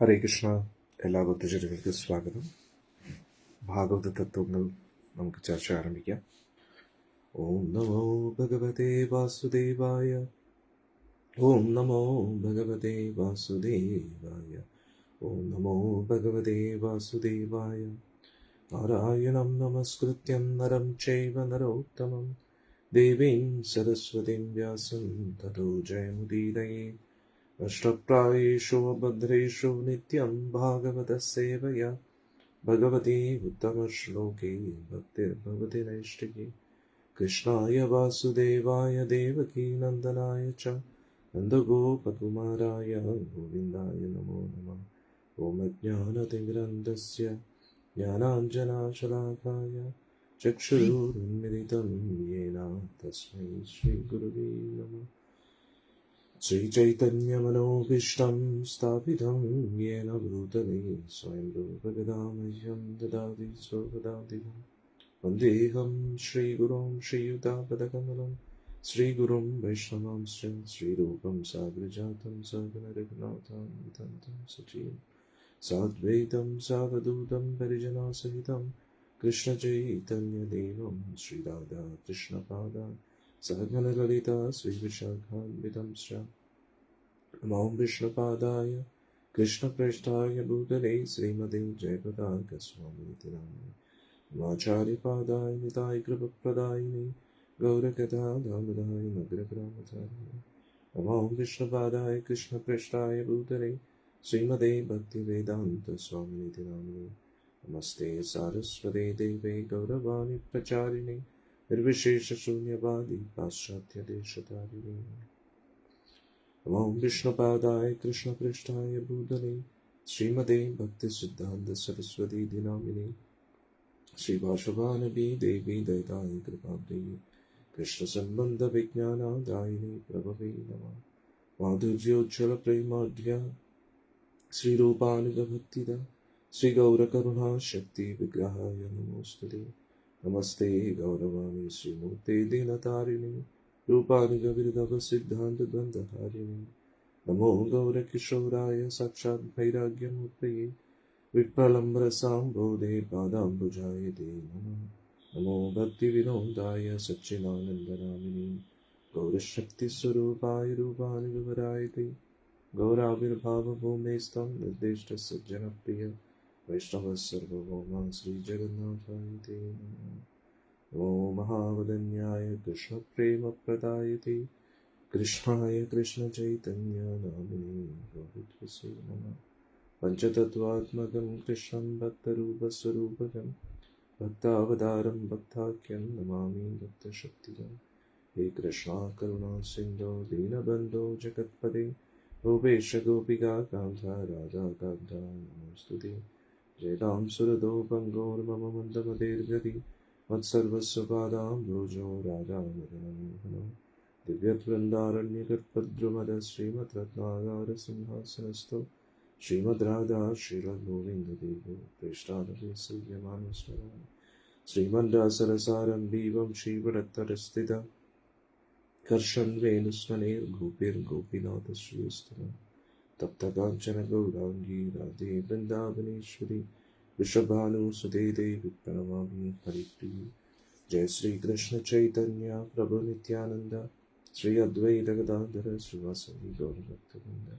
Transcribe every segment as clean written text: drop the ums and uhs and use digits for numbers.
ഹരേ കൃഷ്ണ. എല്ലാ ഭക്തജനങ്ങൾക്കും സ്വാഗതം. ഭാഗവത തത്വങ്ങൾ നമുക്ക് ചർച്ച ആരംഭിക്കാം. ഓം നമോ ഭഗവതേ വാസുദേവായ. ഓം നമോ ഭഗവതേ വാസുദേവായ. ഓം നമോ ഭഗവതേ വാസുദേവായ. നാരായണം നമസ്കൃത്യം നരം ചൈവ നരോത്തമം ദേവീം സരസ്വതീം വ്യാസം തതോ ജയമുദീരയേ. അഷ്ടപ്രായേഷു ഭദ്രേഷു നിത്യം ഭാഗവത സേവയാ ഭഗവതി ഉത്തമശ്ലോകേ ഭക്തിർഭവതി നൈഷ്ഠികേ. കൃഷ്ണായ വാസുദേവായ ദേവകീ നന്ദനായ ച നന്ദഗോപകുമാരായ ഗോവിന്ദായ നമോ നമഃ. ഓം അജ്ഞാനതിമിരന്ധസ്യ ജ്ഞാനാഞ്ജനശലാകായ ചക്ഷുരുന്മിലിതം യേന തസ്മൈ ശ്രീഗുരവേ നമഃ. श्रीचैतन्यमनोभीष्टं स्थापितं येन भूतले स्वयं रूपगदामह्यं ददाति स्वपदान्तिकं. वन्देऽहं श्रीगुरुं श्रीयुतापदकमलं श्रीगुरुं वैष्णवांश्च श्रीरूपं साग्रजातं सहगणरघुनाथान्वितं सजीवं साद्वैतं सावधूतं परिजनसहितं कृष्णचैतन्यदेवं श्रीराधा कृष्णपादान् सहगणललिता श्रीविशाखान्वितं च. नमो विष्णुपादाय कृष्णप्रेष्ठाय भूतले श्रीमते जयपताकस्वामीति नामिने. नमाचार्यपादाय निताय कृपप्रदायिने गौरकथाधामदाय नगरग्रामचारिणे. नमो विष्णुपादाय कृष्णप्रेष्ठाय भूतले श्रीमते भक्तिवेदान्तस्वामीति नामिने. नमस्ते सारस्वते देवे गौरवाणी प्रचारिणे निर्विशेषशून्यवादी पाश्चात्यदेशतारिणे. नमो विष्णुपादाय कृष्णप्रेष्ठाय भूतले श्रीमते भक्तिसिद्धान्तसरस्वतीति नामिने. श्रीवासवानवी देवी दयिताय कृपाब्धये कृष्णसम्बन्धविज्ञानादायिने प्रभवे नमः. माधुर्योज्ज्वलप्रेमाढ्या श्रीरूपानुगभक्तिदा श्रीगौरकरुणाशक्तिविग्रहाय नमोऽस्तुते. नमस्ते गौरवाणी श्रीमूर्ते दीनतारिणे रूपानुगविरधवसिद्धान्तद्वन्द्वहारिणे. नमो गौरकिशोराय साक्षात् वैराग्यमूर्तये विप्रलम्बरसाम्भोधे पादाम्बुजाय ते नमः. नमो भक्तिविनोदाय सच्चिदानन्दनामिने गौरशक्तिस्वरूपाय रूपानुगवराय ते. गौराविर्भावभूमेस्तं निर्दिष्टसज्जनप्रिय वैष्णवः सर्वभौमा श्रीजगन्नाथाय ते नमः. नमो महावदन्याय कृष्णप्रेमप्रदायते कृष्णाय कृष्णचैतन्यनामिने गौरत्वसे नमः. पञ्चतत्त्वात्मकं कृष्णं भक्तरूपस्वरूपकं भक्तावतारं भक्ताख्यं नमामि भक्तशक्तिदं. हे कृष्णा करुणा सिन्धो दीनबन्धो जगत्पते गोपेश गोपिका कान्ता राधा कान्ता नमोऽस्तुते. जयतां सुरतो पङ्गोर्मम मन्दमतिर्गति मत्सर्वस्वपादाम्भोजो राधामदनमोहनं. दिव्यवृन्दारण्यकल्पद्रुमद श्रीमद्रत्नागारसिंहासनस्थो श्रीमद्राधा श्रीरघुगोविन्ददेवो प्रेष्ठानभिसंयमानस्मरामि. श्रीमद्रासरसारम्भीवं श्रीवरत्तरस्थिता कर्षन् वेणुस्वनैर्गोपीर्गोपीनाथश्रीस्तुतं. तप्तकाञ्चन गौराङ्गी राधे वृन्दावनेश्वरी वृषभानुसुते देवी प्रणमामि हरिप्रिये. जय श्री कृष्ण चैतन्य प्रभु नित्यानंद श्री अद्वैत गदाधर श्रीवासवी गौरभक्तवृंद.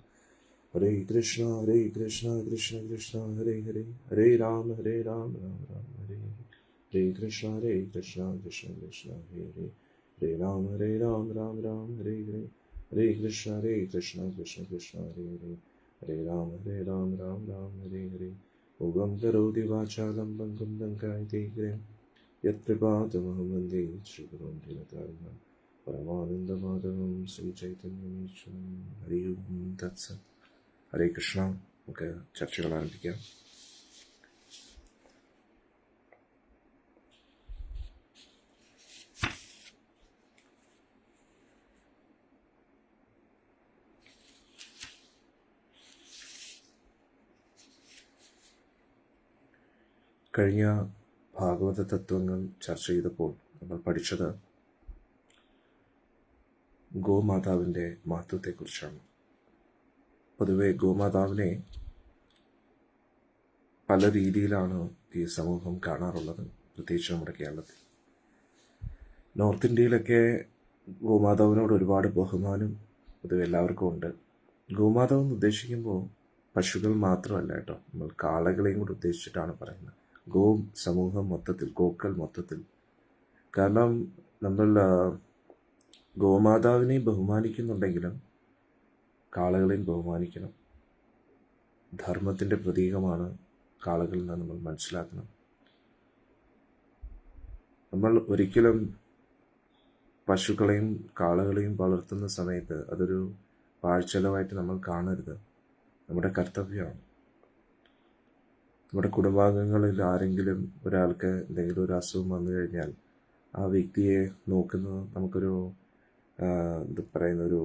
हरे कृष्णा कृष्ण कृष्ण हरे हरे हरे राम राम राम हरे हरे. हरे कृष्ण कृष्ण कृष्ण हरे हरे हरे राम राम राम हरे हरे. हरे कृष्ण कृष्ण कृष्ण हरे हरे हरे राम राम राम हरे हरे. ओगं करोति वाचालं भङ्गं लङ्कायते गिरिं यत्कृपातमहं वन्दे श्रीगुरुं दीनतारिणं परमानन्दमाधवं ശ്രീചൈതന്യമീശ്വരം. ഹരി ഓം തത്സത്. ഹരേ കൃഷ്ണ. നമുക്ക് ചർച്ചകൾ ആരംഭിക്കാം. കഴിഞ്ഞ ഭാഗവത തത്വങ്ങൾ ചർച്ച ചെയ്തപ്പോൾ നമ്മൾ പഠിച്ചത് ഗോമാതാവിൻ്റെ മഹത്വത്തെക്കുറിച്ചാണ്. പൊതുവെ ഗോമാതാവിനെ പല രീതിയിലാണ് ഈ സമൂഹം കാണാറുള്ളത്, പ്രത്യേകിച്ച് നമ്മുടെ കേരളത്തിൽ. നോർത്ത് ഇന്ത്യയിലൊക്കെ ഗോമാതാവിനോട് ഒരുപാട് ബഹുമാനം പൊതുവെ എല്ലാവർക്കും ഉണ്ട്. ഗോമാതാവ് എന്ന് ഉദ്ദേശിക്കുമ്പോൾ പശുക്കൾ മാത്രമല്ല കേട്ടോ, നമ്മൾ കാളകളെയും കൂടി ഉദ്ദേശിച്ചിട്ടാണ് പറയുന്നത്. ഗോ സമൂഹം മൊത്തത്തിൽ, ഗോക്കൾ മൊത്തത്തിൽ. കാരണം നമ്മൾ ഗോമാതാവിനെയും ബഹുമാനിക്കുന്നുണ്ടെങ്കിലും കാളകളെയും ബഹുമാനിക്കണം. ധർമ്മത്തിൻ്റെ പ്രതീകമാണ് കാളകളിൽ നിന്ന് നമ്മൾ മനസ്സിലാക്കണം. നമ്മൾ ഒരിക്കലും പശുക്കളെയും കാളകളെയും വളർത്തുന്ന സമയത്ത് അതൊരു പാഴ്ചെലവായിട്ട് നമ്മൾ കാണരുത്. നമ്മുടെ കർത്തവ്യമാണ്. നമ്മുടെ കുടുംബാംഗങ്ങളിൽ ആരെങ്കിലും ഒരാൾക്ക് എന്തെങ്കിലും ഒരു അസുഖം വന്നു കഴിഞ്ഞാൽ ആ വ്യക്തിയെ നോക്കുന്നത് നമുക്കൊരു എന്താ പറയുന്ന ഒരു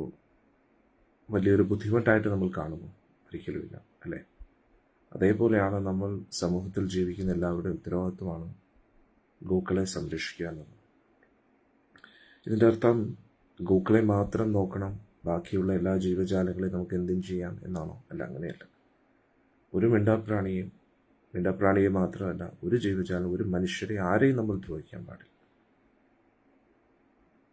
വലിയൊരു ബുദ്ധിമുട്ടായിട്ട് നമ്മൾ കാണുന്നു? ഒരിക്കലുമില്ല, അല്ലേ? അതേപോലെയാണ് നമ്മൾ സമൂഹത്തിൽ ജീവിക്കുന്ന എല്ലാവരുടെയും ഉത്തരവാദിത്വമാണ് ഗോക്കളെ സംരക്ഷിക്കുക എന്നത്. ഇതിൻ്റെ അർത്ഥം ഗോക്കളെ മാത്രം നോക്കണം, ബാക്കിയുള്ള എല്ലാ ജീവജാലങ്ങളെയും നമുക്ക് എന്തും ചെയ്യാം എന്നാണോ? അല്ല, അങ്ങനെയല്ല. ഒരു മിണ്ടാപ്രാണിയെ മാത്രമല്ല, ഒരു ജീവജാലം, ഒരു മനുഷ്യരെ, ആരെയും നമ്മൾ ദ്രോഹിക്കാൻ പാടില്ല.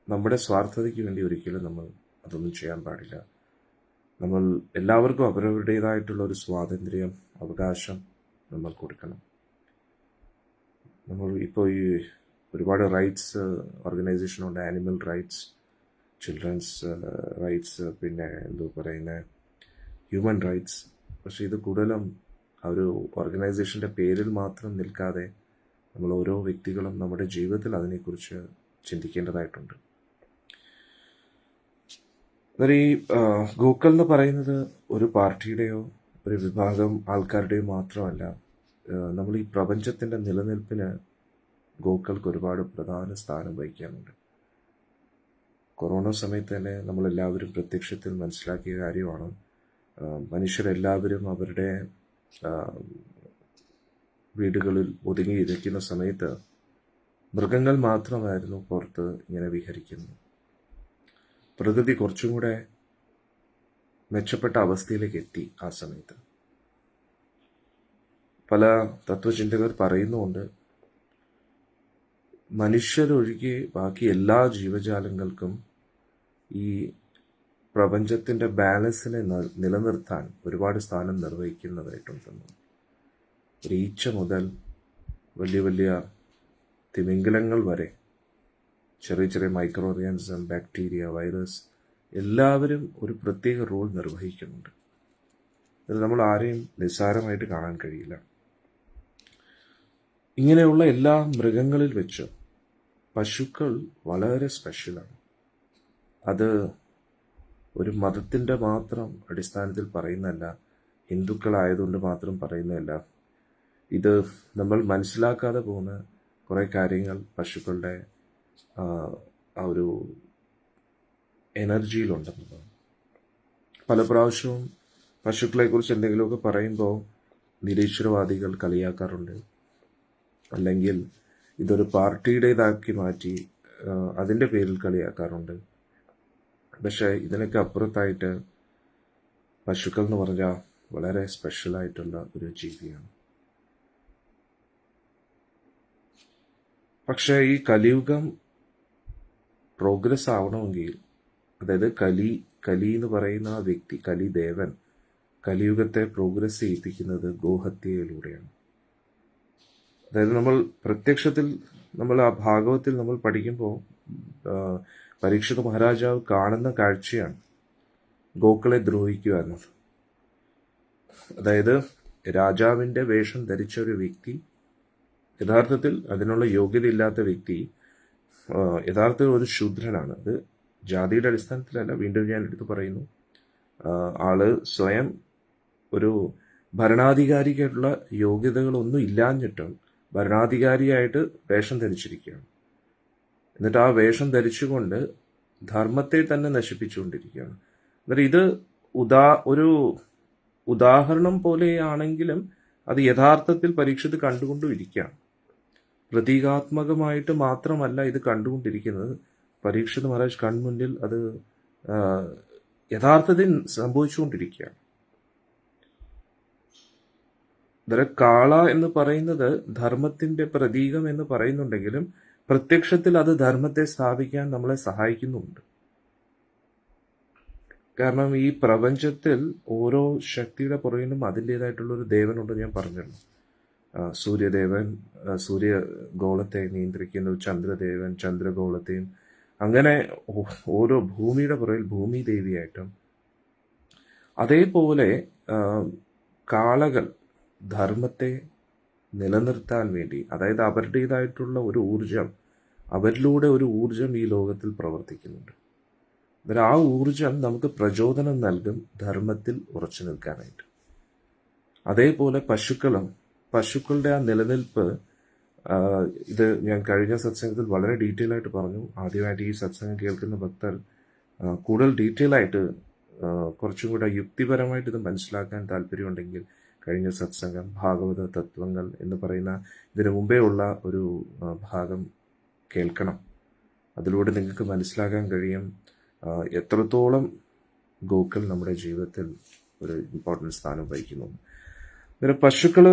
നമ്മുടെ സ്വാർത്ഥതയ്ക്ക് വേണ്ടി ഒരിക്കലും നമ്മൾ അതൊന്നും ചെയ്യാൻ പാടില്ല. നമ്മൾ എല്ലാവർക്കും അവരവരുടേതായിട്ടുള്ള ഒരു സ്വാതന്ത്ര്യം, അവകാശം നമ്മൾ കൊടുക്കണം. നമ്മൾ ഇപ്പോൾ ഈ ഒരുപാട് റൈറ്റ്സ് ഓർഗനൈസേഷനുണ്ട്. ആനിമൽ റൈറ്റ്സ്, ചിൽഡ്രൻസ് റൈറ്റ്സ്, പിന്നെ ഹ്യൂമൻ റൈറ്റ്സ്. പക്ഷെ ഇത് കൂടുതലും ആ ഒരു ഓർഗനൈസേഷൻ്റെ പേരിൽ മാത്രം നിൽക്കാതെ നമ്മൾ ഓരോ വ്യക്തികളും നമ്മുടെ ജീവിതത്തിൽ അതിനെക്കുറിച്ച് ചിന്തിക്കേണ്ടതായിട്ടുണ്ട്. എന്നാൽ ഈ ഗോക്കൾ എന്ന് പറയുന്നത് ഒരു പാർട്ടിയുടെയോ ഒരു വിഭാഗം ആൾക്കാരുടെയോ മാത്രമല്ല. നമ്മൾ ഈ പ്രപഞ്ചത്തിൻ്റെ നിലനിൽപ്പിന് ഗോക്കൾക്ക് ഒരുപാട് പ്രധാന സ്ഥാനം വഹിക്കാനുണ്ട്. കൊറോണ സമയത്ത് തന്നെ നമ്മളെല്ലാവരും പ്രത്യക്ഷത്തിൽ മനസ്സിലാക്കിയ കാര്യമാണ്. മനുഷ്യരെല്ലാവരും അവരുടെ വീടുകളിൽ ഒതുങ്ങിയിരിക്കുന്ന സമയത്ത് മൃഗങ്ങൾ മാത്രമായിരുന്നു പുറത്ത് ഇങ്ങനെ വിഹരിക്കുന്നത്. പ്രകൃതി കുറച്ചും കൂടെ മെച്ചപ്പെട്ട അവസ്ഥയിലേക്ക് എത്തി ആ സമയത്ത്. പല തത്വചിന്തകർ പറയുന്നുമുണ്ട്, മനുഷ്യരൊഴികെ ബാക്കി എല്ലാ ജീവജാലങ്ങൾക്കും ഈ പ്രപഞ്ചത്തിൻ്റെ ബാലൻസിനെ നിലനിർത്താൻ ഒരുപാട് സ്ഥാനം നിർവഹിക്കുന്നതായിട്ടുണ്ടെന്ന്. ഒരു ഈച്ച മുതൽ വലിയ വലിയ തിമിംഗലങ്ങൾ വരെ, ചെറിയ ചെറിയ മൈക്രോ ഓർഗാനിസം, ബാക്ടീരിയ, വൈറസ്, എല്ലാവരും ഒരു പ്രത്യേക റോൾ നിർവഹിക്കുന്നുണ്ട്. ഇത് നമ്മൾ ആരെയും നിസ്സാരമായിട്ട് കാണാൻ കഴിയില്ല. ഇങ്ങനെയുള്ള എല്ലാ മൃഗങ്ങളിൽ വെച്ച് പശുക്കൾ വളരെ സ്പെഷ്യലാണ്. അത് ഒരു മതത്തിൻ്റെ മാത്രം അടിസ്ഥാനത്തിൽ പറയുന്നതല്ല, ഹിന്ദുക്കളായതുകൊണ്ട് മാത്രം പറയുന്നതല്ല. ഇത് നമ്മൾ മനസ്സിലാക്കാതെ പോകുന്ന കുറേ കാര്യങ്ങൾ പശുക്കളുടെ ആ ഒരു എനർജിയിലുണ്ടെന്നുള്ളതാണ്. പല പ്രാവശ്യവും പശുക്കളെക്കുറിച്ച് എന്തെങ്കിലുമൊക്കെ പറയുമ്പോൾ നിരീശ്വരവാദികൾ കളിയാക്കാറുണ്ട്, അല്ലെങ്കിൽ ഇതൊരു പാർട്ടിയുടേതാക്കി മാറ്റി അതിൻ്റെ പേരിൽ കളിയാക്കാറുണ്ട്. പക്ഷേ ഇതിനൊക്കെ അപ്പുറത്തായിട്ട് പശുക്കൾ എന്ന് പറഞ്ഞാൽ വളരെ സ്പെഷ്യലായിട്ടുള്ള ഒരു ജീവിയാണ്. പക്ഷേ ഈ കലിയുഗം പ്രോഗ്രസ് ആവണമെങ്കിൽ, അതായത് കലി എന്ന് പറയുന്ന ആ വ്യക്തി, കലിദേവൻ കലിയുഗത്തെ പ്രോഗ്രസ് ചെയ്യിപ്പിക്കുന്നത് ഗോഹത്യയിലൂടെയാണ്. അതായത് നമ്മൾ പ്രത്യക്ഷത്തിൽ നമ്മൾ ആ ഭാഗവത്തിൽ നമ്മൾ പഠിക്കുമ്പോൾ പരീക്ഷിത മഹാരാജാവ് കാണുന്ന കാഴ്ചയാണ് ഗോക്കളെ ദ്രോഹിക്കുക എന്നത്. അതായത് രാജാവിൻ്റെ വേഷം ധരിച്ച ഒരു വ്യക്തി, യഥാർത്ഥത്തിൽ അതിനുള്ള യോഗ്യതയില്ലാത്ത വ്യക്തി, യഥാർത്ഥത്തിൽ ഒരു ശൂദ്രനാണ്. അത് ജാതിയുടെ അടിസ്ഥാനത്തിലല്ല, വീണ്ടും ഞാൻ എടുത്തു പറയുന്നു. ആള് സ്വയം ഒരു ഭരണാധികാരിക്കായിട്ടുള്ള യോഗ്യതകളൊന്നും ഇല്ലാഞ്ഞിട്ടും ഭരണാധികാരിയായിട്ട് വേഷം ധരിച്ചിരിക്കുകയാണ്. എന്നിട്ട് ആ വേഷം ധരിച്ചുകൊണ്ട് ധർമ്മത്തെ തന്നെ നശിപ്പിച്ചുകൊണ്ടിരിക്കുകയാണ്. എന്നിട്ട് ഇത് ഒരു ഉദാഹരണം പോലെയാണെങ്കിലും അത് യഥാർത്ഥത്തിൽ പരീക്ഷിത് കണ്ടുകൊണ്ടും ഇരിക്കുകയാണ്. പ്രതീകാത്മകമായിട്ട് മാത്രമല്ല ഇത് കണ്ടുകൊണ്ടിരിക്കുന്നത്, പരീക്ഷിത് മഹാരാജ് കൺമുന്നിൽ അത് യഥാർത്ഥത്തിൽ സംഭവിച്ചുകൊണ്ടിരിക്കുകയാണ്. അന്നേരം കാള എന്ന് പറയുന്നത് ധർമ്മത്തിന്റെ പ്രതീകം എന്ന് പറയുന്നുണ്ടെങ്കിലും പ്രത്യക്ഷത്തിൽ അത് ധർമ്മത്തെ സ്ഥാപിക്കാൻ നമ്മളെ സഹായിക്കുന്നുമുണ്ട്. കാരണം ഈ പ്രപഞ്ചത്തിൽ ഓരോ ശക്തിയുടെ പുറകിലും അതിൻ്റെതായിട്ടുള്ള ഒരു ദേവനുണ്ട്. ഞാൻ പറഞ്ഞിരുന്നു, സൂര്യദേവൻ സൂര്യഗോളത്തെ നിയന്ത്രിക്കുന്നു, ചന്ദ്രദേവൻ ചന്ദ്രഗോളത്തെയും, അങ്ങനെ ഓരോ ഭൂമിയുടെ പുറകിൽ ഭൂമി ദേവിയായിട്ടും. അതേപോലെ കാളകൾ ധർമ്മത്തെ നിലനിർത്താൻ വേണ്ടി, അതായത് അവരുടേതായിട്ടുള്ള ഒരു ഊർജം, അവരിലൂടെ ഒരു ഊർജം ഈ ലോകത്തിൽ പ്രവർത്തിക്കുന്നുണ്ട്. അന്നേരം ആ ഊർജം നമുക്ക് പ്രചോദനം നൽകും ധർമ്മത്തിൽ ഉറച്ചു നിൽക്കാനായിട്ട്. അതേപോലെ പശുക്കളുടെ ആ നിലനിൽപ്പ്, ഇത് ഞാൻ കഴിഞ്ഞ സത്സംഗത്തിൽ വളരെ ഡീറ്റെയിൽ ആയിട്ട് പറഞ്ഞു. ആദ്യമായിട്ട് ഈ സത്സംഗം കേൾക്കുന്ന ഭക്തർ കൂടുതൽ ഡീറ്റെയിൽ ആയിട്ട് കുറച്ചും കൂടെ യുക്തിപരമായിട്ട് ഇത് മനസ്സിലാക്കാൻ താല്പര്യമുണ്ടെങ്കിൽ കഴിഞ്ഞ സത്സംഗം ഭാഗവത തത്വങ്ങൾ എന്ന് പറയുന്ന ഇതിനു മുമ്പേ ഉള്ള ഒരു ഭാഗം കേൾക്കണം. അതിലൂടെ നിങ്ങൾക്ക് മനസ്സിലാക്കാൻ കഴിയും എത്രത്തോളം ഗോക്കൾ നമ്മുടെ ജീവിതത്തിൽ ഒരു ഇമ്പോർട്ടൻറ്റ് സ്ഥാനം വഹിക്കുന്നു. അന്നേരം പശുക്കൾ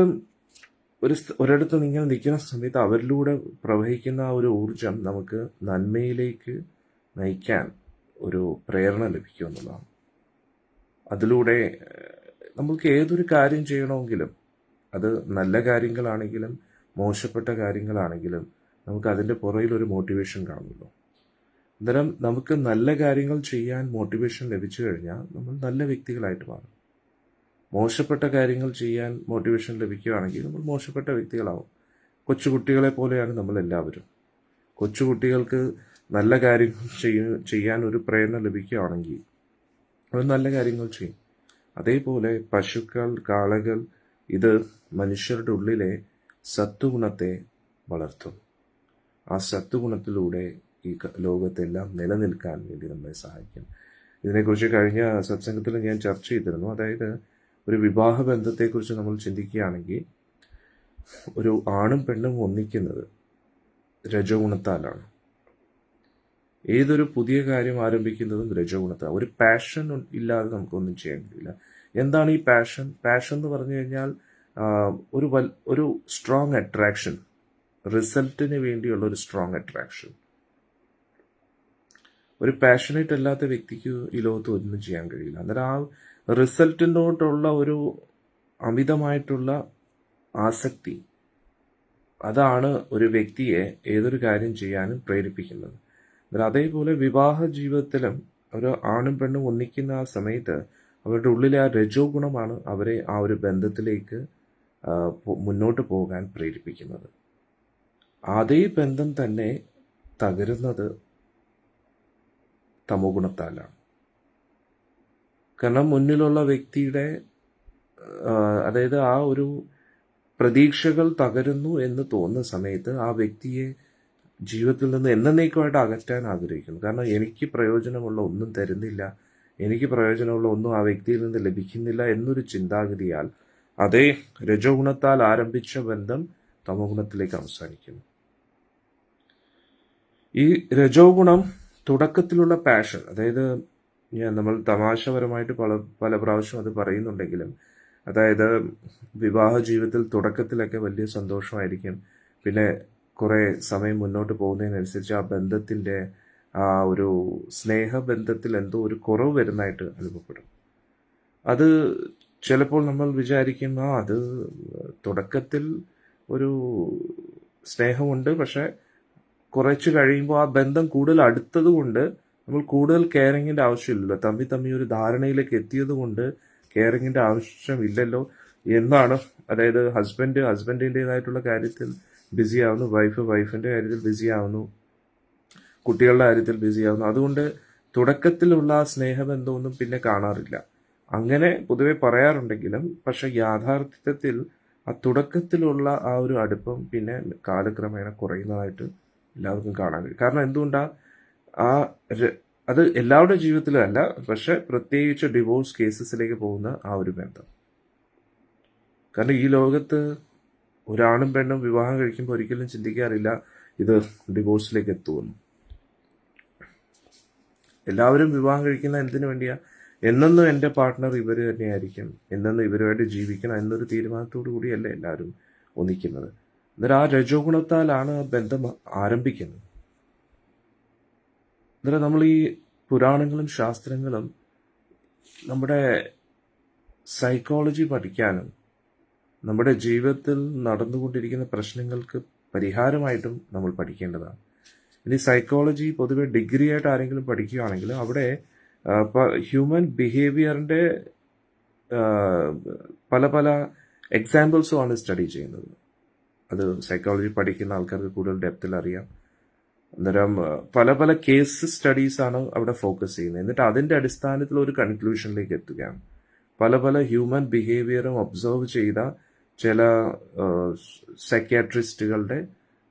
ഒരിടത്ത് നിങ്ങൾ നിൽക്കുന്ന സമയത്ത് അവരിലൂടെ പ്രവഹിക്കുന്ന ആ ഒരു ഊർജം നമുക്ക് നന്മയിലേക്ക് നയിക്കാൻ ഒരു പ്രേരണ ലഭിക്കും എന്നുള്ളതാണ്. അതിലൂടെ നമുക്ക് ഏതൊരു കാര്യം ചെയ്യണമെങ്കിലും, അത് നല്ല കാര്യങ്ങളാണെങ്കിലും മോശപ്പെട്ട കാര്യങ്ങളാണെങ്കിലും, നമുക്ക് അതിൻ്റെ പുറകിൽ ഒരു മോട്ടിവേഷൻ കാണുമല്ലോ. അന്നേരം നമുക്ക് നല്ല കാര്യങ്ങൾ ചെയ്യാൻ മോട്ടിവേഷൻ ലഭിച്ചു കഴിഞ്ഞാൽ നമ്മൾ നല്ല വ്യക്തികളായിട്ട് മാറും. മോശപ്പെട്ട കാര്യങ്ങൾ ചെയ്യാൻ മോട്ടിവേഷൻ ലഭിക്കുകയാണെങ്കിൽ നമ്മൾ മോശപ്പെട്ട വ്യക്തികളാവും. കൊച്ചുകുട്ടികളെ പോലെയാണ് നമ്മളെല്ലാവരും. കൊച്ചുകുട്ടികൾക്ക് നല്ല കാര്യങ്ങൾ ചെയ്യാൻ ഒരു പ്രേരണ ലഭിക്കുകയാണെങ്കിൽ അവർ നല്ല കാര്യങ്ങൾ ചെയ്യും. അതേപോലെ പശുക്കൾ, കാളകൾ, ഇത് മനുഷ്യരുടെ ഉള്ളിലെ സത്വഗുണത്തെ വളർത്തും. ആ സത്വഗുണത്തിലൂടെ ഈ ലോകത്തെല്ലാം നിലനിൽക്കാൻ വേണ്ടി നമ്മളെ സഹായിക്കും. ഇതിനെക്കുറിച്ച് കഴിഞ്ഞ സത്സംഗത്തിൽ ഞാൻ ചർച്ച ചെയ്തിരുന്നു. അതായത് ഒരു വിവാഹ ബന്ധത്തെക്കുറിച്ച് നമ്മൾ ചിന്തിക്കുകയാണെങ്കിൽ ഒരു ആണും പെണ്ണും ഒന്നിക്കുന്നത് രജോഗുണത്താലാണ്. ഏതൊരു പുതിയ കാര്യം ആരംഭിക്കുന്നതും രജോഗുണത്താൽ. ഒരു പാഷൻ ഇല്ലാതെ നമുക്കൊന്നും ചെയ്യാൻ കഴിയില്ല. എന്താണ് ഈ പാഷൻ? പാഷൻ എന്ന് പറഞ്ഞു കഴിഞ്ഞാൽ ഒരു സ്ട്രോങ് അട്രാക്ഷൻ, റിസൾട്ടിന് വേണ്ടിയുള്ള ഒരു സ്ട്രോങ് അട്രാക്ഷൻ. ഒരു പാഷനേറ്റ് അല്ലാത്ത വ്യക്തിക്ക് ഈ ലോകത്ത് ഒന്നും ചെയ്യാൻ കഴിയില്ല. അന്നേരം ആ റിസൾട്ടിനോട്ടുള്ള ഒരു അമിതമായിട്ടുള്ള ആസക്തി, അതാണ് ഒരു വ്യക്തിയെ ഏതൊരു കാര്യം ചെയ്യാനും പ്രേരിപ്പിക്കുന്നത്. അതേപോലെ വിവാഹ ജീവിതത്തിലും ഒരു ആണും പെണ്ണും ഒന്നിക്കുന്ന ആ സമയത്ത് അവരുടെ ഉള്ളിലെ ആ രജോ ഗുണമാണ് അവരെ ആ ഒരു ബന്ധത്തിലേക്ക് മുന്നോട്ട് പോകാൻ പ്രേരിപ്പിക്കുന്നത്. അതേ ബന്ധം തന്നെ തകരുന്നത് തമോ ഗുണത്താലാണ്. കാരണം മുന്നിലുള്ള വ്യക്തിയുടെ അതായത് ആ ഒരു പ്രതീക്ഷകൾ തകരുന്നു എന്ന് തോന്നുന്ന സമയത്ത് ആ വ്യക്തിയെ ജീവിതത്തിൽ നിന്ന് എന്നേക്കുമായിട്ട് അകറ്റാൻ ആഗ്രഹിക്കുന്നു. കാരണം എനിക്ക് പ്രയോജനമുള്ള ഒന്നും തരുന്നില്ല, എനിക്ക് പ്രയോജനമുള്ള ഒന്നും ആ വ്യക്തിയിൽ നിന്ന് ലഭിക്കുന്നില്ല എന്നൊരു ചിന്താഗതിയാൽ അതേ രജോ ഗുണത്താൽ ആരംഭിച്ച ബന്ധം തമോ ഗുണത്തിലേക്ക് അവസാനിക്കുന്നു. ഈ രജോ ഗുണം തുടക്കത്തിലുള്ള പാഷൻ, അതായത് നമ്മൾ തമാശപരമായിട്ട് പല പ്രാവശ്യം അത് പറയുന്നുണ്ടെങ്കിലും, അതായത് വിവാഹ ജീവിതത്തിൽ തുടക്കത്തിലൊക്കെ വലിയ സന്തോഷമായിരിക്കും. പിന്നെ കുറേ സമയം മുന്നോട്ട് പോകുന്നതിനനുസരിച്ച് ആ ബന്ധത്തിൻ്റെ ആ ഒരു സ്നേഹബന്ധത്തിൽ എന്തോ ഒരു കുറവ് വരുന്നതായിട്ട് അനുഭവപ്പെടും. അത് ചിലപ്പോൾ നമ്മൾ വിചാരിക്കും അത് തുടക്കത്തിൽ ഒരു സ്നേഹമുണ്ട്, പക്ഷെ കുറച്ച് കഴിയുമ്പോൾ ആ ബന്ധം കൂടുതൽ അടുത്തത് കൊണ്ട് നമ്മൾ കൂടുതൽ കെയറിങ്ങിൻ്റെ ആവശ്യമില്ലല്ലോ, തമ്മി ഒരു ധാരണയിലേക്ക് എത്തിയത് കൊണ്ട് കെയറിങ്ങിൻ്റെ ആവശ്യമില്ലല്ലോ എന്നാണ്. അതായത് ഹസ്ബൻഡിൻ്റെതായിട്ടുള്ള കാര്യത്തിൽ ബിസി ആവുന്നു, വൈഫിൻ്റെ കാര്യത്തിൽ ബിസി ആവുന്നു, കുട്ടികളുടെ കാര്യത്തിൽ ബിസി ആവുന്നു. അതുകൊണ്ട് തുടക്കത്തിലുള്ള ആ സ്നേഹബന്ധമൊന്നും പിന്നെ കാണാറില്ല. അങ്ങനെ പൊതുവെ പറയാറുണ്ടെങ്കിലും പക്ഷെ യാഥാർത്ഥ്യത്തിൽ ആ തുടക്കത്തിലുള്ള ആ ഒരു അടുപ്പം പിന്നെ കാലക്രമേണ കുറയുന്നതായിട്ട് എല്ലാവർക്കും കാണാൻ കഴിയും. കാരണം എന്തുകൊണ്ടാണ് അത് എല്ലാവരുടെ ജീവിതത്തിലും അല്ല, പക്ഷെ പ്രത്യേകിച്ച് ഡിവോഴ്സ് കേസസിലേക്ക് പോകുന്ന ആ ഒരു ബന്ധം. കാരണം ഈ ലോകത്ത് ഒരാണും പെണ്ണും വിവാഹം കഴിക്കുമ്പോൾ ഒരിക്കലും ചിന്തിക്കാറില്ല ഇത് ഡിവോഴ്സിലേക്ക് എത്തുമെന്ന്. എല്ലാവരും വിവാഹം കഴിക്കുന്ന എന്തിനു വേണ്ടിയാ? എന്നെന്നും എൻ്റെ പാർട്ട്ണർ ഇവർ തന്നെയായിരിക്കും, എന്നെന്നും ഇവരുമായിട്ട് ജീവിക്കണം എന്നൊരു തീരുമാനത്തോടു കൂടിയല്ല എല്ലാവരും ഒന്നിക്കുന്നത്. അന്നേരം ആ രജോ ഗുണത്താലാണ് ആ ബന്ധം ആരംഭിക്കുന്നത്. അന്നേരം നമ്മൾ ഈ പുരാണങ്ങളും ശാസ്ത്രങ്ങളും നമ്മുടെ സൈക്കോളജി പഠിക്കാനും നമ്മുടെ ജീവിതത്തിൽ നടന്നുകൊണ്ടിരിക്കുന്ന പ്രശ്നങ്ങൾക്ക് പരിഹാരമായിട്ടും നമ്മൾ പഠിക്കേണ്ടതാണ്. ഇനി സൈക്കോളജി പൊതുവെ ഡിഗ്രി ആയിട്ട് ആരെങ്കിലും പഠിക്കുകയാണെങ്കിൽ അവിടെ ഹ്യൂമൻ ബിഹേവിയറിൻ്റെ പല പല എക്സാമ്പിൾസുമാണ് സ്റ്റഡി ചെയ്യുന്നത്. അത് സൈക്കോളജി പഠിക്കുന്ന ആൾക്കാർക്ക് കൂടുതൽ ഡെപ്തിൽ അറിയാം. അന്നേരം പല പല കേസ് സ്റ്റഡീസാണ് അവിടെ ഫോക്കസ് ചെയ്യുന്നത്. എന്നിട്ട് അതിൻ്റെ അടിസ്ഥാനത്തിൽ ഒരു കൺക്ലൂഷനിലേക്ക് എത്തുകയാണ്. പല പല ഹ്യൂമൻ ബിഹേവിയറും ഒബ്സർവ് ചെയ്ത ചില സൈക്യാട്രിസ്റ്റുകളുടെ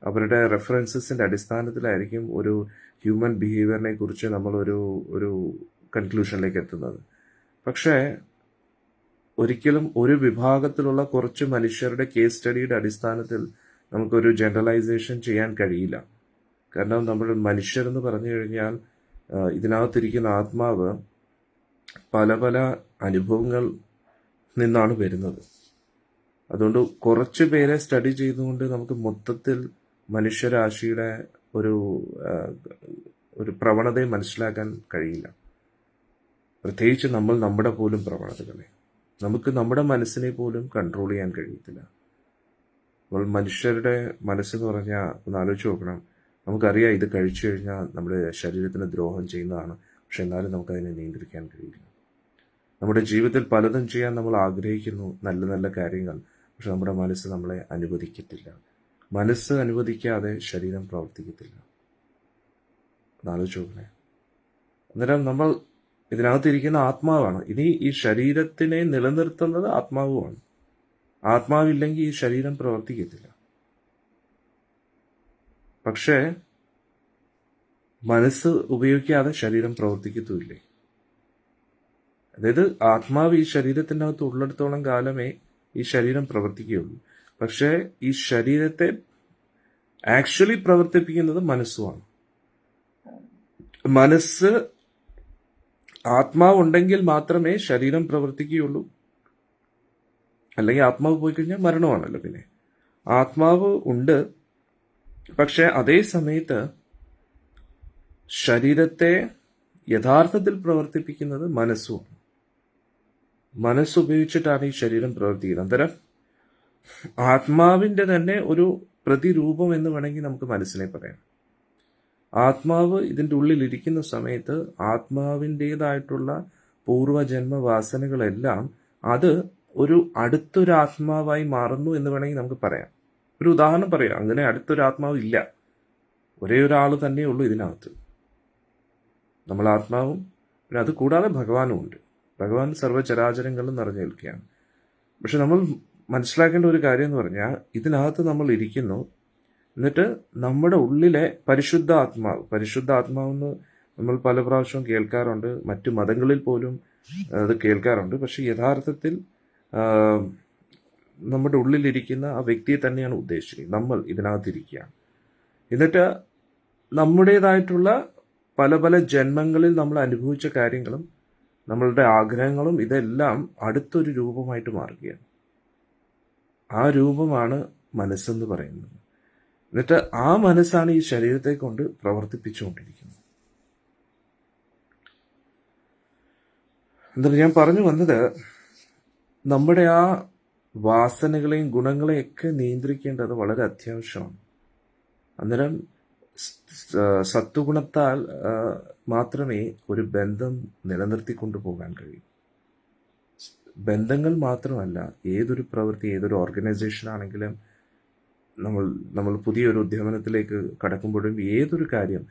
അവരുടെ റെഫറൻസസിൻ്റെ അടിസ്ഥാനത്തിലായിരിക്കും ഒരു ഹ്യൂമൻ ബിഹേവിയറിനെ കുറിച്ച് നമ്മൾ ഒരു കൺക്ലൂഷനിലേക്ക് എത്തുന്നത്. പക്ഷേ ഒരിക്കലും ഒരു വിഭാഗത്തിലുള്ള കുറച്ച് മനുഷ്യരുടെ കേസ് സ്റ്റഡിയുടെ അടിസ്ഥാനത്തിൽ നമുക്കൊരു ജനറലൈസേഷൻ ചെയ്യാൻ കഴിയില്ല. കാരണം നമ്മൾ മനുഷ്യരെന്ന് പറഞ്ഞു കഴിഞ്ഞാൽ ഇതിനകത്തിരിക്കുന്ന ആത്മാവ് പല പല അനുഭവങ്ങൾ നിന്നാണ് വരുന്നത്. അതുകൊണ്ട് കുറച്ച് പേരെ സ്റ്റഡി ചെയ്തുകൊണ്ട് നമുക്ക് മൊത്തത്തിൽ മനുഷ്യരാശിയുടെ ഒരു പ്രവണതയെ മനസ്സിലാക്കാൻ കഴിയില്ല. പ്രത്യേകിച്ച് നമ്മുടെ പോലും പ്രവണതകളെ നമുക്ക് നമ്മുടെ മനസ്സിനെ പോലും കൺട്രോൾ ചെയ്യാൻ കഴിയത്തില്ല. നമ്മൾ മനുഷ്യരുടെ മനസ്സെന്ന് പറഞ്ഞാൽ ഒന്ന് ആലോചിച്ച് നോക്കണം. നമുക്കറിയാം ഇത് കഴിച്ചു കഴിഞ്ഞാൽ നമ്മുടെ ശരീരത്തിന് ദ്രോഹം ചെയ്യുന്നതാണ്, പക്ഷെ എന്നാലും നമുക്കതിനെ നിയന്ത്രിക്കാൻ കഴിയില്ല. നമ്മുടെ ജീവിതത്തിൽ പലതും ചെയ്യാൻ നമ്മൾ ആഗ്രഹിക്കുന്നു, നല്ല നല്ല കാര്യങ്ങൾ, പക്ഷെ നമ്മുടെ മനസ്സ് നമ്മളെ അനുവദിക്കത്തില്ല. മനസ്സ് അനുവദിക്കാതെ ശരീരം പ്രവർത്തിക്കത്തില്ല. ഒന്നാലോചിച്ച് നോക്കണേ. അന്നേരം നമ്മൾ ഇതിനകത്തിരിക്കുന്ന ആത്മാവാണ്. ഇനി ഈ ശരീരത്തിനെ നിലനിർത്തുന്നത് ആത്മാവുമാണ്. ആത്മാവില്ലെങ്കിൽ ഈ ശരീരം പ്രവർത്തിക്കത്തില്ല. പക്ഷേ മനസ്സ് ഉപയോഗിക്കാതെ ശരീരം പ്രവർത്തിക്കത്തുമില്ലേ? അതായത് ആത്മാവ് ഈ ശരീരത്തിൻ്റെ അകത്ത് ഉള്ളിടത്തോളം കാലമേ ഈ ശരീരം പ്രവർത്തിക്കുകയുള്ളൂ. പക്ഷേ ഈ ശരീരത്തെ ആക്ച്വലി പ്രവർത്തിപ്പിക്കുന്നത് മനസ്സുമാണ്. മനസ്സ് ആത്മാവ് ഉണ്ടെങ്കിൽ മാത്രമേ ശരീരം പ്രവർത്തിക്കുകയുള്ളൂ. അല്ലെങ്കിൽ ആത്മാവ് പോയി കഴിഞ്ഞാൽ മരണമാണല്ലോ. പിന്നെ ആത്മാവ് ഉണ്ട്, പക്ഷെ അതേ സമയത്ത് ശരീരത്തെ യഥാർത്ഥത്തിൽ പ്രവർത്തിപ്പിക്കുന്നത് മനസ്സുമാണ്. മനസ്സുപയോഗിച്ചിട്ടാണ് ഈ ശരീരം പ്രവർത്തിക്കുന്നത്. അന്നേരം ആത്മാവിൻ്റെ തന്നെ ഒരു പ്രതിരൂപം എന്ന് വേണമെങ്കിൽ നമുക്ക് മനസ്സിനെ പറയാം. ആത്മാവ് ഇതിൻ്റെ ഉള്ളിലിരിക്കുന്ന സമയത്ത് ആത്മാവിൻ്റേതായിട്ടുള്ള പൂർവജന്മ വാസനകളെല്ലാം അത് ഒരു അടുത്തൊരു ആത്മാവായി മാറുന്നു എന്ന് വേണമെങ്കിൽ നമുക്ക് പറയാം. ഒരു ഉദാഹരണം പറയാം. അങ്ങനെ അടുത്തൊരു ആത്മാവ് ഇല്ല, ഒരേ ഒരാൾ തന്നെ ഉള്ളൂ ഇതിനകത്ത്. നമ്മൾ ആത്മാവും പിന്നെ അത് കൂടാതെ ഭഗവാനും ഉണ്ട്. ഭഗവാൻ സർവ്വചരാചരങ്ങളും നിറഞ്ഞു നിൽക്കുകയാണ്. പക്ഷെ നമ്മൾ മനസ്സിലാക്കേണ്ട ഒരു കാര്യം എന്ന് പറഞ്ഞാൽ ഇതിനകത്ത് നമ്മൾ ഇരിക്കുന്നു, എന്നിട്ട് നമ്മുടെ ഉള്ളിലെ പരിശുദ്ധ ആത്മാവെന്ന് നമ്മൾ പല പ്രാവശ്യവും കേൾക്കാറുണ്ട്, മറ്റു മതങ്ങളിൽ പോലും അത് കേൾക്കാറുണ്ട്. പക്ഷെ യഥാർത്ഥത്തിൽ നമ്മുടെ ഉള്ളിലിരിക്കുന്ന ആ വ്യക്തിയെ തന്നെയാണ് ഉദ്ദേശിക്കുന്നത്. നമ്മൾ ഇതിനകത്തിരിക്കുകയാണ്. എന്നിട്ട് നമ്മുടേതായിട്ടുള്ള പല പല ജന്മങ്ങളിൽ നമ്മൾ അനുഭവിച്ച കാര്യങ്ങളും നമ്മളുടെ ആഗ്രഹങ്ങളും ഇതെല്ലാം അടുത്തൊരു രൂപമായിട്ട് മാറുകയാണ്. ആ രൂപമാണ് മനസ്സെന്ന് പറയുന്നത്. എന്നിട്ട് ആ മനസ്സാണ് ഈ ശരീരത്തെ കൊണ്ട് പ്രവർത്തിപ്പിച്ചുകൊണ്ടിരിക്കുന്നത്. എന്നിട്ട് ഞാൻ പറഞ്ഞു വന്നത്, നമ്മുടെ ആ വാസനകളെയും ഗുണങ്ങളെയൊക്കെ നിയന്ത്രിക്കേണ്ടത് വളരെ അത്യാവശ്യമാണ്. അന്നേരം സത്വഗുണത്താൽ മാത്രമേ ഒരു ബന്ധം നിലനിർത്തിക്കൊണ്ടു പോകാൻ കഴിയൂ. ബന്ധങ്ങൾ മാത്രമല്ല, ഏതൊരു പ്രവൃത്തി, ഏതൊരു ഓർഗനൈസേഷൻ ആണെങ്കിലും നമ്മൾ പുതിയൊരു ഉദ്യമനത്തിലേക്ക് കടക്കുമ്പോഴും ഏതൊരു കാര്യം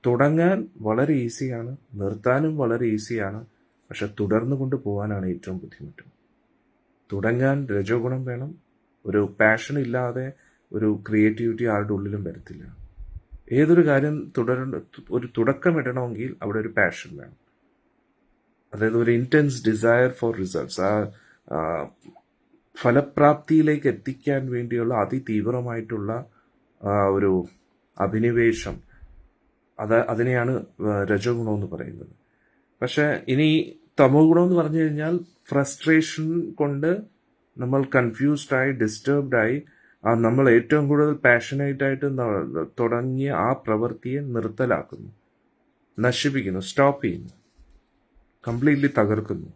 തുടങ്ങാൻ വളരെ ഈസിയാണ്, നിർത്താനും വളരെ ഈസിയാണ്. പക്ഷെ തുടർന്നു കൊണ്ട് പോകാനാണ് ഏറ്റവും ബുദ്ധിമുട്ട്. തുടങ്ങാൻ രജോ ഗുണം വേണം. ഒരു പാഷൻ ഇല്ലാതെ ഒരു ക്രിയേറ്റിവിറ്റി ആരുടെ ഉള്ളിലും വരത്തില്ല. ഏതൊരു കാര്യം ഒരു തുടക്കമിടണമെങ്കിൽ അവിടെ ഒരു പാഷൻ വേണം. അതായത് ഒരു ഇൻറ്റൻസ് ഡിസയർ ഫോർ റിസൾട്ട്സ്, ആ ഫലപ്രാപ്തിയിലേക്ക് എത്തിക്കാൻ വേണ്ടിയുള്ള അതിതീവ്രമായിട്ടുള്ള ഒരു അഭിനിവേശം, അതിനെയാണ് രജോ ഗുണം എന്ന് പറയുന്നത്. പക്ഷെ ഇനി തമോ ഗുണം എന്ന് പറഞ്ഞു കഴിഞ്ഞാൽ ഫ്രസ്ട്രേഷൻ കൊണ്ട് നമ്മൾ കൺഫ്യൂസ്ഡായി ഡിസ്റ്റർബ്ഡായി നമ്മൾ ഏറ്റവും കൂടുതൽ പാഷനേറ്റ് ആയിട്ട് തുടങ്ങിയ ആ പ്രവൃത്തിയെ നിർത്തലാക്കുന്നു, നശിപ്പിക്കുന്നു, സ്റ്റോപ്പ് ചെയ്യുന്നു, കംപ്ലീറ്റ്ലി തകർക്കുന്നു.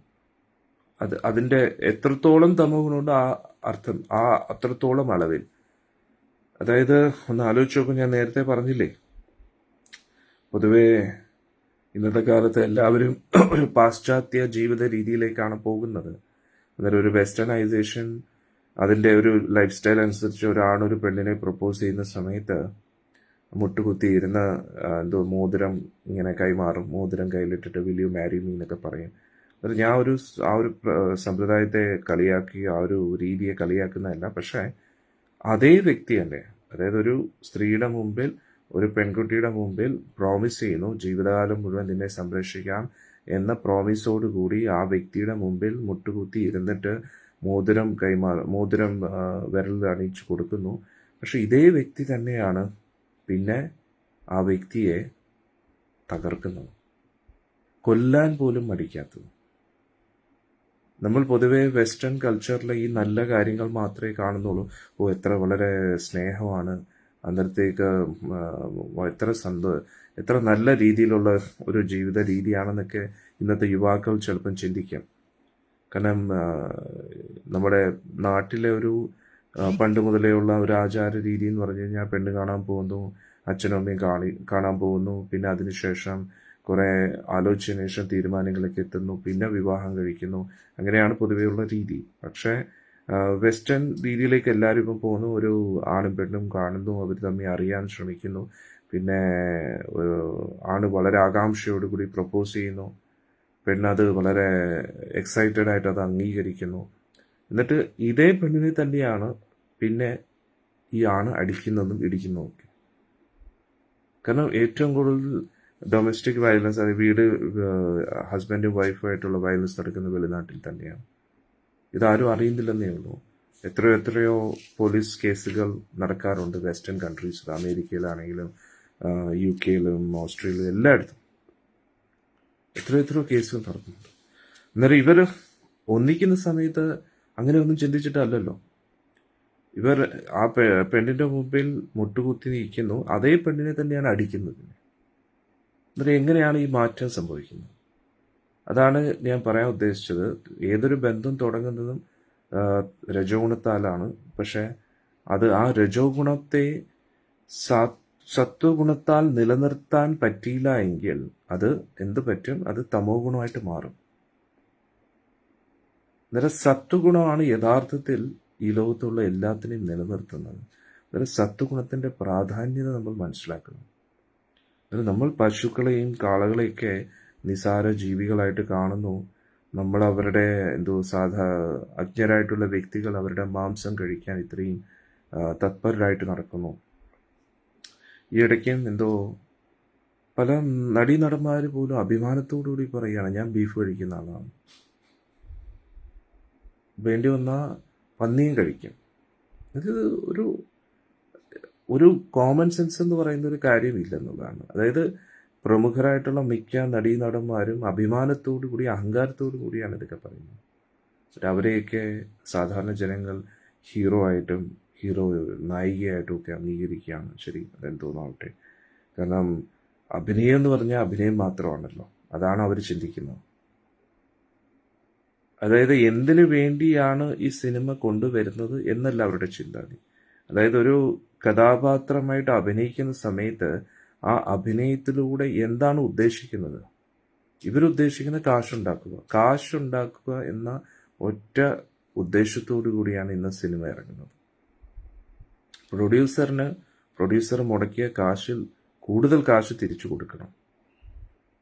അതിൻ്റെ എത്രത്തോളം തമോ ഗുണമുണ്ട് ആ അർത്ഥം അത്രത്തോളം അളവിൽ. അതായത് ഒന്ന് ആലോചിച്ച് നോക്കും, ഞാൻ നേരത്തെ പറഞ്ഞില്ലേ, പൊതുവേ ഇന്നത്തെ കാലത്ത് എല്ലാവരും ഒരു പാശ്ചാത്യ ജീവിത രീതിയിലേക്കാണ് പോകുന്നത്. അന്നേരം ഒരു വെസ്റ്റേണൈസേഷൻ, അതിൻ്റെ ഒരു ലൈഫ് സ്റ്റൈൽ അനുസരിച്ച് ഒരാണൊരു പെണ്ണിനെ പ്രപ്പോസ് ചെയ്യുന്ന സമയത്ത് മുട്ടുകുത്തി ഇരുന്ന മോതിരം ഇങ്ങനെ കൈമാറും, മോതിരം കയ്യിലിട്ടിട്ട് വിൽ യു മാരി മീ എന്നൊക്കെ പറയും. അത് ഞാൻ ആ ഒരു സമ്പ്രദായത്തെ കളിയാക്കി, ആ ഒരു രീതിയെ കളിയാക്കുന്നതല്ല. പക്ഷേ അതേ വ്യക്തി തന്നെ, അതായത് ഒരു സ്ത്രീയുടെ മുമ്പിൽ, ഒരു പെൺകുട്ടിയുടെ മുമ്പിൽ പ്രോമിസ് ചെയ്യുന്നു, ജീവിതകാലം മുഴുവൻ നിന്നെ സംരക്ഷിക്കാം എന്ന പ്രോമിസോട് കൂടി ആ വ്യക്തിയുടെ മുമ്പിൽ മുട്ടുകുത്തി ഇരുന്നിട്ട് മോതിരം വിരൽ അണിയിച്ചു കൊടുക്കുന്നു. പക്ഷെ ഇതേ വ്യക്തി തന്നെയാണ് പിന്നെ ആ വ്യക്തിയെ തകർക്കുന്നത്, കൊല്ലാൻ പോലും മടിക്കാത്തത്. നമ്മൾ പൊതുവെ വെസ്റ്റേൺ കൾച്ചറിൽ ഈ നല്ല കാര്യങ്ങൾ മാത്രമേ കാണുന്നുള്ളൂ. എത്ര വളരെ സ്നേഹമാണ്, അന്നേരത്തേക്ക് എത്ര നല്ല രീതിയിലുള്ള ഒരു ജീവിത രീതിയാണെന്നൊക്കെ ഇന്നത്തെ യുവാക്കൾ ചിലപ്പം ചിന്തിക്കാം. കാരണം നമ്മുടെ നാട്ടിലെ ഒരു പണ്ട് മുതലേ ഉള്ള ഒരു ആചാര രീതി എന്ന് പറഞ്ഞു കഴിഞ്ഞാൽ, പെണ്ണ് കാണാൻ പോകുന്നു, അച്ഛനും അമ്മയും കാണാൻ പോകുന്നു, പിന്നെ അതിനുശേഷം കുറേ ആലോചിച്ചതിന് ശേഷം തീരുമാനങ്ങളിലേക്ക് എത്തുന്നു, പിന്നെ വിവാഹം കഴിക്കുന്നു. അങ്ങനെയാണ് പൊതുവെയുള്ള രീതി. പക്ഷേ വെസ്റ്റേൺ രീതിയിലേക്ക് എല്ലാവരും ഇപ്പം പോകുന്നു. ഒരു ആണും പെണ്ണും കാണുന്നു, അവർ തമ്മിൽ അറിയാൻ ശ്രമിക്കുന്നു, പിന്നെ ആണ് വളരെ ആകാംക്ഷയോടുകൂടി പ്രപ്പോസ് ചെയ്യുന്നു, പെണ്ണത് വളരെ എക്സൈറ്റഡ് ആയിട്ട് അത് അംഗീകരിക്കുന്നു. എന്നിട്ട് ഇതേ പെണ്ണിനെ തന്നെയാണ് പിന്നെ ഈ ആണ് അടിക്കുന്നതും ഇടിക്കുന്നതും. കാരണം ഏറ്റവും കൂടുതൽ ഡൊമസ്റ്റിക് വയലൻസ്, അതായത് ഹസ്ബൻഡും വൈഫുമായിട്ടുള്ള വയലൻസ് നടക്കുന്ന വെളിനാട്ടിൽ തന്നെയാണ്. ഇതാരും അറിയുന്നില്ലെന്നേ ഉള്ളൂ. എത്രയോ പോലീസ് കേസുകൾ നടക്കാറുണ്ട് വെസ്റ്റേൺ കൺട്രീസിൽ, അമേരിക്കയിലാണെങ്കിലും UK ഓസ്ട്രേലിയയിലും എല്ലായിടത്തും എത്രയോ കേസുകൾ നടക്കുന്നുണ്ട്. അന്നേരം ഇവർ ഒന്നിക്കുന്ന സമയത്ത് അങ്ങനെ ഒന്നും ചിന്തിച്ചിട്ടല്ലല്ലോ. ഇവർ ആ പെണ്ണിൻ്റെ മുമ്പിൽ മുട്ടുകുത്തി നിൽക്കുന്നു, അതേ പെണ്ണിനെ തന്നെയാണ് അടിക്കുന്നത്. അന്നേരം എങ്ങനെയാണ് ഈ മാറ്റം സംഭവിക്കുന്നത്? അതാണ് ഞാൻ പറയാൻ ഉദ്ദേശിച്ചത്. ഏതൊരു ബന്ധം തുടങ്ങുന്നതും രജോ ഗുണത്താലാണ്. പക്ഷെ അത് ആ രജോ ഗുണത്തെ സത്വഗുണത്താൽ നിലനിർത്താൻ പറ്റിയില്ല എങ്കിൽ അത് എന്ത് പറ്റും? അത് തമോ ഗുണമായിട്ട് മാറും. അന്നേരം സത്വഗുണമാണ് യഥാർത്ഥത്തിൽ ഈ ലോകത്തുള്ള എല്ലാത്തിനെയും നിലനിർത്തുന്നത്. അന്നേരം സത്വഗുണത്തിൻ്റെ പ്രാധാന്യത നമ്മൾ മനസ്സിലാക്കണം. അന്നേരം നമ്മൾ പശുക്കളെയും കാളകളെയൊക്കെ നിസാര ജീവികളായിട്ട് കാണുന്നു. നമ്മൾ അവരുടെ അജ്ഞരായിട്ടുള്ള വ്യക്തികൾ അവരുടെ മാംസം കഴിക്കാൻ ഇത്രയും തത്പരരായിട്ട് നടക്കുന്നു. ഈ ഇടയ്ക്കും പല നടീനടന്മാർ പോലും അഭിമാനത്തോടു കൂടി പറയുകയാണ്, ഞാൻ ബീഫ് കഴിക്കുന്ന ആളാണ്, വേണ്ടി വന്നാൽ പന്നിയും കഴിക്കും. ഇത് ഒരു കോമൺ സെൻസ് എന്ന് പറയുന്ന ഒരു കാര്യമില്ലെന്നുള്ളതാണ്. അതായത് പ്രമുഖരായിട്ടുള്ള മിക്ക നടീനടന്മാരും അഭിമാനത്തോടു കൂടി, അഹങ്കാരത്തോടു കൂടിയാണ് ഇതൊക്കെ പറയുന്നത്. അവരെയൊക്കെ സാധാരണ ജനങ്ങൾ ഹീറോ നായികയായിട്ടും ഒക്കെ അംഗീകരിക്കുകയാണ്. ശരി, അതെന്തോന്നാവട്ടെ. കാരണം അഭിനയം എന്ന് പറഞ്ഞാൽ അഭിനയം മാത്രമാണല്ലോ, അതാണ് അവർ ചിന്തിക്കുന്നത്. അതായത് എന്തിനു വേണ്ടിയാണ് ഈ സിനിമ കൊണ്ടുവരുന്നത് എന്നല്ല അവരുടെ ചിന്താഗതി. അതായത് ഒരു കഥാപാത്രമായിട്ട് അഭിനയിക്കുന്ന സമയത്ത് ആ അഭിനയത്തിലൂടെ എന്താണ് ഉദ്ദേശിക്കുന്നത്? ഇവരുദ്ദേശിക്കുന്നത് കാശുണ്ടാക്കുക എന്ന ഒറ്റ ഉദ്ദേശത്തോടു കൂടിയാണ് ഇന്ന് സിനിമ ഇറങ്ങുന്നത്. പ്രൊഡ്യൂസർ മുടക്കിയ കാശിൽ കൂടുതൽ കാശ് തിരിച്ചു കൊടുക്കണം.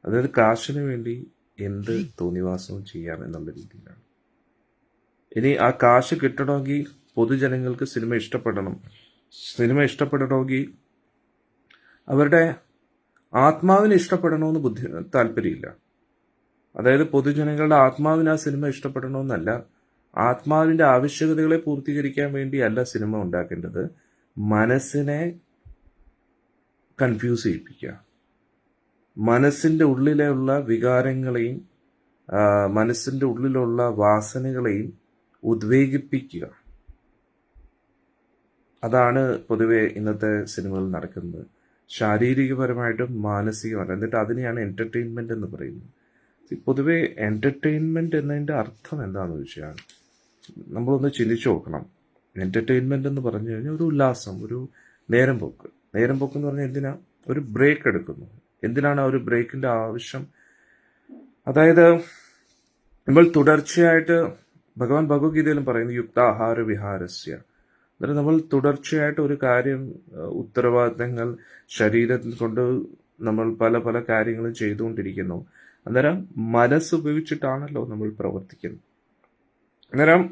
അതായത് കാശിന് വേണ്ടി എന്ത് തോന്നിവാസവും ചെയ്യാം എന്നുള്ള രീതിയിലാണ്. ഇനി ആ കാശ് കിട്ടണമെങ്കിൽ പൊതുജനങ്ങൾക്ക് സിനിമ ഇഷ്ടപ്പെടണമെങ്കിൽ അവരുടെ ആത്മാവിനെ ഇഷ്ടപ്പെടണമെന്ന് താല്പര്യമില്ല. അതായത് പൊതുജനങ്ങളുടെ ആത്മാവിന് ആ സിനിമ ഇഷ്ടപ്പെടണമെന്നല്ല, ആത്മാവിൻ്റെ ആവശ്യകതകളെ പൂർത്തീകരിക്കാൻ വേണ്ടിയല്ല സിനിമ ഉണ്ടാക്കേണ്ടത്. മനസ്സിനെ കൺഫ്യൂസ് ചെയ്യിപ്പിക്കുക, മനസ്സിൻ്റെ ഉള്ളിലുള്ള വികാരങ്ങളെയും മനസ്സിൻ്റെ ഉള്ളിലുള്ള വാസനകളെയും ഉദ്വേഗിപ്പിക്കുക. അതാണ് പൊതുവെ ഇന്നത്തെ സിനിമകളിൽ നടക്കുന്നത്, ശാരീരികപരമായിട്ടും മാനസികമായിട്ടും. എന്നിട്ട് അതിനെയാണ് എൻ്റർടൈൻമെൻ്റ് എന്ന് പറയുന്നത്. പൊതുവെ എൻ്റർടൈൻമെൻറ്റ് എന്നതിൻ്റെ അർത്ഥം എന്താണെന്ന് വെച്ചാൽ നമ്മളൊന്ന് ചിന്തിച്ചു നോക്കണം. എൻ്റർടൈൻമെൻ്റ് എന്ന് പറഞ്ഞു കഴിഞ്ഞാൽ ഒരു ഉല്ലാസം, ഒരു നേരം പോക്ക്. നേരം പോക്ക് എന്ന് പറഞ്ഞാൽ എന്തിനാ? ഒരു ബ്രേക്ക് എടുക്കുന്നു. എന്തിനാണ് ആ ഒരു ബ്രേക്കിൻ്റെ ആവശ്യം? അതായത് നമ്മൾ തുടർച്ചയായിട്ട്, ഭഗവാൻ ഭഗവത്ഗീതയിലും പറയുന്നു യുക്താഹാര വിഹാരസ്യ. അന്നേരം നമ്മൾ തുടർച്ചയായിട്ട് ഒരു കാര്യം, ഉത്തരവാദിത്തങ്ങൾ ശരീരത്തിൽ കൊണ്ട് നമ്മൾ പല പല കാര്യങ്ങളും ചെയ്തുകൊണ്ടിരിക്കുന്നു. അന്നേരം മനസ്സുപയോഗിച്ചിട്ടാണല്ലോ നമ്മൾ പ്രവർത്തിക്കുന്നത്. അന്നേരം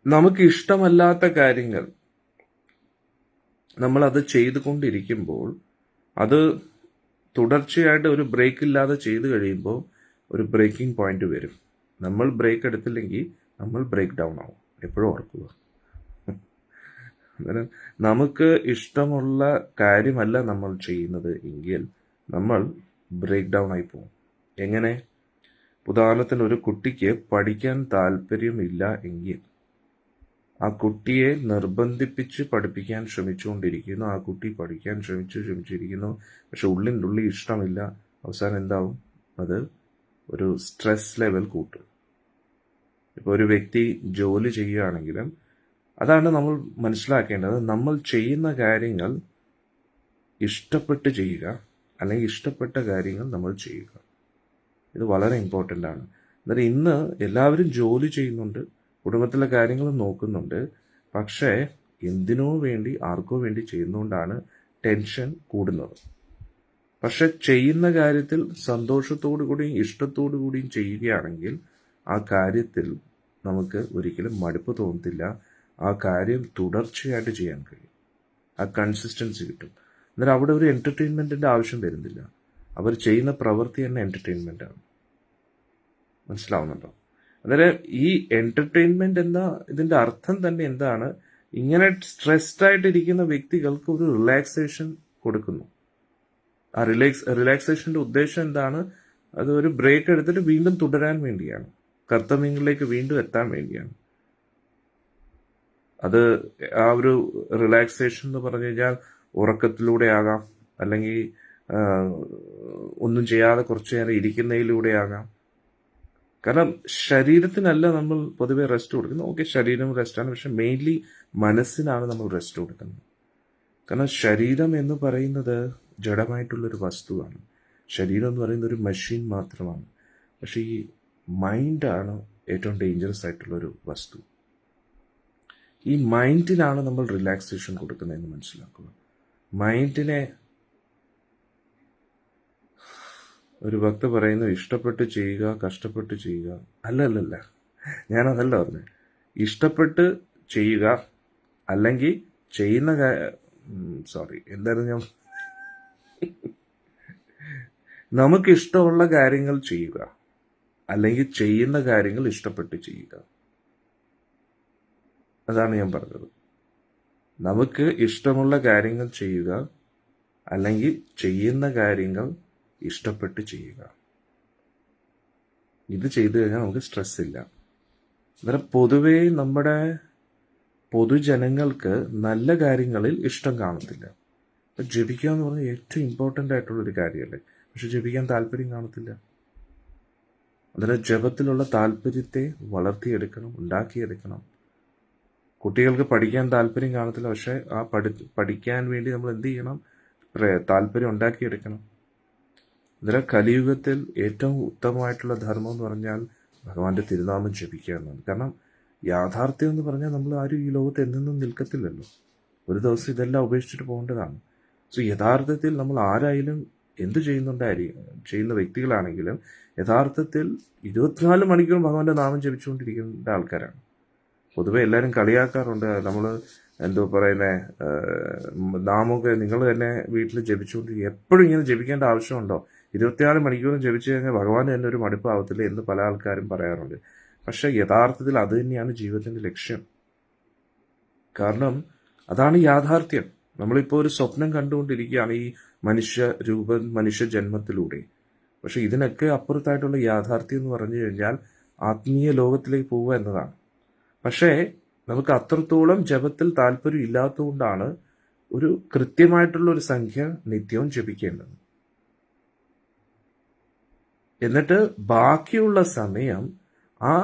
നമുക്ക് ഇഷ്ടമല്ലാത്ത കാര്യങ്ങൾ നമ്മളത് ചെയ്തുകൊണ്ടിരിക്കുമ്പോൾ അത് തുടർച്ചയായിട്ട് ഒരു ബ്രേക്ക് ഇല്ലാതെ ചെയ്തു കഴിയുമ്പോൾ ഒരു ബ്രേക്കിംഗ് പോയിന്റ് വരും. നമ്മൾ ബ്രേക്ക് എടുത്തില്ലെങ്കിൽ നമ്മൾ ബ്രേക്ക് ഡൗൺ ആവും. എപ്പോഴും ഓർക്കുക. അന്നേരം നമുക്ക് ഇഷ്ടമുള്ള കാര്യമല്ല നമ്മൾ ചെയ്യുന്നത് എങ്കിൽ നമ്മൾ ബ്രേക്ക് ഡൗൺ ആയി പോകും. എങ്ങനെ? ഉദാഹരണത്തിന്, ഒരു കുട്ടിക്ക് പഠിക്കാൻ താല്പര്യമില്ല എങ്കിൽ ആ കുട്ടിയെ നിർബന്ധിപ്പിച്ച് പഠിപ്പിക്കാൻ ശ്രമിച്ചുകൊണ്ടിരിക്കുന്നു. ആ കുട്ടി പഠിക്കാൻ ശ്രമിച്ചിരിക്കുന്നു, പക്ഷെ ഉള്ളിൻ്റെ ഇഷ്ടമില്ല. അവസാനം എന്താവും? അത് ഒരു സ്ട്രെസ് ലെവൽ കൂട്ടും. ഇപ്പോൾ ഒരു വ്യക്തി ജോലി ചെയ്യുകയാണെങ്കിലും അതാണ് നമ്മൾ മനസ്സിലാക്കേണ്ടത്. നമ്മൾ ചെയ്യുന്ന കാര്യങ്ങൾ ഇഷ്ടപ്പെട്ട് ചെയ്യുക, അല്ലെങ്കിൽ ഇഷ്ടപ്പെട്ട കാര്യങ്ങൾ നമ്മൾ ചെയ്യുക. ഇത് വളരെ ഇമ്പോർട്ടൻ്റ് ആണ്. അന്നേരം ഇന്ന് എല്ലാവരും ജോലി ചെയ്യുന്നുണ്ട്, കുടുംബത്തിലെ കാര്യങ്ങൾ നോക്കുന്നുണ്ട്, പക്ഷേ എന്തിനോ വേണ്ടി, ആർക്കോ വേണ്ടി ചെയ്യുന്നതുകൊണ്ടാണ് ടെൻഷൻ കൂടുന്നത്. പക്ഷെ ചെയ്യുന്ന കാര്യത്തിൽ സന്തോഷത്തോടു കൂടിയും ഇഷ്ടത്തോടു കൂടിയും ചെയ്യുകയാണെങ്കിൽ ആ കാര്യത്തിൽ നമുക്ക് ഒരിക്കലും മടുപ്പ് തോന്നത്തില്ല. ആ കാര്യം തുടർച്ചയായിട്ട് ചെയ്യാൻ കഴിയും. ആ കൺസിസ്റ്റൻസി കിട്ടും. അന്നേരം അവിടെ ഒരു എൻ്റർടൈൻമെൻറ്റിൻ്റെ ആവശ്യം വരുന്നില്ല. അവർ ചെയ്യുന്ന പ്രവൃത്തി തന്നെ എൻ്റർടൈൻമെൻ്റാണ്. മനസ്സിലാവുന്നുണ്ടോ? അന്നേരം ഈ എൻ്റർടൈൻമെൻറ്റ് എന്ന ഇതിൻ്റെ അർത്ഥം തന്നെ എന്താണ്? ഇങ്ങനെ സ്ട്രെസ്ഡ് ആയിട്ടിരിക്കുന്ന വ്യക്തികൾക്ക് ഒരു റിലാക്സേഷൻ കൊടുക്കുന്നു. ആ റിലാക്സേഷൻ്റെ ഉദ്ദേശം എന്താണ്? അത് ഒരു ബ്രേക്ക് എടുത്തിട്ട് വീണ്ടും തുടരാൻ വേണ്ടിയാണ്, കർത്തവ്യങ്ങളിലേക്ക് വീണ്ടും എത്താൻ വേണ്ടിയാണ്. അത് ആ ഒരു റിലാക്സേഷൻ എന്ന് പറഞ്ഞു കഴിഞ്ഞാൽ ഉറക്കത്തിലൂടെ ആകാം, അല്ലെങ്കിൽ ഒന്നും ചെയ്യാതെ കുറച്ചു നേരം ഇരിക്കുന്നതിലൂടെ ആകാം. കാരണം ശരീരത്തിനല്ല നമ്മൾ പൊതുവെ റെസ്റ്റ് കൊടുക്കുന്നത്. ഓക്കെ, ശരീരം റെസ്റ്റാണ്, പക്ഷെ മെയിൻലി മനസ്സിനാണ് നമ്മൾ റെസ്റ്റ് കൊടുക്കുന്നത്. കാരണം ശരീരം എന്ന് പറയുന്നത് ജഡമായിട്ടുള്ളൊരു വസ്തുവാണ്. ശരീരം എന്ന് പറയുന്നത് ഒരു മെഷീൻ മാത്രമാണ്. പക്ഷെ ഈ മൈൻഡാണ് ഏറ്റവും ഡേഞ്ചറസ് ആയിട്ടുള്ളൊരു വസ്തു. ഈ മൈൻഡിനാണ് നമ്മൾ റിലാക്സേഷൻ കൊടുക്കുന്നതെന്ന് മനസ്സിലാക്കുക. മൈൻഡിനെ ഒരു ഭക്ത പറയുന്നു, ഇഷ്ടപ്പെട്ട് ചെയ്യുക, കഷ്ടപ്പെട്ട് ചെയ്യുക. അല്ലല്ല, ഞാനതല്ല പറഞ്ഞത്. ഇഷ്ടപ്പെട്ട് ചെയ്യുക, അല്ലെങ്കിൽ ചെയ്യുന്ന എന്തായാലും ഞാൻ നമുക്കിഷ്ടമുള്ള കാര്യങ്ങൾ ചെയ്യുക, അല്ലെങ്കിൽ ചെയ്യുന്ന കാര്യങ്ങൾ ഇഷ്ടപ്പെട്ട് ചെയ്യുക. അതാണ് ഞാൻ പറഞ്ഞത്. നമുക്ക് ഇഷ്ടമുള്ള കാര്യങ്ങൾ ചെയ്യുക, അല്ലെങ്കിൽ ചെയ്യുന്ന കാര്യങ്ങൾ ഇഷ്ടപ്പെട്ട് ചെയ്യുക. ഇത് ചെയ്തു കഴിഞ്ഞാൽ നമുക്ക് സ്ട്രെസ് ഇല്ല. അന്നേരം പൊതുവേ നമ്മുടെ പൊതുജനങ്ങൾക്ക് നല്ല കാര്യങ്ങളിൽ ഇഷ്ടം കാണത്തില്ല. അപ്പം ജപിക്കുക എന്ന് പറഞ്ഞാൽ ഏറ്റവും ഇമ്പോർട്ടൻ്റ് ആയിട്ടുള്ളൊരു കാര്യമല്ലേ, പക്ഷെ ജപിക്കാൻ താല്പര്യം കാണത്തില്ല. അന്നേരം ജപത്തിലുള്ള താല്പര്യത്തെ വളർത്തിയെടുക്കണം, ഉണ്ടാക്കിയെടുക്കണം. കുട്ടികൾക്ക് പഠിക്കാൻ താല്പര്യം കാണത്തില്ല, പക്ഷെ ആ പഠിക്കാൻ വേണ്ടി നമ്മൾ എന്ത് ചെയ്യണം? താല്പര്യം ഉണ്ടാക്കിയെടുക്കണം. അന്നേരം കലിയുഗത്തിൽ ഏറ്റവും ഉത്തമമായിട്ടുള്ള ധർമ്മം എന്ന് പറഞ്ഞാൽ ഭഗവാന്റെ തിരുനാമം ജപിക്കുക എന്നാണ്. കാരണം യാഥാർത്ഥ്യം എന്ന് പറഞ്ഞാൽ നമ്മൾ ആരും ഈ ലോകത്ത് എന്നെന്നും നിൽക്കത്തില്ലല്ലോ. ഒരു ദിവസം ഇതെല്ലാം ഉപേക്ഷിച്ചിട്ട് പോകേണ്ടതാണ്. സോ യഥാർത്ഥത്തിൽ നമ്മൾ ആരായാലും എന്ത് ചെയ്യുന്ന വ്യക്തികളാണെങ്കിലും യഥാർത്ഥത്തിൽ 24 മണിക്കൂറും ഭഗവാന്റെ നാമം ജപിച്ചുകൊണ്ടിരിക്കുന്ന ആൾക്കാരാണ്. പൊതുവെ എല്ലാവരും കളിയാക്കാറുണ്ട്, നമ്മൾ എന്തോ പറയുന്നത്, നാമമൊക്കെ നിങ്ങൾ തന്നെ വീട്ടിൽ ജപിച്ചുകൊണ്ടിരിക്കുക, എപ്പോഴും ഇങ്ങനെ ജപിക്കേണ്ട ആവശ്യമുണ്ടോ? 24 മണിക്കൂറും ജപിച്ചു കഴിഞ്ഞാൽ ഭഗവാൻ തന്നെ ഒരു മടുപ്പാവത്തില്ല എന്ന് പല ആൾക്കാരും പറയാറുണ്ട്. പക്ഷെ യഥാർത്ഥത്തിൽ അത് തന്നെയാണ് ജീവിതത്തിൻ്റെ ലക്ഷ്യം. കാരണം അതാണ് യാഥാർത്ഥ്യം. നമ്മളിപ്പോൾ ഒരു സ്വപ്നം കണ്ടുകൊണ്ടിരിക്കുകയാണ് ഈ മനുഷ്യ ജന്മത്തിലൂടെ. പക്ഷെ ഇതിനൊക്കെ അപ്പുറത്തായിട്ടുള്ള യാഥാർത്ഥ്യം എന്ന് പറഞ്ഞു കഴിഞ്ഞാൽ ആത്മീയ ലോകത്തിലേക്ക് പോവുക എന്നതാണ്. പക്ഷേ നമുക്ക് അത്രത്തോളം ജപത്തിൽ താല്പര്യം ഇല്ലാത്തതുകൊണ്ടാണ് ഒരു കൃത്യമായിട്ടുള്ള ഒരു സംഖ്യ നിത്യവും ജപിക്കേണ്ടത്. എന്നിട്ട് ബാക്കിയുള്ള സമയം ആ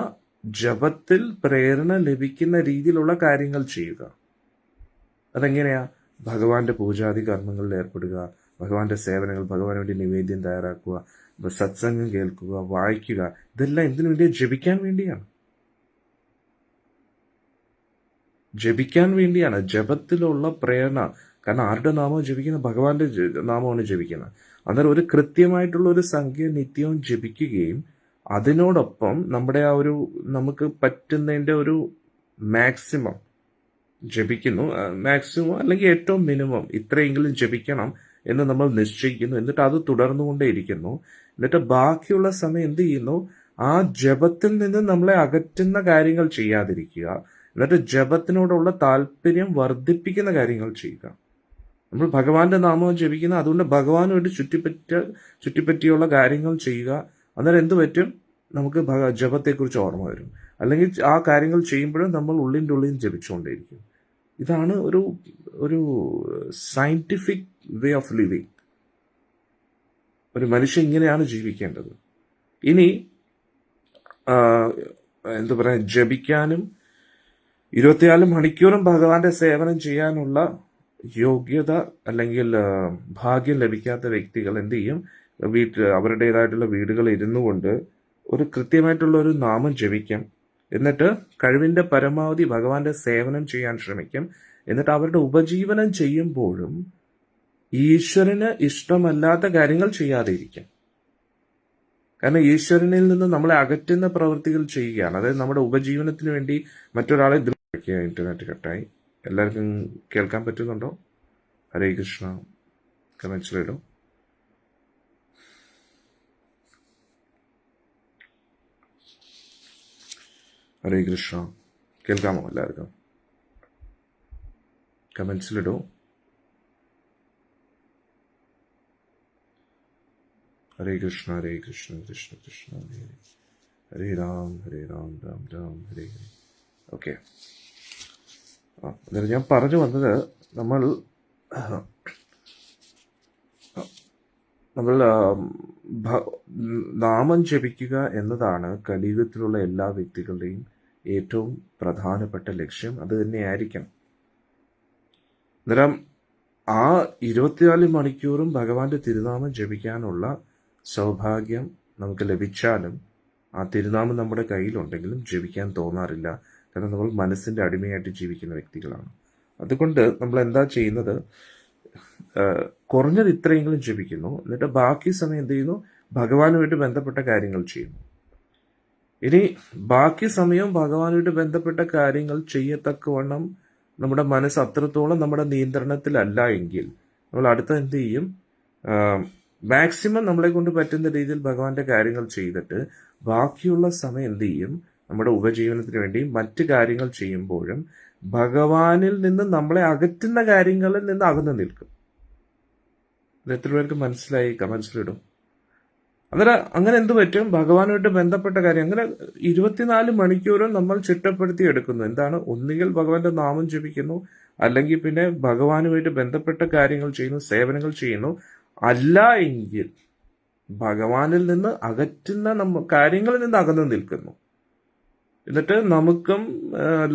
ജപത്തിൽ പ്രേരണ ലഭിക്കുന്ന രീതിയിലുള്ള കാര്യങ്ങൾ ചെയ്യുക. അതെങ്ങനെയാ? ഭഗവാന്റെ പൂജാതി കർമ്മങ്ങളിൽ ഏർപ്പെടുക, ഭഗവാന്റെ സേവനങ്ങൾ, ഭഗവാന് വേണ്ടി നിവേദ്യം തയ്യാറാക്കുക, സത്സംഗം കേൾക്കുക, വായിക്കുക. ഇതെല്ലാം എന്തിനു വേണ്ടിയാ? ജപിക്കാൻ വേണ്ടിയാണ്. ജപിക്കാൻ വേണ്ടിയാണ്. ജപത്തിലുള്ള പ്രേരണ. കാരണം ആരുടെ നാമം ജപിക്കുന്നത്? ഭഗവാന്റെ നാമമാണ് ജപിക്കുന്നത്. അന്നേരം ഒരു കൃത്യമായിട്ടുള്ള ഒരു സംഖ്യ നിത്യവും ജപിക്കുകയും അതിനോടൊപ്പം നമ്മുടെ ആ ഒരു നമുക്ക് പറ്റുന്നതിന്റെ ഒരു മാക്സിമം ജപിക്കുന്നു. മാക്സിമം അല്ലെങ്കിൽ ഏറ്റവും മിനിമം ഇത്രയെങ്കിലും ജപിക്കണം എന്ന് നമ്മൾ നിശ്ചയിക്കുന്നു. എന്നിട്ട് അത് തുടർന്നുകൊണ്ടേയിരിക്കുന്നു. എന്നിട്ട് ബാക്കിയുള്ള സമയം എന്ത് ചെയ്യുന്നു? ആ ജപത്തിൽ നിന്ന് നമ്മളെ അകറ്റുന്ന കാര്യങ്ങൾ ചെയ്യാതിരിക്കുക. എന്നിട്ട് ജപത്തിനോടുള്ള താല്പര്യം വർദ്ധിപ്പിക്കുന്ന കാര്യങ്ങൾ ചെയ്യുക. നമ്മൾ ഭഗവാന്റെ നാമം ജപിക്കുന്ന, അതുകൊണ്ട് ഭഗവാന് വേണ്ടി ചുറ്റിപ്പറ്റിയുള്ള കാര്യങ്ങൾ ചെയ്യുക. അന്നേരം എന്ത് പറ്റും? നമുക്ക് ജപത്തെക്കുറിച്ച് ഓർമ്മ വരും. അല്ലെങ്കിൽ ആ കാര്യങ്ങൾ ചെയ്യുമ്പോഴും നമ്മൾ ഉള്ളിൻ്റെ ഉള്ളിൽ ജപിച്ചുകൊണ്ടേയിരിക്കും. ഇതാണ് ഒരു സയന്റിഫിക് വേ ഓഫ് ലിവിങ്. ഒരു മനുഷ്യൻ ഇങ്ങനെയാണ് ജീവിക്കേണ്ടത്. ഇനി എന്താ പറയാ, ജപിക്കാനും 24 മണിക്കൂറും ഭഗവാന്റെ സേവനം ചെയ്യാനുള്ള യോഗ്യത അല്ലെങ്കിൽ ഭാഗ്യം ലഭിക്കാത്ത വ്യക്തികൾ എന്ത് ചെയ്യും? അവരുടേതായിട്ടുള്ള വീടുകളിൽ ഇരുന്നു കൊണ്ട് ഒരു കൃത്യമായിട്ടുള്ള ഒരു നാമം ജപിക്കും. എന്നിട്ട് കഴിവിന്റെ പരമാവധി ഭഗവാന്റെ സേവനം ചെയ്യാൻ ശ്രമിക്കും. എന്നിട്ട് അവരുടെ ഉപജീവനം ചെയ്യുമ്പോഴും ഈശ്വരന് ഇഷ്ടമല്ലാത്ത കാര്യങ്ങൾ ചെയ്യാതെ ഇരിക്കും. കാരണം ഈശ്വരനിൽ നിന്ന് നമ്മളെ അകറ്റുന്ന പ്രവൃത്തികൾ ചെയ്യുകയാണ്. അതായത് നമ്മുടെ ഉപജീവനത്തിന് വേണ്ടി മറ്റൊരാളെ ഇന്റർനെറ്റ് കട്ടായി. എല്ലാവർക്കും കേൾക്കാൻ പറ്റുന്നുണ്ടോ? ഹരേ കൃഷ്ണ. കമന്റ്സിലിടോ. ഹരേ കൃഷ്ണ. കേൾക്കാമോ എല്ലാവർക്കും? കമന്റ്സിലിടോ. ഹരേ കൃഷ്ണ ഹരേ കൃഷ്ണ കൃഷ്ണ കൃഷ്ണ ഹരേ ഹരേ രാം രാം രാം ഹരേ ഹരേ. ഓക്കെ. അന്നേരം ഞാൻ പറഞ്ഞു വന്നത്, നമ്മൾ നാമം ജപിക്കുക എന്നതാണ് കലിയുഗത്തിലുള്ള എല്ലാ വ്യക്തികളുടെയും ഏറ്റവും പ്രധാനപ്പെട്ട ലക്ഷ്യം. അത് തന്നെയായിരിക്കണം. അന്നേരം ആ 24 മണിക്കൂറും ഭഗവാന്റെ തിരുനാമം ജപിക്കാനുള്ള സൗഭാഗ്യം നമുക്ക് ലഭിച്ചാലും ആ തിരുനാമം നമ്മുടെ കയ്യിലുണ്ടെങ്കിലും ജപിക്കാൻ തോന്നാറില്ല. കാരണം നമ്മൾ മനസ്സിന്റെ അടിമയായിട്ട് ജീവിക്കുന്ന വ്യക്തികളാണ്. അതുകൊണ്ട് നമ്മൾ എന്താ ചെയ്യുന്നത്? കുറഞ്ഞത് ഇത്രയെങ്കിലും ജപിക്കുന്നു. എന്നിട്ട് ബാക്കി സമയം എന്ത് ചെയ്യുന്നു? ഭഗവാനുമായിട്ട് ബന്ധപ്പെട്ട കാര്യങ്ങൾ ചെയ്യുന്നു. ഇനി ബാക്കി സമയം ഭഗവാനുമായിട്ട് ബന്ധപ്പെട്ട കാര്യങ്ങൾ ചെയ്യത്തക്കവണ്ണം നമ്മുടെ മനസ്സ് അത്രത്തോളം നമ്മുടെ നിയന്ത്രണത്തിലല്ല എങ്കിൽ നമ്മൾ അടുത്ത എന്ത് ചെയ്യും? മാക്സിമം നമ്മളെ കൊണ്ട് പറ്റുന്ന രീതിയിൽ ഭഗവാന്റെ കാര്യങ്ങൾ ചെയ്തിട്ട് ബാക്കിയുള്ള സമയം എന്ത് ചെയ്യും? നമ്മുടെ ഉപജീവനത്തിന് വേണ്ടി മറ്റു കാര്യങ്ങൾ ചെയ്യുമ്പോഴും ഭഗവാനിൽ നിന്ന് നമ്മളെ അകറ്റുന്ന കാര്യങ്ങളിൽ നിന്ന് അകന്നു നിൽക്കും. ഇത് എത്ര പേർക്ക് മനസ്സിലായി? കമന്റ്സിലിടും. അന്നേരം അങ്ങനെ എന്ത് പറ്റും? ഭഗവാനുമായിട്ട് ബന്ധപ്പെട്ട കാര്യം അങ്ങനെ 24 മണിക്കൂറും നമ്മൾ ചിട്ടപ്പെടുത്തി എടുക്കുന്നു. എന്താണ്? ഒന്നുകിൽ ഭഗവാന്റെ നാമം ജപിക്കുന്നു, അല്ലെങ്കിൽ പിന്നെ ഭഗവാനുമായിട്ട് ബന്ധപ്പെട്ട കാര്യങ്ങൾ ചെയ്യുന്നു, സേവനങ്ങൾ ചെയ്യുന്നു. അല്ല എങ്കിൽ ഭഗവാനിൽ നിന്ന് അകറ്റുന്ന കാര്യങ്ങളിൽ നിന്ന് അകന്നു നിൽക്കുന്നു. എന്നിട്ട് നമുക്കും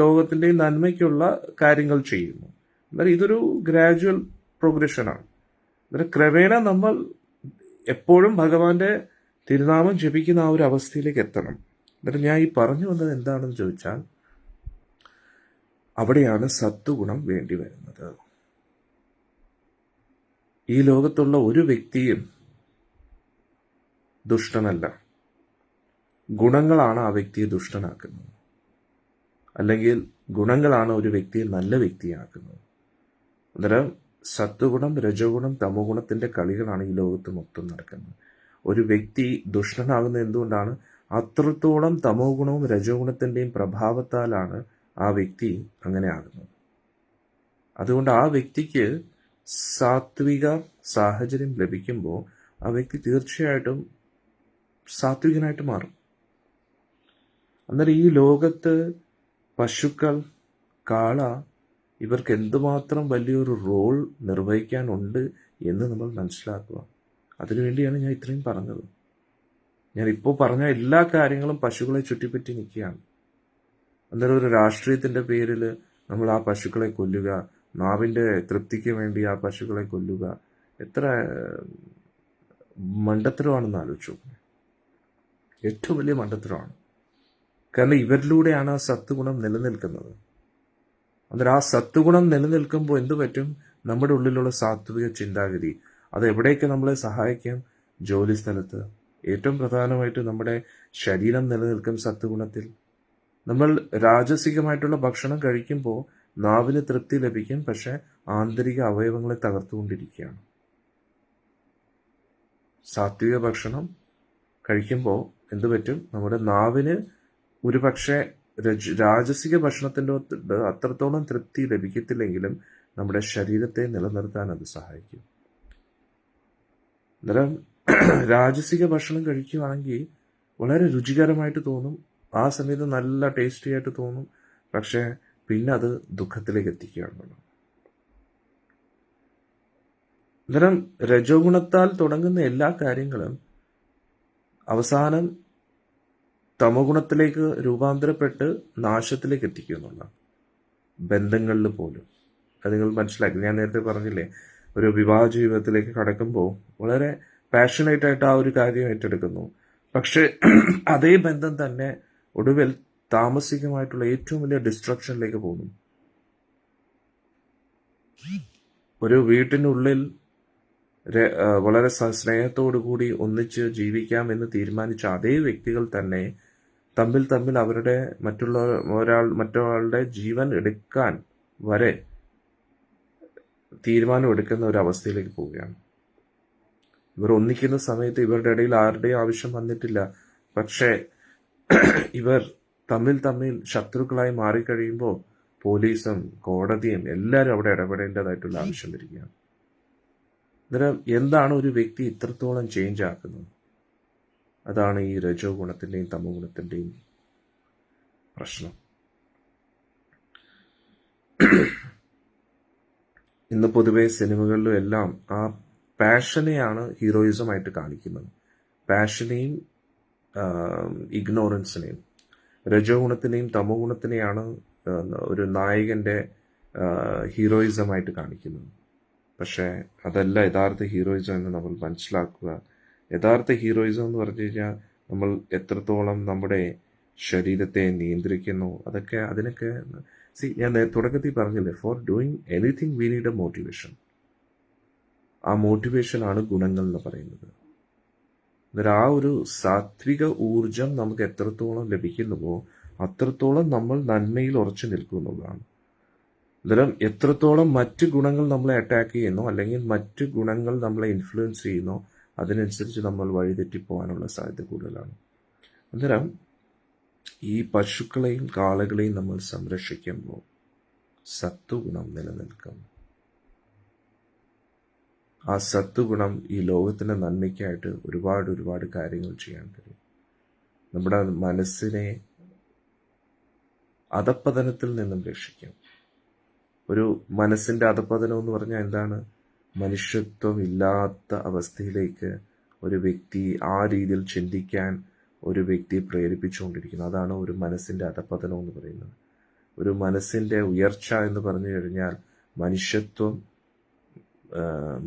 ലോകത്തിന്റെയും നന്മയ്ക്കുള്ള കാര്യങ്ങൾ ചെയ്യുന്നു. അന്നേരം ഇതൊരു ഗ്രാജുവൽ പ്രോഗ്രഷനാണ്. അന്നേരം ക്രമേണ നമ്മൾ എപ്പോഴും ഭഗവാന്റെ തിരുനാമം ജപിക്കുന്ന ആ ഒരു അവസ്ഥയിലേക്ക് എത്തണം. എന്നിട്ട് ഞാൻ ഈ പറഞ്ഞു വന്നത് എന്താണെന്ന് ചോദിച്ചാൽ, അവിടെയാണ് സത്വഗുണം വേണ്ടി വരുന്നത്. ഈ ലോകത്തുള്ള ഒരു വ്യക്തിയും ദുഷ്ടനല്ല. ഗുണങ്ങളാണ് ആ വ്യക്തിയെ ദുഷ്ടനാക്കുന്നത്, അല്ലെങ്കിൽ ഗുണങ്ങളാണ് ഒരു വ്യക്തിയെ നല്ല വ്യക്തിയാക്കുന്നത്. അന്നേരം സത്വഗുണം, രജോഗുണം, തമോ ഗുണത്തിന്റെ കളികളാണ് ഈ ലോകത്ത് മൊത്തം നടക്കുന്നത്. ഒരു വ്യക്തി ദുഷ്ടനാകുന്നത് എന്തുകൊണ്ടാണ്? അത്രത്തോളം തമോ ഗുണവും രജോ ഗുണത്തിന്റെയും പ്രഭാവത്താലാണ് ആ വ്യക്തി അങ്ങനെ ആകുന്നത്. അതുകൊണ്ട് ആ വ്യക്തിക്ക് സാത്വിക സാഹചര്യം ലഭിക്കുമ്പോൾ ആ വ്യക്തി തീർച്ചയായിട്ടും സാത്വികനായിട്ട് മാറും. അന്നേരം ഈ ലോകത്ത് പശുക്കൾ, കാള, ഇവർക്ക് എന്തുമാത്രം വലിയൊരു റോൾ നിർവഹിക്കാനുണ്ട് എന്ന് നമ്മൾ മനസ്സിലാക്കുക. അതിനുവേണ്ടിയാണ് ഞാൻ ഇത്രയും പറഞ്ഞത്. ഞാൻ ഇപ്പോൾ പറഞ്ഞ എല്ലാ കാര്യങ്ങളും പശുക്കളെ ചുറ്റിപ്പറ്റി നിൽക്കുകയാണ്. അന്നേരം ഒരു രാഷ്ട്രീയത്തിൻ്റെ പേരിൽ നമ്മൾ ആ പശുക്കളെ കൊല്ലുക, നാവിൻ്റെ തൃപ്തിക്ക് വേണ്ടി ആ പശുക്കളെ കൊല്ലുക, എത്ര മണ്ടത്തരമാണെന്ന് ആലോചിച്ചു. ഏറ്റവും വലിയ മണ്ടത്തരമാണ്. കാരണം ഇവരിലൂടെയാണ് ആ സത്വഗുണം നിലനിൽക്കുന്നത്. അന്നേരം ആ സത്വഗുണം നിലനിൽക്കുമ്പോൾ എന്തു പറ്റും? നമ്മുടെ ഉള്ളിലുള്ള സാത്വിക ചിന്താഗതി അത് എവിടെയൊക്കെ നമ്മളെ സഹായിക്കും? ജോലി സ്ഥലത്ത്. ഏറ്റവും പ്രധാനമായിട്ട് നമ്മുടെ ശരീരം നിലനിൽക്കും സത്വഗുണത്തിൽ. നമ്മൾ രാജസികമായിട്ടുള്ള ഭക്ഷണം കഴിക്കുമ്പോൾ നാവിന് തൃപ്തി ലഭിക്കും, പക്ഷെ ആന്തരിക അവയവങ്ങളെ തകർത്തുകൊണ്ടിരിക്കുകയാണ്. സാത്വിക ഭക്ഷണം കഴിക്കുമ്പോൾ എന്തു പറ്റും? നമ്മുടെ നാവിന് ഒരുപക്ഷെ രാജസിക ഭക്ഷണത്തിൻ്റെ അത്രത്തോളം തൃപ്തി ലഭിക്കത്തില്ലെങ്കിലും നമ്മുടെ ശരീരത്തെ നിലനിർത്താൻ അത് സഹായിക്കും. അന്നേരം രാജസിക ഭക്ഷണം കഴിക്കുകയാണെങ്കിൽ വളരെ രുചികരമായിട്ട് തോന്നും, ആ സമയത്ത് നല്ല ടേസ്റ്റി ആയിട്ട് തോന്നും, പക്ഷേ പിന്നെ അത് ദുഃഖത്തിലേക്ക് എത്തിക്കുകയാണ്. അന്നേരം രജോ ഗുണത്താൽ തുടങ്ങുന്ന എല്ലാ കാര്യങ്ങളും അവസാനം തമോ ഗുണത്തിലേക്ക് രൂപാന്തരപ്പെട്ട് നാശത്തിലേക്ക് എത്തിക്കുക എന്നുള്ളതാണ്. ബന്ധങ്ങളിൽ പോലും അത് നിങ്ങൾ മനസ്സിലാക്കി. ഞാൻ നേരത്തെ പറഞ്ഞില്ലേ, ഒരു വിവാഹ ജീവിതത്തിലേക്ക് കടക്കുമ്പോൾ വളരെ പാഷനേറ്റ് ആയിട്ട് ആ ഒരു കാര്യം ഏറ്റെടുക്കുന്നു, പക്ഷെ അതേ ബന്ധം തന്നെ ഒടുവിൽ താമസികമായിട്ടുള്ള ഏറ്റവും വലിയ ഡിസ്ട്രക്ഷനിലേക്ക് പോകുന്നു. ഒരു വീട്ടിനുള്ളിൽ വളരെ സ്നേഹത്തോടു കൂടി ഒന്നിച്ച് ജീവിക്കാം എന്ന് തീരുമാനിച്ച അതേ വ്യക്തികൾ തന്നെ തമ്മിൽ അവരുടെ മറ്റൊരാളുടെ ജീവൻ എടുക്കാൻ വരെ തീരുമാനം എടുക്കുന്ന ഒരു അവസ്ഥയിലേക്ക് പോവുകയാണ്. ഇവർ ഒന്നിക്കുന്ന സമയത്ത് ഇവരുടെ ഇടയിൽ ആരുടെയും ആവശ്യം വന്നിട്ടില്ല, പക്ഷേ ഇവർ തമ്മിൽ ശത്രുക്കളായി മാറിക്കഴിയുമ്പോൾ പോലീസും കോടതിയും എല്ലാവരും അവിടെ ഇടപെടേണ്ടതായിട്ടുള്ള ആവശ്യം വരികയാണ്. അന്നേരം എന്താണ് ഒരു വ്യക്തി ഇത്രത്തോളം ചേഞ്ച് ആക്കുന്നത്? അതാണ് ഈ രജോ ഗുണത്തിൻ്റെയും തമോ ഗുണത്തിൻ്റെയും പ്രശ്നം. ഇന്ന് പൊതുവെ സിനിമകളിലും എല്ലാം ആ പാഷനെയാണ് ഹീറോയിസമായിട്ട് കാണിക്കുന്നത്. പാഷനെയും ഇഗ്നോറൻസിനെയും, രജോ ഗുണത്തിനെയും തമോ ഗുണത്തിനെയാണ് ഒരു നായകൻ്റെ ഹീറോയിസമായിട്ട് കാണിക്കുന്നത്. പക്ഷേ അതല്ല യഥാർത്ഥ ഹീറോയിസം എന്ന് നമ്മൾ മനസ്സിലാക്കുക. യഥാർത്ഥ ഹീറോയിസം എന്ന് പറഞ്ഞു കഴിഞ്ഞാൽ നമ്മൾ എത്രത്തോളം നമ്മുടെ ശരീരത്തെ നിയന്ത്രിക്കുന്നു, അതിനൊക്കെ ഞാൻ തുടക്കത്തിൽ പറഞ്ഞില്ലേ, four doing anything we need A motivation. ആ മോട്ടിവേഷനാണ് ഗുണങ്ങൾ എന്ന് പറയുന്നത്. അന്നേരം ആ ഒരു സാത്വിക ഊർജം നമുക്ക് എത്രത്തോളം ലഭിക്കുന്നുവോ അത്രത്തോളം നമ്മൾ നന്മയിൽ ഉറച്ചു നിൽക്കുന്നുള്ളതാണ്. അന്നേരം എത്രത്തോളം മറ്റ് ഗുണങ്ങൾ നമ്മളെ അറ്റാക്ക് ചെയ്യുന്നോ അല്ലെങ്കിൽ മറ്റ് ഗുണങ്ങൾ നമ്മളെ ഇൻഫ്ലുവൻസ് ചെയ്യുന്നോ അതിനനുസരിച്ച് നമ്മൾ വഴിതെറ്റിപ്പോകാനുള്ള സാധ്യത കൂടുതലാണ്. അന്നേരം ഈ പശുക്കളെയും കാളകളെയും നമ്മൾ സംരക്ഷിക്കുമ്പോൾ സത്വഗുണം നിലനിൽക്കും. ആ സത്വഗുണം ഈ ലോകത്തിൻ്റെ നന്മയ്ക്കായിട്ട് ഒരുപാട് കാര്യങ്ങൾ ചെയ്യാൻ കഴിയും. നമ്മുടെ മനസ്സിനെ അധപ്പതനത്തിൽ നിന്നും രക്ഷിക്കും. ഒരു മനസ്സിൻ്റെ അധപ്പതനം എന്ന് പറഞ്ഞാൽ എന്താണ്? മനുഷ്യത്വം ഇല്ലാത്ത അവസ്ഥയിലേക്ക് ഒരു വ്യക്തി ആ രീതിയിൽ ചിന്തിക്കാൻ ഒരു വ്യക്തിയെ പ്രേരിപ്പിച്ചുകൊണ്ടിരിക്കുന്നു. അതാണ് ഒരു മനസ്സിൻ്റെ അധപ്പതനം എന്ന് പറയുന്നത്. ഒരു മനസ്സിൻ്റെ ഉയർച്ച എന്ന് പറഞ്ഞു കഴിഞ്ഞാൽ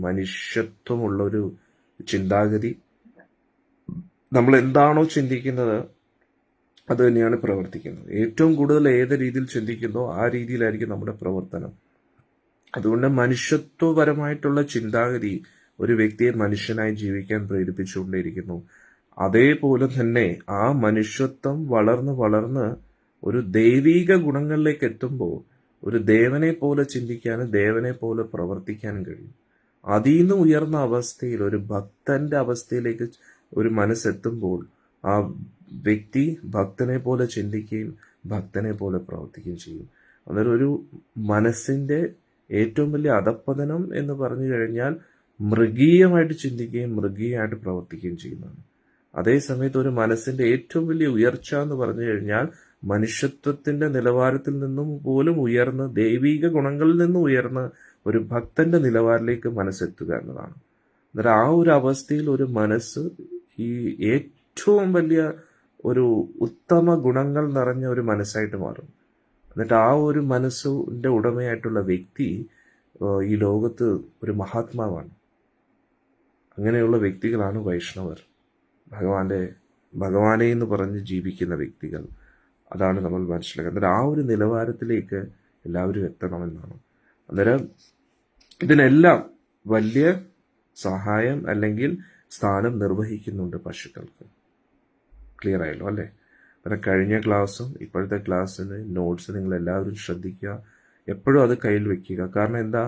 മനുഷ്യത്വമുള്ളൊരു ചിന്താഗതി. നമ്മൾ എന്താണോ ചിന്തിക്കുന്നത് അത് തന്നെയാണ് പ്രവർത്തിക്കുന്നത്. ഏറ്റവും കൂടുതൽ ഏത് രീതിയിൽ ചിന്തിക്കുന്നോ ആ രീതിയിലായിരിക്കും നമ്മുടെ പ്രവർത്തനം. അതുകൊണ്ട് മനുഷ്യത്വപരമായിട്ടുള്ള ചിന്താഗതി ഒരു വ്യക്തിയെ മനുഷ്യനായി ജീവിക്കാൻ പ്രേരിപ്പിച്ചുകൊണ്ടേയിരിക്കുന്നു. അതേപോലെ തന്നെ ആ മനുഷ്യത്വം വളർന്ന് ഒരു ദൈവീക ഗുണങ്ങളിലേക്ക് എത്തുമ്പോൾ ഒരു ദേവനെ പോലെ ചിന്തിക്കാനും ദേവനെ പോലെ പ്രവർത്തിക്കാനും കഴിയും. അതിൽ നിന്ന് ഉയർന്ന അവസ്ഥയിൽ ഒരു ഭക്തന്റെ അവസ്ഥയിലേക്ക് ഒരു മനസ്സെത്തുമ്പോൾ ആ വ്യക്തി ഭക്തനെ പോലെ ചിന്തിക്കുകയും ഭക്തനെ പോലെ പ്രവർത്തിക്കുകയും ചെയ്യും. അന്നേരം ഒരു മനസ്സിൻ്റെ ഏറ്റവും വലിയ അധപ്പതനം എന്ന് പറഞ്ഞു കഴിഞ്ഞാൽ മൃഗീയമായിട്ട് ചിന്തിക്കുകയും മൃഗീയമായിട്ട് പ്രവർത്തിക്കുകയും ചെയ്യുന്നതാണ്. അതേസമയത്ത് ഒരു മനസ്സിന്റെ ഏറ്റവും വലിയ ഉയർച്ച എന്ന് പറഞ്ഞു കഴിഞ്ഞാൽ മനുഷ്യത്വത്തിന്റെ നിലവാരത്തിൽ നിന്നും പോലും ഉയർന്ന്, ദൈവിക ഗുണങ്ങളിൽ നിന്നും ഉയർന്ന് ഒരു ഭക്തന്റെ നിലവാരത്തിലേക്ക് മനസ്സെത്തുക എന്നതാണ്. അന്നേരം ആ ഒരു അവസ്ഥയിൽ ഒരു മനസ്സ് ഈ ഏറ്റവും വലിയ ഒരു ഉത്തമ ഗുണങ്ങൾ നിറഞ്ഞ ഒരു മനസ്സായിട്ട് മാറും. എന്നിട്ട് ആ ഒരു മനസ്സിന്റെ ഉടമയായിട്ടുള്ള വ്യക്തി ഈ ലോകത്ത് ഒരു മഹാത്മാവാണ്. അങ്ങനെയുള്ള വ്യക്തികളാണ് വൈഷ്ണവർ, ഭഗവാനെ എന്ന് പറഞ്ഞ് ജീവിക്കുന്ന വ്യക്തികൾ. അതാണ് നമ്മൾ മനസ്സിലാക്കുക. അന്നേരം ആ ഒരു നിലവാരത്തിലേക്ക് എല്ലാവരും എത്തണമെന്നാണ്. അന്നേരം ഇതിനെല്ലാം വലിയ സഹായം അല്ലെങ്കിൽ സ്ഥാനം നിർവഹിക്കുന്നുണ്ട് പശുക്കൾക്ക്. ക്ലിയർ ആയല്ലോ അല്ലേ? പിന്നെ കഴിഞ്ഞ ക്ലാസ്സും ഇപ്പോഴത്തെ ക്ലാസ്സിന് നോട്ട്സ് നിങ്ങൾ എല്ലാവരും ശ്രദ്ധിക്കുക, എപ്പോഴും അത് കയ്യിൽ വെക്കുക. കാരണം എന്താ,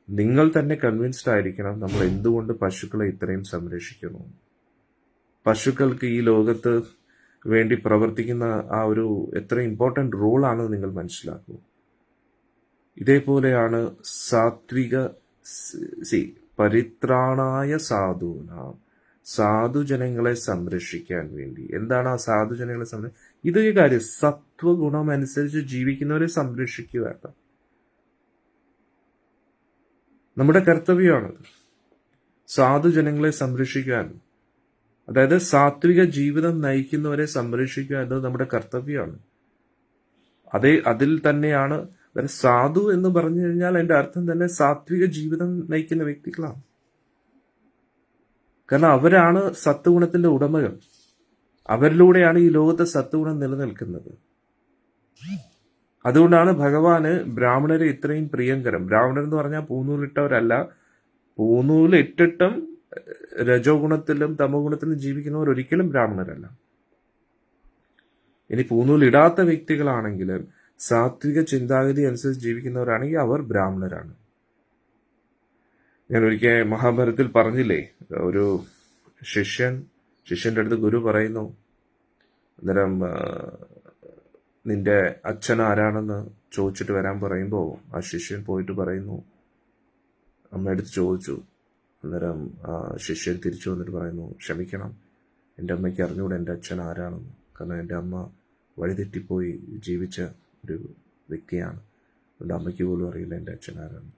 നിങ്ങൾ തന്നെ കൺവിൻസ്ഡ് ആയിരിക്കണം നമ്മൾ എന്തുകൊണ്ട് പശുക്കളെ ഇത്രയും സംരക്ഷിക്കുന്നു. പശുക്കൾക്ക് ഈ ലോകത്ത് വേണ്ടി പ്രവർത്തിക്കുന്ന ആ ഒരു എത്ര ഇമ്പോർട്ടൻ്റ് റോളാണെന്ന് നിങ്ങൾ മനസ്സിലാക്കൂ. ഇതേപോലെയാണ് പരിത്രാണായ സാധൂനാം, സാധുജനങ്ങളെ സംരക്ഷിക്കാൻ വേണ്ടി. എന്താണ് ആ സാധുജനങ്ങളെ ഇതൊരു കാര്യം, സത്വഗുണം അനുസരിച്ച് ജീവിക്കുന്നവരെ സംരക്ഷിക്കുക. നമ്മുടെ കർത്തവ്യമാണത്, സാധുജനങ്ങളെ സംരക്ഷിക്കാൻ. അതായത് സാത്വിക ജീവിതം നയിക്കുന്നവരെ സംരക്ഷിക്കുക എന്നത് നമ്മുടെ കർത്തവ്യമാണ്. അതിൽ തന്നെയാണ് സാധു എന്ന് പറഞ്ഞു കഴിഞ്ഞാൽ അതിന്റെ അർത്ഥം തന്നെ സാത്വിക ജീവിതം നയിക്കുന്ന വ്യക്തികളാണ്. കാരണം അവരാണ് സത്വഗുണത്തിന്റെ ഉടമകൾ. അവരിലൂടെയാണ് ഈ ലോകത്തെ സത്വഗുണം നിലനിൽക്കുന്നത്. അതുകൊണ്ടാണ് ഭഗവാന് ബ്രാഹ്മണരെ ഇത്രയും പ്രിയങ്കരം. ബ്രാഹ്മണർ എന്ന് പറഞ്ഞാൽ പൂനൂലിട്ടവരല്ല, പൂനൂലിട്ടിട്ടും രജോ ഗുണത്തിലും തമോ ഗുണത്തിലും ജീവിക്കുന്നവർ ഒരിക്കലും ബ്രാഹ്മണരല്ല. ഇനി പൂനൂലിടാത്ത വ്യക്തികളാണെങ്കിലും സാത്വിക ചിന്താഗതി അനുസരിച്ച് ജീവിക്കുന്നവരാണെങ്കിൽ അവർ ബ്രാഹ്മണരാണ്. ഞാൻ ഒരിക്കൽ മഹാഭാരതത്തിൽ പറഞ്ഞില്ലേ, ഒരു ശിഷ്യന്റെ അടുത്ത് ഗുരു പറയുന്നു, അന്നേരം നിന്റെ അച്ഛൻ ആരാണെന്ന് ചോദിച്ചിട്ട് വരാൻ പറയുമ്പോൾ ആ ശിഷ്യൻ പോയിട്ട് പറയുന്നു, അമ്മയടുത്ത് ചോദിച്ചു. അന്നേരം ആ ശിഷ്യൻ തിരിച്ചു വന്നിട്ട് പറയുന്നു, ക്ഷമിക്കണം, എൻ്റെ അമ്മയ്ക്ക് അറിഞ്ഞുകൂടെ എൻ്റെ അച്ഛൻ ആരാണെന്ന്. കാരണം എൻ്റെ അമ്മ വഴിതെറ്റിപ്പോയി ജീവിച്ച ഒരു വ്യക്തിയാണ്. അതുകൊണ്ട് അമ്മയ്ക്ക് പോലും അറിയില്ല എൻ്റെ അച്ഛൻ ആരാണ്.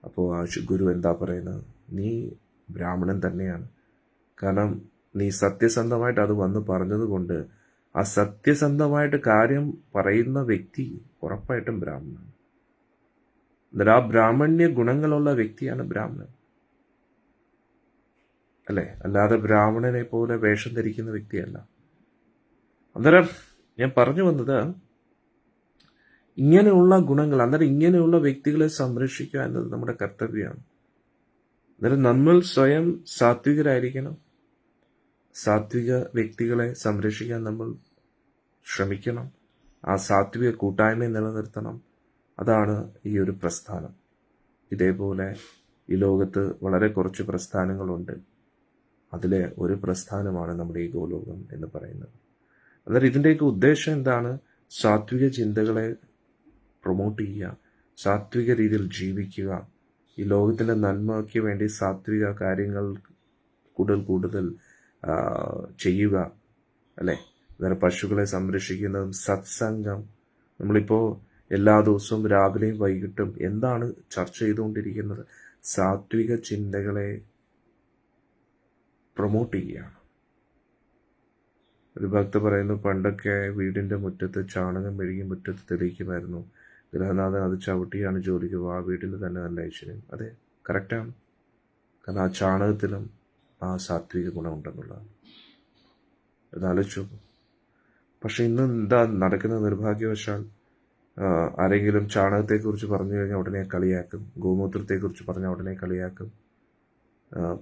അപ്പോൾ ആ ഗുരു എന്താ പറയുന്നത്, നീ ബ്രാഹ്മണൻ തന്നെയാണ്. കാരണം നീ സത്യസന്ധമായിട്ട് അത് വന്ന് പറഞ്ഞതുകൊണ്ട് ആ സത്യസന്ധമായിട്ട് കാര്യം പറയുന്ന വ്യക്തി ഉറപ്പായിട്ടും ബ്രാഹ്മണനാണ്. എന്നിട്ട് ആ ബ്രാഹ്മണ്യ ഗുണങ്ങളുള്ള വ്യക്തിയാണ് ബ്രാഹ്മണൻ, അല്ലേ? അല്ലാതെ ബ്രാഹ്മണനെ പോലെ വേഷം ധരിക്കുന്ന വ്യക്തിയല്ല. അന്നേരം ഞാൻ പറഞ്ഞു വന്നത്, ഇങ്ങനെയുള്ള ഗുണങ്ങൾ, അന്നേരം ഇങ്ങനെയുള്ള വ്യക്തികളെ സംരക്ഷിക്കുക എന്നത് നമ്മുടെ കർത്തവ്യമാണ്. അന്നേരം നമ്മൾ സ്വയം സാത്വികരായിരിക്കണം. സാത്വിക വ്യക്തികളെ സംരക്ഷിക്കാൻ നമ്മൾ ശ്രമിക്കണം. ആ സാത്വിക കൂട്ടായ്മയെ നിലനിർത്തണം. അതാണ് ഈ ഒരു പ്രസ്ഥാനം. ഇതേപോലെ ഈ ലോകത്ത് വളരെ കുറച്ച് പ്രസ്ഥാനങ്ങളുണ്ട്. അതിലെ ഒരു പ്രസ്ഥാനമാണ് നമ്മുടെ ഈ ഗോലോകം എന്ന് പറയുന്നത്. അന്നേരം ഇതിൻ്റെയൊക്കെ ഉദ്ദേശം എന്താണ്? സാത്വിക ചിന്തകളെ പ്രൊമോട്ട് ചെയ്യുക, സാത്വിക രീതിയിൽ ജീവിക്കുക, ഈ ലോകത്തിൻ്റെ നന്മയ്ക്ക് വേണ്ടി സാത്വിക കാര്യങ്ങൾ കൂടുതൽ ചെയ്യുക, അല്ലേ? അന്നേരം പശുക്കളെ സംരക്ഷിക്കുന്നതും സത്സംഗം. നമ്മളിപ്പോൾ എല്ലാ ദിവസവും രാവിലെയും വൈകിട്ടും എന്താണ് ചർച്ച ചെയ്തുകൊണ്ടിരിക്കുന്നത്? സാത്വിക ചിന്തകളെ പ്രൊമോട്ട് ചെയ്യുകയാണ്. ഒരു ഭക്ത പറയുന്നു, പണ്ടൊക്കെ വീടിൻ്റെ മുറ്റത്ത് ചാണകം മെഴുകി മുറ്റത്ത് തെളിയിക്കുമായിരുന്നു, ഗൃഹനാഥൻ അത് ചവിട്ടിയാണ് ജോലിക്ക് പോകുക, ആ വീട്ടിൽ തന്നെ നല്ല ഐശ്വര്യം. അതെ, കറക്റ്റാണ്. കാരണം ആ ചാണകത്തിലും ആ സാത്വിക ഗുണമുണ്ടെന്നുള്ളതാണ്. അതാലോചിച്ചു. പക്ഷെ ഇന്ന് എന്താ നടക്കുന്ന? നിർഭാഗ്യവശാൽ ആരെങ്കിലും ചാണകത്തെക്കുറിച്ച് പറഞ്ഞു കഴിഞ്ഞാൽ ഉടനെ കളിയാക്കും, ഗോമൂത്രത്തെക്കുറിച്ച് പറഞ്ഞാൽ ഉടനെ കളിയാക്കും,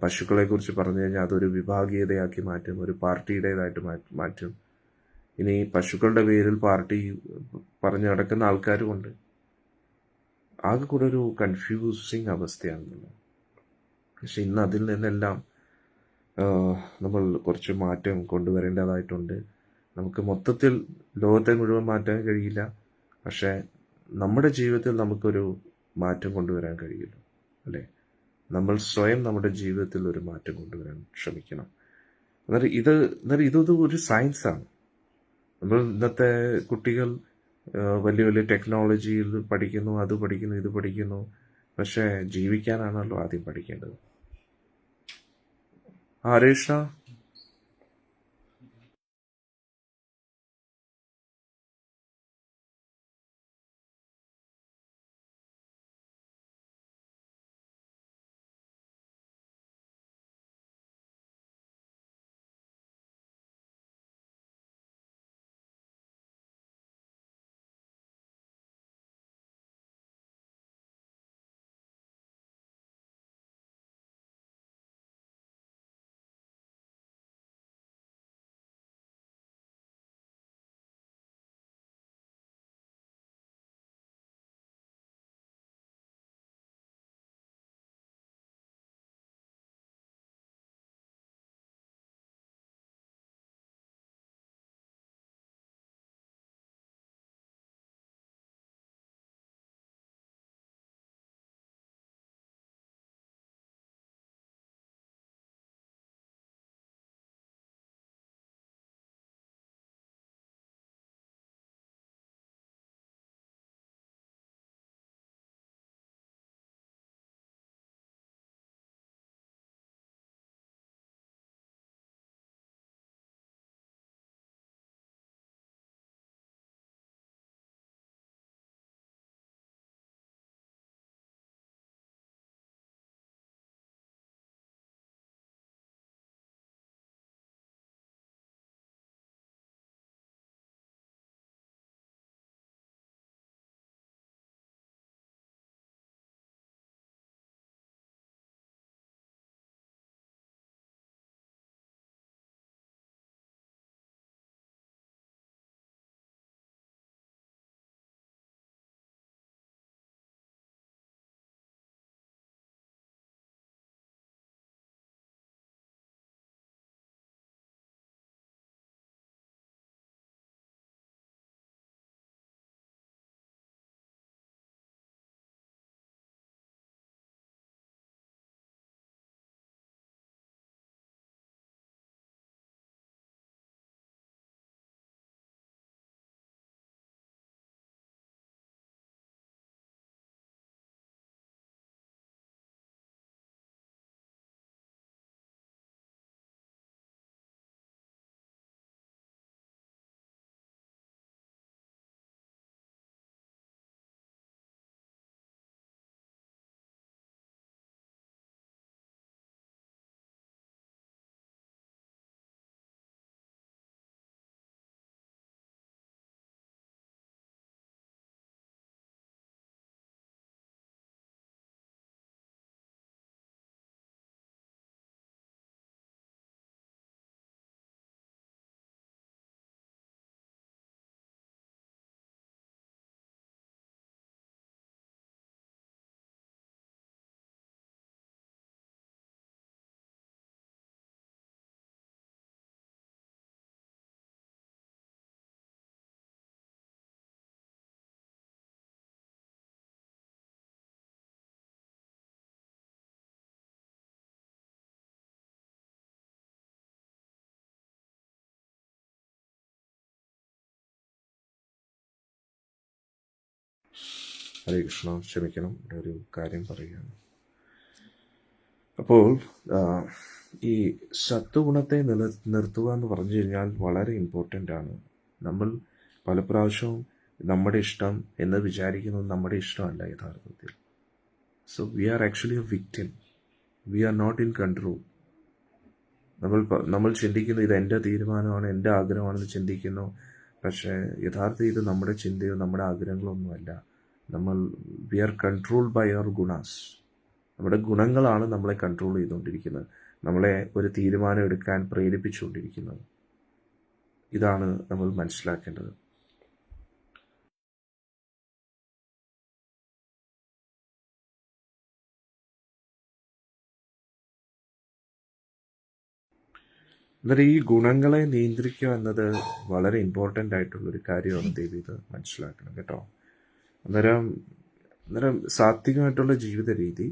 പശുക്കളെക്കുറിച്ച് പറഞ്ഞു കഴിഞ്ഞാൽ അതൊരു വിഭാഗീയതയാക്കി മാറ്റും, ഒരു പാർട്ടിയുടേതായിട്ട് മാറ്റും. ഇനി പശുക്കളുടെ പേരിൽ പാർട്ടി പറഞ്ഞു നടക്കുന്ന ആൾക്കാരുമുണ്ട്. ആകെ കൂടെ ഒരു കൺഫ്യൂസിങ് അവസ്ഥയാണെന്നുള്ളത്. പക്ഷെ ഇന്ന് അതിൽ നിന്നെല്ലാം നമ്മൾ കുറച്ച് മാറ്റം കൊണ്ടുവരേണ്ടതായിട്ടുണ്ട്. നമുക്ക് മൊത്തത്തിൽ ലോകത്തെ മുഴുവൻ മാറ്റാൻ കഴിയില്ല, പക്ഷേ നമ്മുടെ ജീവിതത്തിൽ നമുക്കൊരു മാറ്റം കൊണ്ടുവരാൻ കഴിയില്ല, അല്ലേ? നമ്മൾ സ്വയം നമ്മുടെ ജീവിതത്തിൽ ഒരു മാറ്റം കൊണ്ടുവരാൻ ശ്രമിക്കണം. അന്നേരം ഇതൊരു ഒരു സയൻസാണ്. നമ്മൾ ഇന്നത്തെ കുട്ടികൾ വലിയ വലിയ ടെക്നോളജിയിൽ പഠിക്കുന്നു, അത് പഠിക്കുന്നു, ഇത് പഠിക്കുന്നു. പക്ഷേ ജീവിക്കാനാണല്ലോ ആദ്യം പഠിക്കേണ്ടത്. ഹരീഷ, ഹരേ കൃഷ്ണ, ക്ഷമിക്കണം, ഇവിടെ ഒരു കാര്യം പറയുകയാണ്. അപ്പോൾ ഈ സത്വഗുണത്തെ നിർത്തുക എന്ന് പറഞ്ഞു കഴിഞ്ഞാൽ വളരെ ഇമ്പോർട്ടൻ്റ് ആണ്. നമ്മൾ പല പ്രാവശ്യവും നമ്മുടെ ഇഷ്ടം എന്ന് വിചാരിക്കുന്നത് നമ്മുടെ ഇഷ്ടമല്ല യഥാർത്ഥത്തിൽ. So we are actually a victim. We are not in control. നമ്മൾ ചിന്തിക്കുന്നു ഇത് എൻ്റെ തീരുമാനമാണ്, എൻ്റെ ആഗ്രഹമാണെന്ന് ചിന്തിക്കുന്നു. പക്ഷേ യഥാർത്ഥ ഇത് നമ്മുടെ ചിന്തയോ നമ്മുടെ ആഗ്രഹങ്ങളൊന്നുമല്ല. വി ആർ കൺട്രോൾഡ് ബൈ അവർ ഗുണാസ്. നമ്മുടെ ഗുണങ്ങളാണ് നമ്മളെ കൺട്രോൾ ചെയ്തുകൊണ്ടിരിക്കുന്നത്, നമ്മളെ ഒരു തീരുമാനം എടുക്കാൻ പ്രേരിപ്പിച്ചുകൊണ്ടിരിക്കുന്നത്. ഇതാണ് നമ്മൾ മനസ്സിലാക്കേണ്ടത്. അന്നേരം ഈ ഗുണങ്ങളെ നിയന്ത്രിക്കുക എന്നത് വളരെ ഇമ്പോർട്ടൻ്റ് ആയിട്ടുള്ളൊരു കാര്യമാണ്. ദേവി ഇത് മനസ്സിലാക്കണം കേട്ടോ. അന്നേരം സാത്വികമായിട്ടുള്ള ജീവിത രീതി,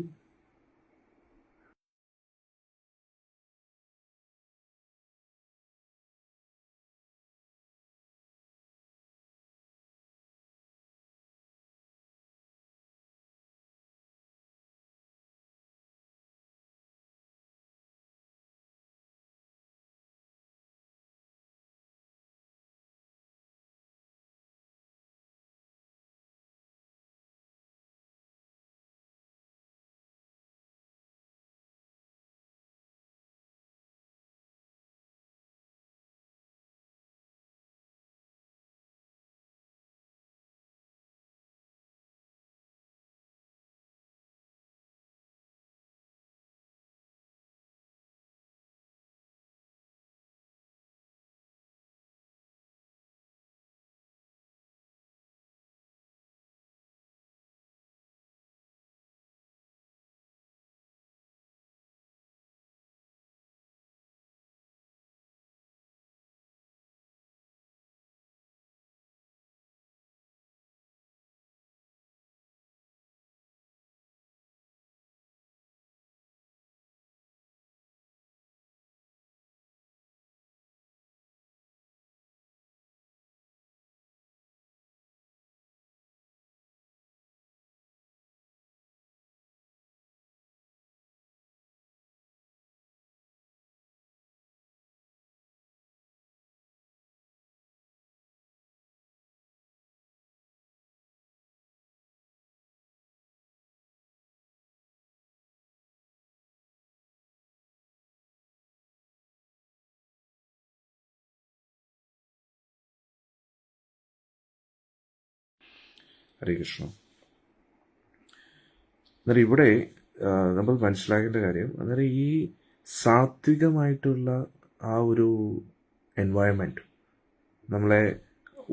ഹരേ കൃഷ്ണ. അന്നേരം ഇവിടെ നമ്മൾ മനസ്സിലാക്കേണ്ട കാര്യം, അന്നേരം ഈ സാത്വികമായിട്ടുള്ള ആ ഒരു എൻവയൺമെൻറ്റ് നമ്മളെ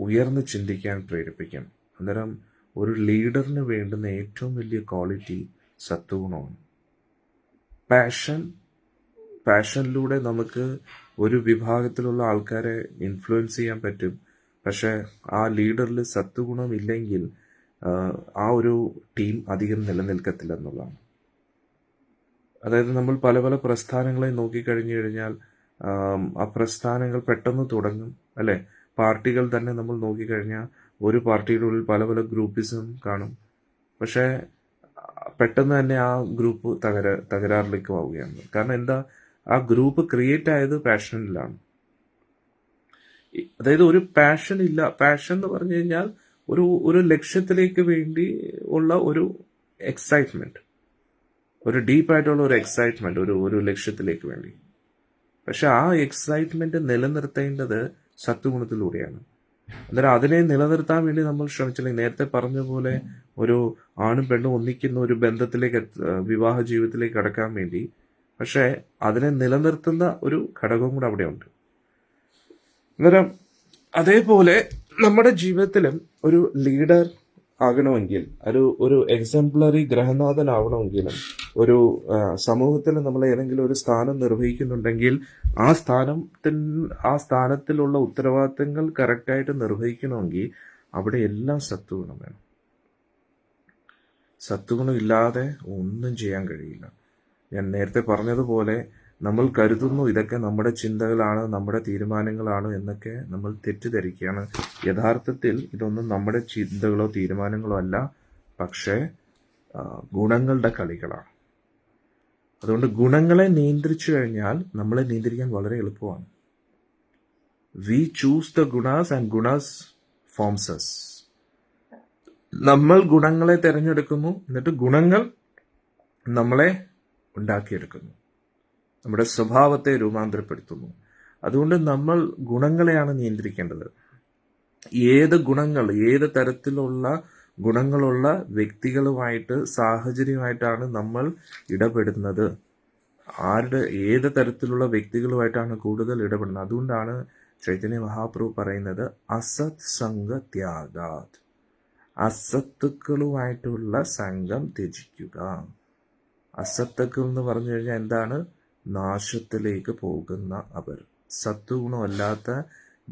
ഉയർന്ന് ചിന്തിക്കാൻ പ്രേരിപ്പിക്കും. അന്നേരം ഒരു ലീഡറിന് വേണ്ടുന്ന ഏറ്റവും വലിയ ക്വാളിറ്റി സത്വഗുണമാണ്. പാഷനിലൂടെ നമുക്ക് ഒരു വിഭാഗത്തിലുള്ള ആൾക്കാരെ ഇൻഫ്ലുവൻസ് ചെയ്യാൻ പറ്റും. പക്ഷെ ആ ലീഡറിൽ സത്വഗുണം ഇല്ലെങ്കിൽ ആ ഒരു ടീം അധികം നിലനിൽക്കത്തില്ല എന്നുള്ളതാണ്. അതായത് നമ്മൾ പല പല പ്രസ്ഥാനങ്ങളെ നോക്കിക്കഴിഞ്ഞു കഴിഞ്ഞാൽ ആ പ്രസ്ഥാനങ്ങൾ പെട്ടെന്ന് തുടങ്ങും, അല്ലേ? പാർട്ടികൾ തന്നെ നമ്മൾ നോക്കിക്കഴിഞ്ഞാൽ ഒരു പാർട്ടിയുടെ ഉള്ളിൽ പല പല ഗ്രൂപ്പിസം കാണും. പക്ഷേ പെട്ടെന്ന് തന്നെ ആ ഗ്രൂപ്പ് തകരാറിലേക്ക് പോവുകയാണ്. കാരണം എന്താ? ആ ഗ്രൂപ്പ് ക്രിയേറ്റ് ആയത് പാഷനിലാണ്. അതായത് ഒരു പാഷൻ ഇല്ല. പാഷൻ എന്ന് പറഞ്ഞു കഴിഞ്ഞാൽ ഒരു ലക്ഷ്യത്തിലേക്ക് വേണ്ടി ഉള്ള ഒരു എക്സൈറ്റ്മെന്റ്, ഒരു ഡീപ്പായിട്ടുള്ള ഒരു എക്സൈറ്റ്മെന്റ് ഒരു ലക്ഷ്യത്തിലേക്ക് വേണ്ടി. പക്ഷെ ആ എക്സൈറ്റ്മെന്റ് നിലനിർത്തേണ്ടത് സത്വഗുണത്തിലൂടെയാണ്. അന്നേരം അതിനെ നിലനിർത്താൻ വേണ്ടി നമ്മൾ ശ്രമിച്ചില്ലെങ്കിൽ, നേരത്തെ പറഞ്ഞ പോലെ ഒരു ആണും പെണ്ണും ഒന്നിക്കുന്ന ഒരു ബന്ധത്തിലേക്ക്, വിവാഹ ജീവിതത്തിലേക്ക് കടക്കാൻ വേണ്ടി, പക്ഷെ അതിനെ നിലനിർത്തുന്ന ഒരു ഘടകവും കൂടെ അവിടെയുണ്ട്. അന്നേരം അതേപോലെ നമ്മുടെ ജീവിതത്തിലും ഒരു ലീഡർ ആകണമെങ്കിൽ, ഒരു എക്സാംപ്ലറി ഗ്രഹനാഥനാവണമെങ്കിലും, ഒരു സമൂഹത്തിൽ നമ്മൾ ഏതെങ്കിലും ഒരു സ്ഥാനം നിർവഹിക്കുന്നുണ്ടെങ്കിൽ ആ സ്ഥാനത്തിലുള്ള ഉത്തരവാദിത്തങ്ങൾ കറക്റ്റായിട്ട് നിർവഹിക്കണമെങ്കിൽ അവിടെ എല്ലാം സത്വഗുണം വേണം. സത്വഗുണം ഇല്ലാതെ ഒന്നും ചെയ്യാൻ കഴിയില്ല. ഞാൻ നേരത്തെ പറഞ്ഞതുപോലെ നമ്മൾ കരുതുന്നു ഇതൊക്കെ നമ്മുടെ ചിന്തകളാണ്, നമ്മുടെ തീരുമാനങ്ങളാണ് എന്നൊക്കെ നമ്മൾ തെറ്റിദ്ധരിക്കുകയാണ്. യഥാർത്ഥത്തിൽ ഇതൊന്നും നമ്മുടെ ചിന്തകളോ തീരുമാനങ്ങളോ അല്ല, പക്ഷേ ഗുണങ്ങളുടെ കളികളാണ്. അതുകൊണ്ട് ഗുണങ്ങളെ നിയന്ത്രിച്ചു കഴിഞ്ഞാൽ നമ്മളെ നിയന്ത്രിക്കാൻ വളരെ എളുപ്പമാണ്. We choose the gunas and gunas forms us. നമ്മൾ ഗുണങ്ങളെ തിരഞ്ഞെടുക്കുന്നു, എന്നിട്ട് ഗുണങ്ങൾ നമ്മളെ ഉണ്ടാക്കിയെടുക്കുന്നു, നമ്മുടെ സ്വഭാവത്തെ രൂപാന്തരപ്പെടുത്തുന്നു. അതുകൊണ്ട് നമ്മൾ ഗുണങ്ങളെയാണ് നിയന്ത്രിക്കേണ്ടത്. ഏത് തരത്തിലുള്ള ഗുണങ്ങളുള്ള വ്യക്തികളുമായിട്ട്, സാഹചര്യമായിട്ടാണ് നമ്മൾ ഇടപെടുന്നത്, ഏത് തരത്തിലുള്ള വ്യക്തികളുമായിട്ടാണ് കൂടുതൽ ഇടപെടുന്നത്. അതുകൊണ്ടാണ് ചൈതന്യ മഹാപ്രഭു പറയുന്നത് അസത് സംഘ ത്യാഗാത്. അസത്തുക്കളുമായിട്ടുള്ള സംഘം ത്യജിക്കുക. അസത്തുക്കൾ എന്ന് പറഞ്ഞു കഴിഞ്ഞാൽ എന്താണ്? നാശത്തിലേക്ക് പോകുന്ന അവർ. സത്വഗുണമല്ലാത്ത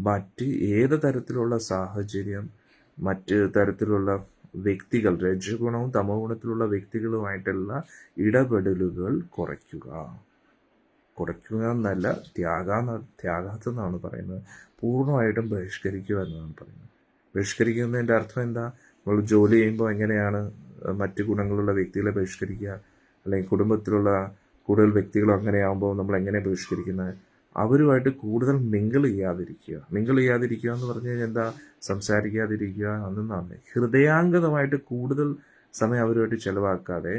മറ്റ് ഏത് തരത്തിലുള്ള സാഹചര്യം, മറ്റ് തരത്തിലുള്ള വ്യക്തികൾ, രജഗുണവും തമോ ഗുണത്തിലുള്ള വ്യക്തികളുമായിട്ടുള്ള ഇടപെടലുകൾ കുറയ്ക്കുക എന്നല്ല, ത്യാഗാത്തെന്നാണ് പറയുന്നത്. പൂർണ്ണമായിട്ടും ബഹിഷ്കരിക്കുക എന്നാണ് പറയുന്നത്. ബഹിഷ്കരിക്കുന്നതിൻ്റെ അർത്ഥം എന്താ? നമ്മൾ ജോലി ചെയ്യുമ്പോൾ എങ്ങനെയാണ് മറ്റ് ഗുണങ്ങളുള്ള വ്യക്തികളെ ബഹിഷ്കരിക്കുക, അല്ലെങ്കിൽ കുടുംബത്തിലുള്ള കൂടുതൽ വ്യക്തികളും അങ്ങനെയാകുമ്പോൾ നമ്മൾ എങ്ങനെ ബഹിഷ്കരിക്കുന്നത്? അവരുമായിട്ട് കൂടുതൽ മിങ്കിൾ ചെയ്യാതിരിക്കുക എന്ന് പറഞ്ഞു കഴിഞ്ഞാൽ എന്താ? സംസാരിക്കാതിരിക്കുക എന്നൊന്നാണ്. ഹൃദയാംഗതമായിട്ട് കൂടുതൽ സമയം അവരുമായിട്ട് ചെലവാക്കാതെ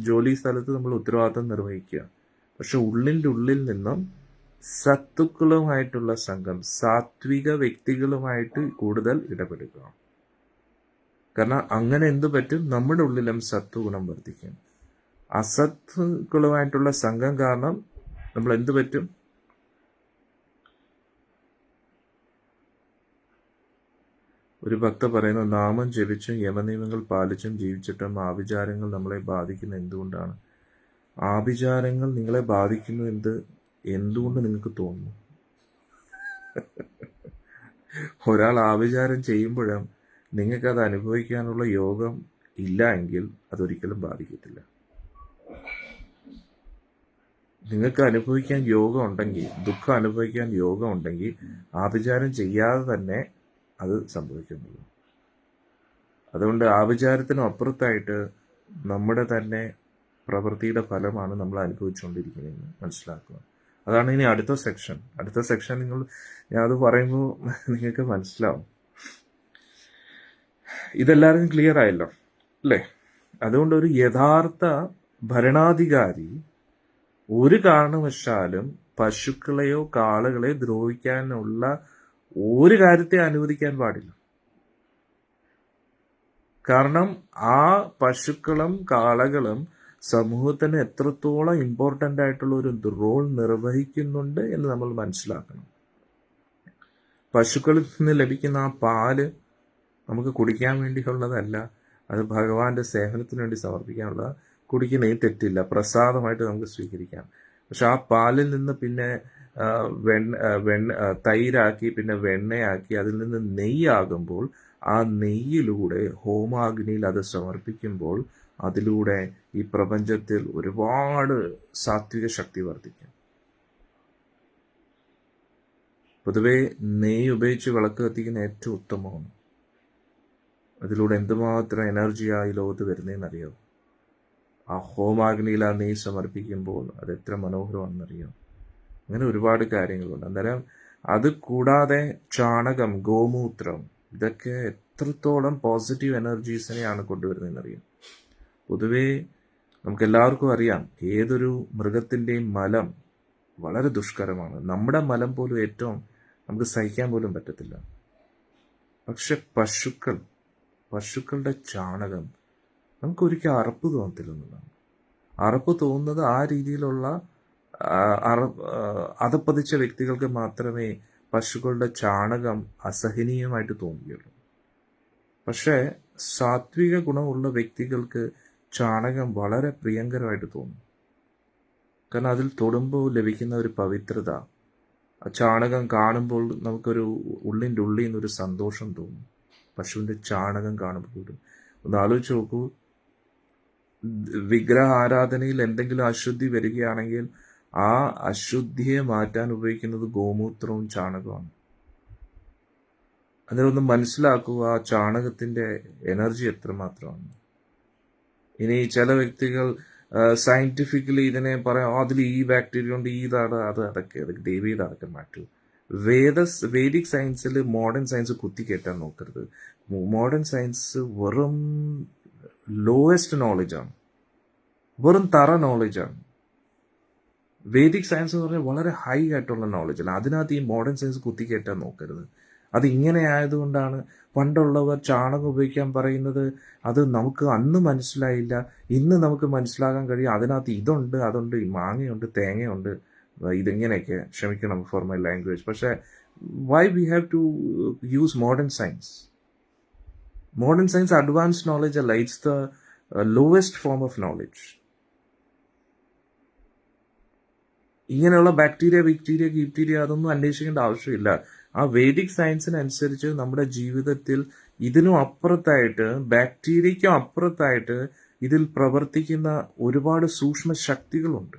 ജോലി സ്ഥലത്ത് നമ്മൾ ഉത്തരവാദിത്വം നിർവഹിക്കുക. പക്ഷെ ഉള്ളിൻ്റെ ഉള്ളിൽ നിന്നും സത്തുക്കളുമായിട്ടുള്ള സംഘം, സാത്വിക വ്യക്തികളുമായിട്ട് കൂടുതൽ ഇടപെടുക. കാരണം അങ്ങനെ എന്ത് പറ്റും? നമ്മുടെ ഉള്ളിലും സത്വഗുണം വർദ്ധിക്കും. അസത്തുക്കളുമായിട്ടുള്ള സംഘം കാരണം നമ്മൾ എന്ത് പറ്റും? ഒരു ഭക്ത പറയുന്നു, നാമം ജപിച്ചും യമനിയമങ്ങൾ പാലിച്ചും ജീവിച്ചിട്ടും ആഭിചാരങ്ങൾ നമ്മളെ ബാധിക്കുന്ന എന്തുകൊണ്ടാണ്? ആഭിചാരങ്ങൾ നിങ്ങളെ ബാധിക്കുന്നു എന്തുകൊണ്ട് നിങ്ങൾക്ക് തോന്നുന്നു? ഒരാൾ ആഭിചാരം ചെയ്യുമ്പോഴും നിങ്ങൾക്കത് അനുഭവിക്കാനുള്ള യോഗം ഇല്ല എങ്കിൽ അതൊരിക്കലും ബാധിക്കത്തില്ല. നിങ്ങൾക്ക് അനുഭവിക്കാൻ യോഗം ഉണ്ടെങ്കിൽ, ദുഃഖം അനുഭവിക്കാൻ യോഗം ഉണ്ടെങ്കിൽ ആഭിചാരം ചെയ്യാതെ തന്നെ അത് സംഭവിക്കുന്നുള്ളൂ. അതുകൊണ്ട് ആഭിചാരത്തിനും അപ്പുറത്തായിട്ട് നമ്മുടെ തന്നെ പ്രവൃത്തിയുടെ ഫലമാണ് നമ്മൾ അനുഭവിച്ചുകൊണ്ടിരിക്കുന്നതെന്ന് മനസ്സിലാക്കുക. അതാണ് ഇനി അടുത്ത സെക്ഷൻ ഞാനത് പറയുമ്പോൾ നിങ്ങൾക്ക് മനസ്സിലാവും. ഇതെല്ലാവർക്കും ക്ലിയർ ആയല്ലോ അല്ലേ? അതുകൊണ്ട് ഒരു യഥാർത്ഥ ഭരണാധികാരി ഒരു കാരണവശാലും പശുക്കളെയോ കാളകളെയോ ദ്രോഹിക്കാനുള്ള ഒരു കാര്യത്തെ അനുവദിക്കാൻ പാടില്ല. കാരണം ആ പശുക്കളും കാളകളും സമൂഹത്തിന് എത്രത്തോളം ഇമ്പോർട്ടൻ്റ് ആയിട്ടുള്ള ഒരു റോൾ നിർവഹിക്കുന്നുണ്ട് എന്ന് നമ്മൾ മനസ്സിലാക്കണം. പശുക്കളിൽ നിന്ന് ലഭിക്കുന്ന ആ പാല് നമുക്ക് കുടിക്കാൻ വേണ്ടിയുള്ളതല്ല, അത് ഭഗവാന്റെ സേവനത്തിന് വേണ്ടി സമർപ്പിക്കാനുള്ള. കുടിക്കുന്നതിൽ തെറ്റില്ല, പ്രസാദമായിട്ട് നമുക്ക് സ്വീകരിക്കാം. പക്ഷെ ആ പാലിൽ നിന്ന് പിന്നെ തൈരാക്കി, പിന്നെ വെണ്ണയാക്കി, അതിൽ നിന്ന് നെയ്യാകുമ്പോൾ ആ നെയ്യിലൂടെ ഹോമാഗ്നിയിൽ അത് സമർപ്പിക്കുമ്പോൾ അതിലൂടെ ഈ പ്രപഞ്ചത്തിൽ ഒരുപാട് സാത്വിക ശക്തി വർദ്ധിക്കും. പൊതുവെ നെയ്യ് ഉപയോഗിച്ച് വിളക്ക് കത്തിക്കുന്ന ഏറ്റവും ഉത്തമമാണ്. അതിലൂടെ എന്തുമാത്രം എനർജിയായി ലോകത്ത് വരുന്നതെന്നറിയോ? ആ ഹോമാഗ്നിയിൽ ആ നെയ്യ് സമർപ്പിക്കുമ്പോൾ അത് എത്ര മനോഹരമാണെന്നറിയോ? അങ്ങനെ ഒരുപാട് കാര്യങ്ങളുണ്ട്. അന്നേരം അത് കൂടാതെ ചാണകം, ഗോമൂത്രം, ഇതൊക്കെ എത്രത്തോളം പോസിറ്റീവ് എനർജീസിനെയാണ് കൊണ്ടുവരുന്നതെന്നറിയാം. പൊതുവേ നമുക്കെല്ലാവർക്കും അറിയാം, ഏതൊരു മൃഗത്തിൻ്റെയും മലം വളരെ ദുഷ്കരമാണ്. നമ്മുടെ മലം പോലും ഏറ്റവും നമുക്ക് സഹിക്കാൻ പോലും പറ്റത്തില്ല. പക്ഷെ പശുക്കളുടെ ചാണകം നമുക്കൊരിക്കലും അറപ്പ് തോന്നത്തില്ലെന്നുള്ളതാണ്. അറപ്പ് തോന്നുന്നത് ആ രീതിയിലുള്ള അതപ്പതിച്ച വ്യക്തികൾക്ക് മാത്രമേ പശുക്കളുടെ ചാണകം അസഹനീയമായിട്ട് തോന്നുകയുള്ളൂ. പക്ഷേ സാത്വിക ഗുണമുള്ള വ്യക്തികൾക്ക് ചാണകം വളരെ പ്രിയങ്കരമായിട്ട് തോന്നും. കാരണം അതിൽ തൊടുമ്പോൾ ലഭിക്കുന്ന ഒരു പവിത്രത, ആ ചാണകം കാണുമ്പോൾ നമുക്കൊരു ഉള്ളിൻ്റെ ഉള്ളിൽ നിന്നൊരു സന്തോഷം തോന്നും. പശുവിൻ്റെ ചാണകം കാണുമ്പോൾ പോലും ഒന്ന് ആലോചിച്ച് നോക്കൂ, വിഗ്രഹ ആരാധനയിൽ എന്തെങ്കിലും അശുദ്ധി വരികയാണെങ്കിൽ ആ അശുദ്ധിയെ മാറ്റാൻ ഉപയോഗിക്കുന്നത് ഗോമൂത്രവും ചാണകമാണ്. അതിലൊന്ന് മനസ്സിലാക്കുക, ആ ചാണകത്തിൻ്റെ എനർജി എത്രമാത്രമാണ്. ഇനി ചില വ്യക്തികൾ സയന്റിഫിക്കലി ഇതിനെ പറയാം, അതിൽ ഈ ബാക്ടീരിയ ഉണ്ട്, ഇതാണ്, അതൊക്കെ ദൈവീത അടക്കം മാറ്റൂ. വേദിക് സയൻസിൽ മോഡേൺ സയൻസ് കുത്തിക്കേറ്റാൻ നോക്കരുത്. മോഡേൺ സയൻസ് വെറും ലോവസ്റ്റ് നോളജാണ്, വെറും തറ നോളജാണ്. വേദിക് സയൻസ് എന്ന് പറഞ്ഞാൽ വളരെ ഹൈ ആയിട്ടുള്ള നോളജല്ല. അതിനകത്ത് ഈ മോഡേൺ സയൻസ് കുത്തിക്കേറ്റാൻ നോക്കരുത്. അത് ഇങ്ങനെ ആയതുകൊണ്ടാണ് പണ്ടുള്ളവർ ചാണകം ഉപയോഗിക്കാൻ പറയുന്നത്. അത് നമുക്ക് അന്ന് മനസ്സിലായില്ല, ഇന്ന് നമുക്ക് മനസ്സിലാക്കാൻ കഴിയും. അതിനകത്ത് ഇതുണ്ട്, അതുണ്ട്, മാങ്ങയുണ്ട്, തേങ്ങയുണ്ട്, ഇതിങ്ങനെയൊക്കെ. ക്ഷമിക്കണം ഫോർ മൈ ലാംഗ്വേജ്. പക്ഷേ why we have to use modern science? Modern science advanced knowledge അല്ല, it's the lowest form of knowledge. ഇങ്ങനെയുള്ള ബാക്ടീരിയ അതൊന്നും അന്വേഷിക്കേണ്ട ആവശ്യമില്ല. ആ വേദിക് സയൻസിനനുസരിച്ച് നമ്മുടെ ജീവിതത്തിൽ ഇതിനും അപ്പുറത്തായിട്ട്, ബാക്ടീരിയയ്ക്കും അപ്പുറത്തായിട്ട് ഇതിൽ പ്രവർത്തിക്കുന്ന ഒരുപാട് സൂക്ഷ്മ ശക്തികളുണ്ട്.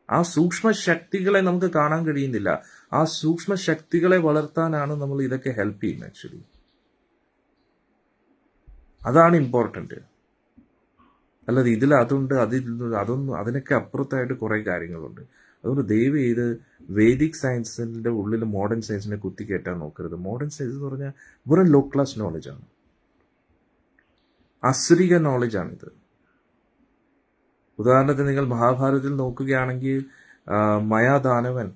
ആ സൂക്ഷ്മ ശക്തികളെ നമുക്ക് കാണാൻ കഴിയുന്നില്ല. ആ സൂക്ഷ്മ ശക്തികളെ വളർത്താനാണ് നമ്മൾ ഇതൊക്കെ ഹെൽപ്പ് ചെയ്യുന്നത്. ആക്ച്വലി അതാണ് ഇമ്പോർട്ടൻ്റ്. അല്ലാതെ ഇതിൽ അതുണ്ട്, അതൊന്നും, അതിനൊക്കെ അപ്പുറത്തായിട്ട് കുറേ കാര്യങ്ങളുണ്ട്. അതുകൊണ്ട് ദയവ് ചെയ്ത് വേദിക് സയൻസിൻ്റെ ഉള്ളിൽ മോഡേൺ സയൻസിനെ കുത്തിക്കയറ്റാൻ നോക്കരുത്. മോഡേൺ സയൻസ് എന്ന് പറഞ്ഞാൽ വെറും ലോ ക്ലാസ് നോളജാണ്, അസുരിക നോളജാണിത്. ഉദാഹരണത്തിന് നിങ്ങൾ മഹാഭാരതത്തിൽ നോക്കുകയാണെങ്കിൽ മയാദാനവൻ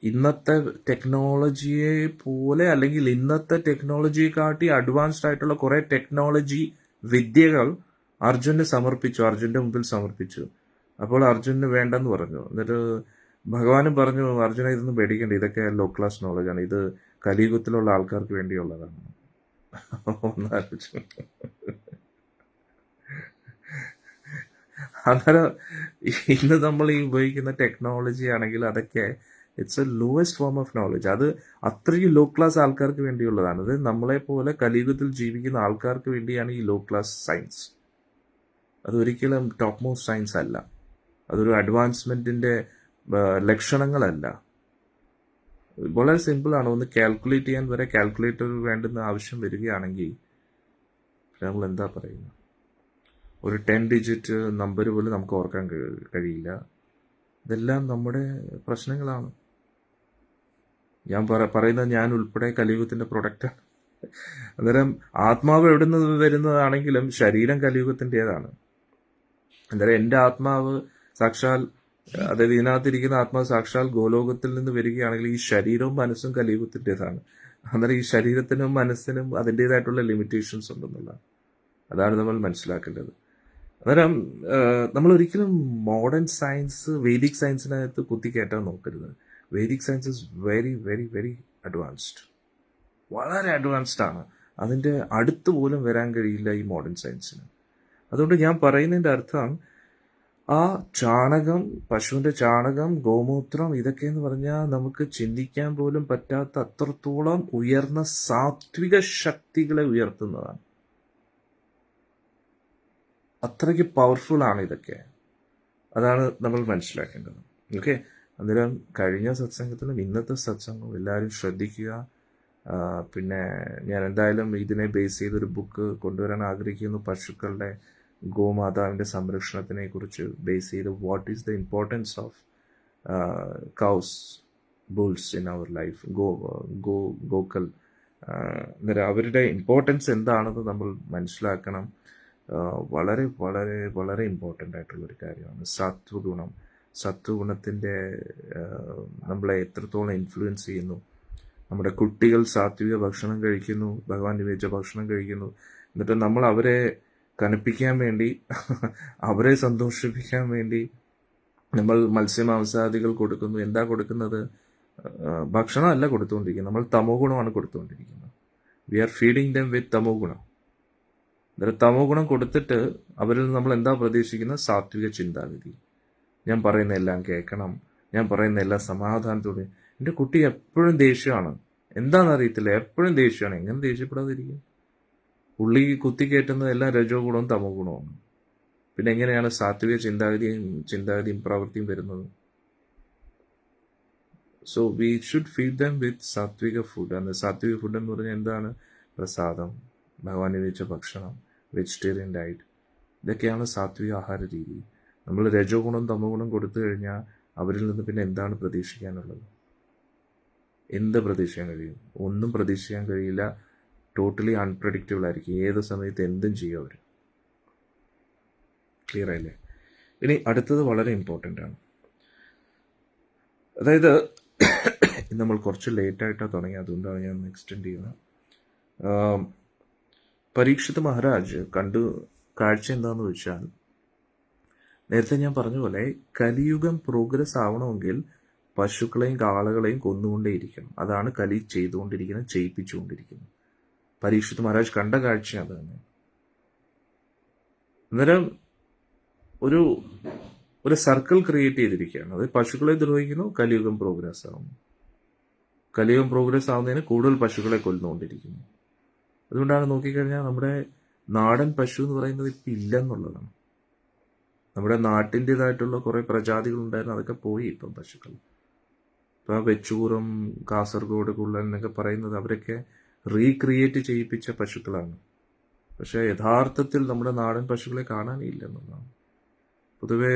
ഇന്നത്തെ ടെക്നോളജിയെ പോലെ, അല്ലെങ്കിൽ ഇന്നത്തെ ടെക്നോളജിയെ കാട്ടി അഡ്വാൻസ്ഡ് ആയിട്ടുള്ള കുറേ ടെക്നോളജി വിദ്യകൾ അർജുന് സമർപ്പിച്ചു, അർജുൻ്റെ മുമ്പിൽ സമർപ്പിച്ചു. അപ്പോൾ അർജുന് വേണ്ടെന്ന് പറഞ്ഞു. എന്നിട്ട് ഭഗവാനും പറഞ്ഞു, അർജുന ഇതൊന്നും പേടിക്കണ്ട, ഇതൊക്കെ ലോ ക്ലാസ് നോളജാണ്, ഇത് കലിയുഗത്തിലുള്ള ആൾക്കാർക്ക് വേണ്ടിയുള്ളതാണ്. ഒന്നാലോചിച്ചു. അന്നേരം ഇന്ന് നമ്മൾ ഈ ഉപയോഗിക്കുന്ന ടെക്നോളജി ആണെങ്കിൽ അതൊക്കെ it's A lowest form of knowledge. അത് അത്രയും ലോ ക്ലാസ് ആൾക്കാർക്ക് വേണ്ടിയുള്ളതാണ്. അത് നമ്മളെ പോലെ കലിയുഗത്തിൽ ജീവിക്കുന്ന ആൾക്കാർക്ക് വേണ്ടിയാണ് ഈ ലോ ക്ലാസ് സയൻസ്. അതൊരിക്കലും ടോപ്പ് മോസ്റ്റ് സയൻസ് അല്ല, അതൊരു അഡ്വാൻസ്മെൻറ്റിൻ്റെ ലക്ഷണങ്ങളല്ല. വളരെ സിമ്പിളാണ്. ഒന്ന് കാൽക്കുലേറ്റ് ചെയ്യാൻ വരെ കാൽക്കുലേറ്റർ വേണ്ടുന്ന ആവശ്യം വരികയാണെങ്കിൽ നമ്മൾ എന്താ പറയുന്നത്, ഒരു 10 ഡിജിറ്റ് നമ്പർ പോലും നമുക്ക് ഓർക്കാൻ കഴിയില്ല. ഇതെല്ലാം നമ്മുടെ പ്രശ്നങ്ങളാണ്. ഞാൻ പറയുന്നത് ഞാൻ ഉൾപ്പെടെ കലിയുഗത്തിൻ്റെ പ്രൊഡക്റ്റാണ്. അന്നേരം ആത്മാവ് എവിടെ നിന്ന് വരുന്നതാണെങ്കിലും ശരീരം കലിയുഗത്തിൻ്റെതാണ്. അന്നേരം എൻ്റെ ആത്മാവ് സാക്ഷാൽ, അതായത് ഇതിനകത്തിരിക്കുന്ന ആത്മാവ് സാക്ഷാൽ ഗോലോകത്തിൽ നിന്ന് വരികയാണെങ്കിൽ ഈ ശരീരവും മനസ്സും കലിയുഗത്തിൻ്റെതാണ്. അന്നേരം ഈ ശരീരത്തിനും മനസ്സിനും അതിൻ്റെതായിട്ടുള്ള ലിമിറ്റേഷൻസ് ഉണ്ടെന്നുള്ള അതാണ് നമ്മൾ മനസ്സിലാക്കേണ്ടത്. അന്നേരം നമ്മൾ ഒരിക്കലും മോഡേൺ സയൻസ് വേദിക് സയൻസിനകത്ത് കുത്തിക്കയറ്റാൻ നോക്കരുത്. Vedic science is very very very advanced, വളരെ അഡ്വാൻസ്ഡ് ആണ്. അതിൻ്റെ അടുത്ത് പോലും വരാൻ കഴിയില്ല ഈ മോഡേൺ സയൻസിന്. അതുകൊണ്ട് ഞാൻ പറയുന്നതിൻ്റെ അർത്ഥം ആ ചാണകം, പശുവിൻ്റെ ചാണകം, ഗോമൂത്രം, ഇതൊക്കെയെന്ന് പറഞ്ഞാൽ നമുക്ക് ചിന്തിക്കാൻ പോലും പറ്റാത്ത അത്രത്തോളം ഉയർന്ന സാത്വിക ശക്തികളെ ഉയർത്തുന്നതാണ്. അത്രയ്ക്ക് പവർഫുൾ ആണ് ഇതൊക്കെ. അതാണ് നമ്മൾ മനസ്സിലാക്കേണ്ടത്. ഓക്കെ, അന്നേരം കഴിഞ്ഞ സത്സംഗത്തിലും ഇന്നത്തെ സത്സംഗവും എല്ലാവരും ശ്രദ്ധിക്കുക. പിന്നെ ഞാൻ എന്തായാലും ഇതിനെ ബേസ് ചെയ്തൊരു ബുക്ക് കൊണ്ടുവരാൻ ആഗ്രഹിക്കുന്നു. പശുക്കളുടെ ഗോമാതാവിൻ്റെ സംരക്ഷണത്തിനെ കുറിച്ച് ബേസ് ചെയ്ത് what is the importance of cows, bulls in our life, ഗോക്കൾ. അന്നേരം അവരുടെ ഇമ്പോർട്ടൻസ് എന്താണെന്ന് നമ്മൾ മനസ്സിലാക്കണം. വളരെ വളരെ വളരെ ഇമ്പോർട്ടൻ്റ് ആയിട്ടുള്ളൊരു കാര്യമാണ് സത്വഗുണം. സത്വഗുണത്തിൻ്റെ നമ്മളെ എത്രത്തോളം ഇൻഫ്ലുവൻസ് ചെയ്യുന്നു. നമ്മുടെ കുട്ടികൾ സാത്വിക ഭക്ഷണം കഴിക്കുന്നു, ഭഗവാൻ നിവേദിച്ച ഭക്ഷണം കഴിക്കുന്നു, എന്നിട്ട് നമ്മൾ അവരെ കനപ്പിക്കാൻ വേണ്ടി, അവരെ സന്തോഷിപ്പിക്കാൻ വേണ്ടി നമ്മൾ മത്സ്യമാംസാദികൾ കൊടുക്കുന്നു. എന്താ കൊടുക്കുന്നത്? ഭക്ഷണമല്ല കൊടുത്തുകൊണ്ടിരിക്കുന്നത്, നമ്മൾ തമോ ഗുണമാണ് കൊടുത്തുകൊണ്ടിരിക്കുന്നത്. വി ആർ ഫീഡിങ് ദം വിത്ത് തമോ ഗുണം. അന്നേരം തമോ ഗുണം കൊടുത്തിട്ട് അവരിൽ നിന്ന് നമ്മൾ എന്താ പ്രതീക്ഷിക്കുന്നത്? സാത്വിക ചിന്താഗതി. ഞാൻ പറയുന്ന എല്ലാം കേൾക്കണം, ഞാൻ പറയുന്ന എല്ലാം സമാധാനത്തോടെ. എൻ്റെ കുട്ടി എപ്പോഴും ദേഷ്യമാണ്, എന്താണെന്നറിയത്തില്ല, എപ്പോഴും ദേഷ്യമാണ്. എങ്ങനെ ദേഷ്യപ്പെടാതിരിക്കും? ഉള്ളി കുത്തിക്കയറ്റുന്നത് എല്ലാം രജോ ഗുണവും തമോ ഗുണവും. പിന്നെ എങ്ങനെയാണ് സാത്വിക ചിന്താഗതിയും പ്രവൃത്തിയും വരുന്നത്? So we should feed them with sattvik food. അന്ന് സാത്വിക ഫുഡ് എന്ന് പറഞ്ഞാൽ എന്താണ്? പ്രസാദം, ഭഗവാൻ നിവേദിച്ച ഭക്ഷണം, വെജിറ്റേറിയൻ ഡയറ്റ്, ഇതൊക്കെയാണ് സാത്വിക ആഹാര രീതി. നമ്മൾ രജോ ഗുണം തമോ ഗുണം കൊടുത്തു കഴിഞ്ഞാൽ അവരിൽ നിന്ന് പിന്നെ എന്താണ് പ്രതീക്ഷിക്കാനുള്ളത്? എന്ത് പ്രതീക്ഷിക്കാൻ കഴിയും? ഒന്നും പ്രതീക്ഷിക്കാൻ കഴിയില്ല. ടോട്ടലി അൺപ്രഡിക്റ്റബിൾ ആയിരിക്കും. ഏത് സമയത്ത് എന്തും ചെയ്യും അവർ. ക്ലിയർ ആയില്ലേ? ഇനി അടുത്തത് വളരെ ഇമ്പോർട്ടൻ്റ് ആണ്. അതായത് നമ്മൾ കുറച്ച് ലേറ്റായിട്ടാണ് തുടങ്ങി, അതുകൊണ്ടാണ് ഞാൻ എക്സ്റ്റെൻഡ് ചെയ്യുന്നത്. പരീക്ഷിത് മഹാരാജ് കാഴ്ച എന്താണെന്ന് വെച്ചാൽ, നേരത്തെ ഞാൻ പറഞ്ഞ പോലെ കലിയുഗം പ്രോഗ്രസ് ആവണമെങ്കിൽ പശുക്കളെയും കാളകളെയും കൊന്നുകൊണ്ടേയിരിക്കണം. അതാണ് കലി ചെയ്തുകൊണ്ടിരിക്കുന്നത്, ചെയ്യിപ്പിച്ചുകൊണ്ടിരിക്കുന്നത്. പരീക്ഷിത് മഹാരാജ് കണ്ട കാഴ്ച അത് തന്നെ. അന്നേരം ഒരു സർക്കിൾ ക്രിയേറ്റ് ചെയ്തിരിക്കുകയാണ്. അത് പശുക്കളെ ദ്രോഹിക്കുന്നു, കലിയുഗം പ്രോഗ്രസ് ആവുന്നു. കലിയുഗം പ്രോഗ്രസ് ആവുന്നതിന് കൂടുതൽ പശുക്കളെ കൊല്ലുകൊണ്ടിരിക്കുന്നു. അതുകൊണ്ടാണ് നോക്കിക്കഴിഞ്ഞാൽ നമ്മുടെ നാടൻ പശു എന്ന് പറയുന്നത് ഇപ്പം ഇല്ലെന്നുള്ളതാണ്. നമ്മുടെ നാട്ടിൻ്റെതായിട്ടുള്ള കുറേ പ്രജാതികളുണ്ടായിരുന്നു, അതൊക്കെ പോയി ഇപ്പം പശുക്കൾ. ഇപ്പം വെച്ചൂറും കാസർഗോഡ് കുള്ളൻ എന്നൊക്കെ പറയുന്നത് അവരൊക്കെ റീക്രിയേറ്റ് ചെയ്യിപ്പിച്ച പശുക്കളാണ്. പക്ഷേ യഥാർത്ഥത്തിൽ നമ്മുടെ നാടൻ പശുക്കളെ കാണാനില്ല എന്നുള്ളതാണ്. പൊതുവെ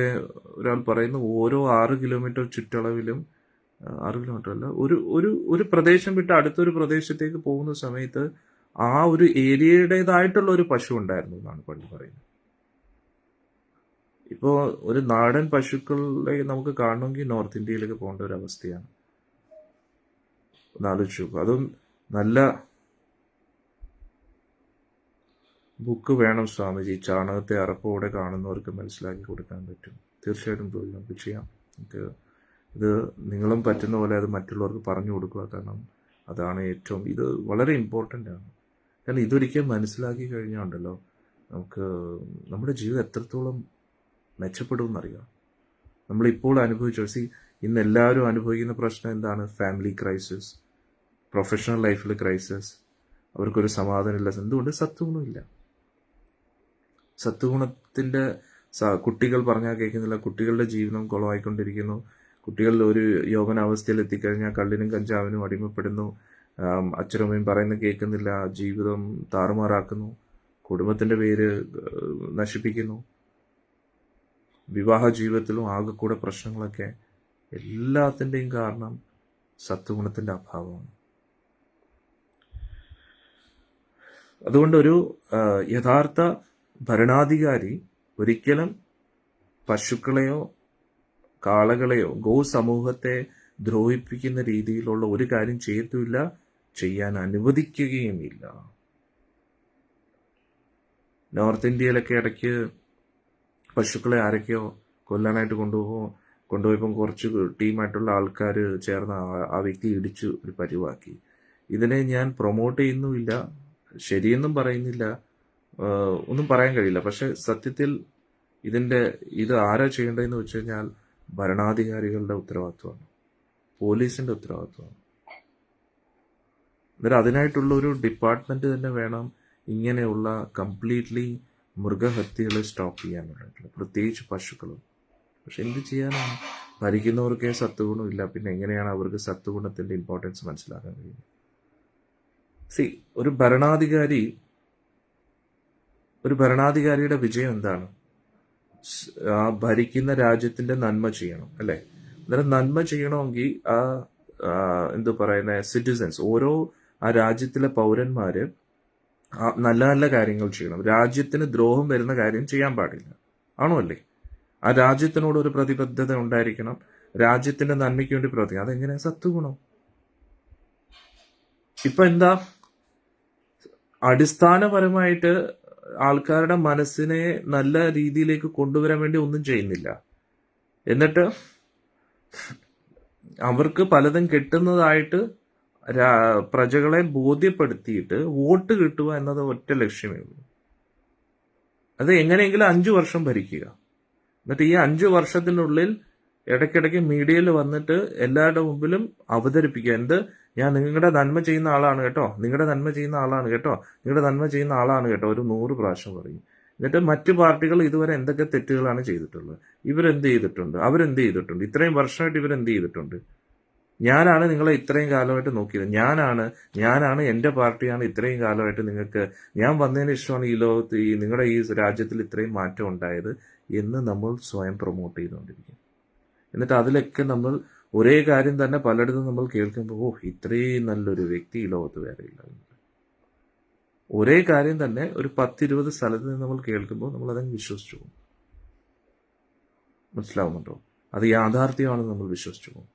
ഒരാൾ പറയുന്നു, ഓരോ 6 കിലോമീറ്റർ ചുറ്റളവിലും, 6 കിലോമീറ്റർ അല്ല, ഒരു പ്രദേശം വിട്ട് അടുത്തൊരു പ്രദേശത്തേക്ക് പോകുന്ന സമയത്ത് ആ ഒരു ഏരിയയുടേതായിട്ടുള്ള ഒരു പശു ഉണ്ടായിരുന്നു എന്നാണ് പണ്ട് പറയുന്നത്. ഇപ്പോൾ ഒരു നാടൻ പശുക്കളെ നമുക്ക് കാണണമെങ്കിൽ നോർത്ത് ഇന്ത്യയിലേക്ക് പോകേണ്ട ഒരു അവസ്ഥയാണ്. ഒന്ന് ആലോചിച്ചു. അതും നല്ല ബുക്ക് വേണം സ്വാമിജി. ചാണകത്തെ അറപ്പോടെ കാണുന്നവർക്ക് മനസ്സിലാക്കി കൊടുക്കാൻ പറ്റും. തീർച്ചയായിട്ടും പോയി നമുക്ക് ചെയ്യാം. നമുക്ക് ഇത് നിങ്ങളും പറ്റുന്ന പോലെ അത് മറ്റുള്ളവർക്ക് പറഞ്ഞു കൊടുക്കുക. കാരണം അതാണ് ഏറ്റവും, ഇത് വളരെ ഇമ്പോർട്ടൻ്റ് ആണ്. കാരണം ഇതൊരിക്കൽ മനസ്സിലാക്കി കഴിഞ്ഞാൽ ഉണ്ടല്ലോ, നമുക്ക് നമ്മുടെ ജീവിതം എത്രത്തോളം മെച്ചപ്പെടുമെന്നറിയാം. നമ്മളിപ്പോൾ അനുഭവിച്ചു. ഇന്ന് എല്ലാവരും അനുഭവിക്കുന്ന പ്രശ്നം എന്താണ്? ഫാമിലി ക്രൈസിസ്, പ്രൊഫഷണൽ ലൈഫിൽ ക്രൈസിസ്. അവർക്കൊരു സമാധാനമില്ല. എന്തുകൊണ്ട്? സത്വഗുണമില്ല. സത്വഗുണത്തിൻ്റെ കുട്ടികൾ പറഞ്ഞാൽ കേൾക്കുന്നില്ല. കുട്ടികളുടെ ജീവിതം കുളമായിക്കൊണ്ടിരിക്കുന്നു. കുട്ടികൾ ഒരു യൗവനാവസ്ഥയിൽ എത്തിക്കഴിഞ്ഞാൽ കള്ളിനും കഞ്ചാവിനും അടിമപ്പെടുന്നു. അച്ഛനമ്മയും പറയുന്ന കേൾക്കുന്നില്ല. ജീവിതം താറുമാറാക്കുന്നു. കുടുംബത്തിൻ്റെ പേര് നശിപ്പിക്കുന്നു. വിവാഹ ജീവിതത്തിലും ആകെക്കൂടെ പ്രശ്നങ്ങളൊക്കെ. എല്ലാത്തിൻ്റെയും കാരണം സത്വഗുണത്തിൻ്റെ അഭാവമാണ്. അതുകൊണ്ടൊരു യഥാർത്ഥ ഭരണാധികാരി ഒരിക്കലും പശുക്കളെയോ കാളകളെയോ ഗോസമൂഹത്തെ ദ്രോഹിപ്പിക്കുന്ന രീതിയിലുള്ള ഒരു കാര്യം ചെയ്യത്തുമില്ല. ചെയ്യാൻ അനുവദിക്കുകയുമില്ല. നോർത്ത് ഇന്ത്യയിലൊക്കെ ഇടയ്ക്ക് പശുക്കളെ ആരൊക്കെയോ കൊല്ലാനായിട്ട് കൊണ്ടുപോയപ്പം കുറച്ച് ടീമായിട്ടുള്ള ആൾക്കാർ ചേർന്ന് ആ വ്യക്തി ഇടിച്ചു ഒരു പരിവാക്കി. ഇതിനെ ഞാൻ പ്രൊമോട്ട് ചെയ്യുന്നുമില്ല, ശരിയെന്നും പറയുന്നില്ല, ഒന്നും പറയാൻ കഴിയില്ല. പക്ഷെ സത്യത്തിൽ ഇത് ആരാ ചെയ്യേണ്ടതെന്ന് വെച്ച് കഴിഞ്ഞാൽ ഭരണാധികാരികളുടെ ഉത്തരവാദിത്വമാണ്, പോലീസിന്റെ ഉത്തരവാദിത്വമാണ്. അന്നേരം അതിനായിട്ടുള്ള ഒരു ഡിപ്പാർട്ട്മെന്റ് തന്നെ വേണം ഇങ്ങനെയുള്ള കംപ്ലീറ്റ്ലി മൃഗഹത്യകളെ സ്റ്റോപ്പ് ചെയ്യാനുള്ളതായിട്ടുള്ള, പ്രത്യേകിച്ച് പശുക്കളും. പക്ഷെ എന്ത് ചെയ്യാനാണ്, ഭരിക്കുന്നവർക്കേ സത്വഗുണമില്ല, പിന്നെ എങ്ങനെയാണ് അവർക്ക് സത്വഗുണത്തിന്റെ ഇമ്പോർട്ടൻസ് മനസ്സിലാക്കാൻ കഴിയുന്നത്? ഒരു ഭരണാധികാരിയുടെ വിജയം എന്താണ്? ആ ഭരിക്കുന്ന രാജ്യത്തിന്റെ നന്മ ചെയ്യണം, അല്ലെ? അന്നേരം നന്മ ചെയ്യണമെങ്കിൽ എന്തു പറയുന്ന സിറ്റിസൻസ്, ഓരോ ആ രാജ്യത്തിലെ പൗരന്മാര് നല്ല നല്ല കാര്യങ്ങൾ ചെയ്യണം. രാജ്യത്തിന് ദ്രോഹം വരുന്ന കാര്യം ചെയ്യാൻ പാടില്ല, ആണോ അല്ലേ? ആ രാജ്യത്തിനോട് ഒരു പ്രതിബദ്ധത ഉണ്ടായിരിക്കണം, രാജ്യത്തിന്റെ നന്മയ്ക്ക് വേണ്ടി പ്രവർത്തിക്കണം. അതെങ്ങനെ? സത്വഗുണം. ഇപ്പൊ എന്താ, അടിസ്ഥാനപരമായിട്ട് ആൾക്കാരുടെ മനസ്സിനെ നല്ല രീതിയിലേക്ക് കൊണ്ടുവരാൻ വേണ്ടി ഒന്നും ചെയ്യുന്നില്ല. എന്നിട്ട് അവർക്ക് പലതും കിട്ടുന്നതായിട്ട് പ്രജകളെ ബോധ്യപ്പെടുത്തിയിട്ട് വോട്ട് കിട്ടുക എന്നത് ഒറ്റ ലക്ഷ്യമേ ഉള്ളൂ. അത് എങ്ങനെയെങ്കിലും 5 വർഷം ഭരിക്കുക. എന്നിട്ട് ഈ 5 വർഷത്തിനുള്ളിൽ ഇടയ്ക്കിടയ്ക്ക് മീഡിയയിൽ വന്നിട്ട് എല്ലാവരുടെ മുമ്പിലും അവതരിപ്പിക്കുക, ഞാൻ നിങ്ങളുടെ നന്മ ചെയ്യുന്ന ആളാണ് കേട്ടോ, നിങ്ങളുടെ നന്മ ചെയ്യുന്ന ആളാണ് കേട്ടോ, നിങ്ങളുടെ നന്മ ചെയ്യുന്ന ആളാണ് കേട്ടോ, ഒരു 100 പ്രാവശ്യം പറയും. എന്നിട്ട് മറ്റു പാർട്ടികൾ ഇതുവരെ എന്തൊക്കെ തെറ്റുകളാണ് ചെയ്തിട്ടുള്ളത്, ഇവരെന്ത് ചെയ്തിട്ടുണ്ട്, അവരെന്ത് ചെയ്തിട്ടുണ്ട്, ഇത്രയും വർഷമായിട്ട് ഇവരെന്ത് ചെയ്തിട്ടുണ്ട്, ഞാനാണ് നിങ്ങളെ ഇത്രയും കാലമായിട്ട് നോക്കിയത്, ഞാനാണ് എൻ്റെ പാർട്ടിയാണ് ഇത്രയും കാലമായിട്ട് നിങ്ങൾക്ക്, ഞാൻ വന്നതിന് ശേഷമാണ് ഈ ലോകത്ത് നിങ്ങളുടെ ഈ രാജ്യത്തിൽ ഇത്രയും മാറ്റം ഉണ്ടായത് എന്ന് നമ്മൾ സ്വയം പ്രൊമോട്ട് ചെയ്തുകൊണ്ടിരിക്കും. എന്നിട്ട് അതിലൊക്കെ നമ്മൾ ഒരേ കാര്യം തന്നെ പലയിടത്തും നമ്മൾ കേൾക്കുമ്പോൾ, ഇത്രയും നല്ലൊരു വ്യക്തി ഈ ലോകത്ത് വേറെ ഇല്ല. ഒരേ കാര്യം തന്നെ ഒരു 10-20 സ്ഥലത്ത് നിന്ന് നമ്മൾ കേൾക്കുമ്പോൾ നമ്മൾ അതങ്ങ് വിശ്വസിച്ചു പോകും. മനസ്സിലാവുന്നുണ്ടോ? അത് യാഥാർത്ഥ്യമാണെന്ന് നമ്മൾ വിശ്വസിച്ചു പോകും.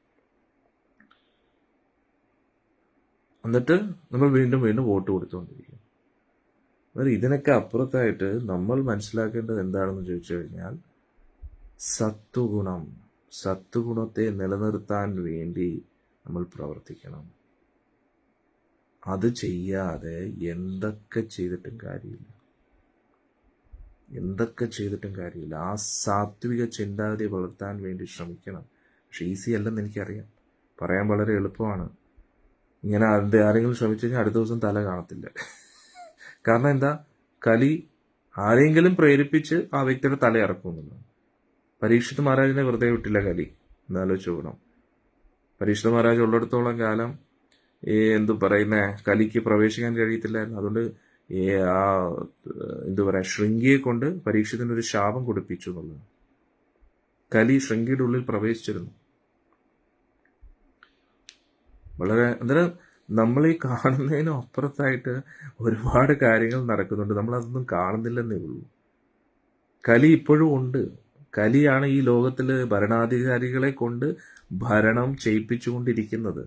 എന്നിട്ട് നമ്മൾ വീണ്ടും വോട്ട് കൊടുത്തുകൊണ്ടിരിക്കും. അതായത് ഇതിനൊക്കെ അപ്പുറത്തായിട്ട് നമ്മൾ മനസ്സിലാക്കേണ്ടത് എന്താണെന്ന് ചോദിച്ചു കഴിഞ്ഞാൽ, സത്വഗുണത്തെ നിലനിർത്താൻ വേണ്ടി നമ്മൾ പ്രവർത്തിക്കണം. അത് ചെയ്യാതെ എന്തൊക്കെ ചെയ്തിട്ടും കാര്യമില്ല. ആ സാത്വിക ചിന്താഗതി വളർത്താൻ വേണ്ടി ശ്രമിക്കണം. പക്ഷെ ഈസി അല്ലെന്ന് എനിക്കറിയാം, പറയാൻ വളരെ എളുപ്പമാണ്. ഇങ്ങനെ ആരെങ്കിലും ശ്രമിച്ചു കഴിഞ്ഞാൽ അടുത്ത ദിവസം തല കാണത്തില്ല. കാരണം എന്താ, കലി ആരെങ്കിലും പ്രേരിപ്പിച്ച് ആ വ്യക്തിയുടെ തല ഇറക്കുമെന്നുള്ളത്. പരീക്ഷിത് മഹാരാജിനെ വെറുതെ വിട്ടില്ല കലി, എന്നാലോചിച്ച് നോക്കണം. പരീക്ഷിത് മഹാരാജ് ഉള്ളിടത്തോളം കാലം കലിക്ക് പ്രവേശിക്കാൻ കഴിയത്തില്ലായിരുന്നു. അതുകൊണ്ട് ശൃംഗിയെ കൊണ്ട് പരീക്ഷത്തിന് ഒരു ശാപം കൊടുപ്പിച്ചു എന്നുള്ളത്. കലി ശൃംഗിയുടെ ഉള്ളിൽ പ്രവേശിച്ചിരുന്നു. വളരെ അന്നേരം നമ്മൾ ഈ കാണുന്നതിനും അപ്പുറത്തായിട്ട് ഒരുപാട് കാര്യങ്ങൾ നടക്കുന്നുണ്ട്, നമ്മളതൊന്നും കാണുന്നില്ലെന്നേ ഉള്ളൂ. കലി ഇപ്പോഴും ഉണ്ട്. കലിയാണ് ഈ ലോകത്തിൽ ഭരണാധികാരികളെ കൊണ്ട് ഭരണം ചെയ്യിപ്പിച്ചുകൊണ്ടിരിക്കുന്നത്.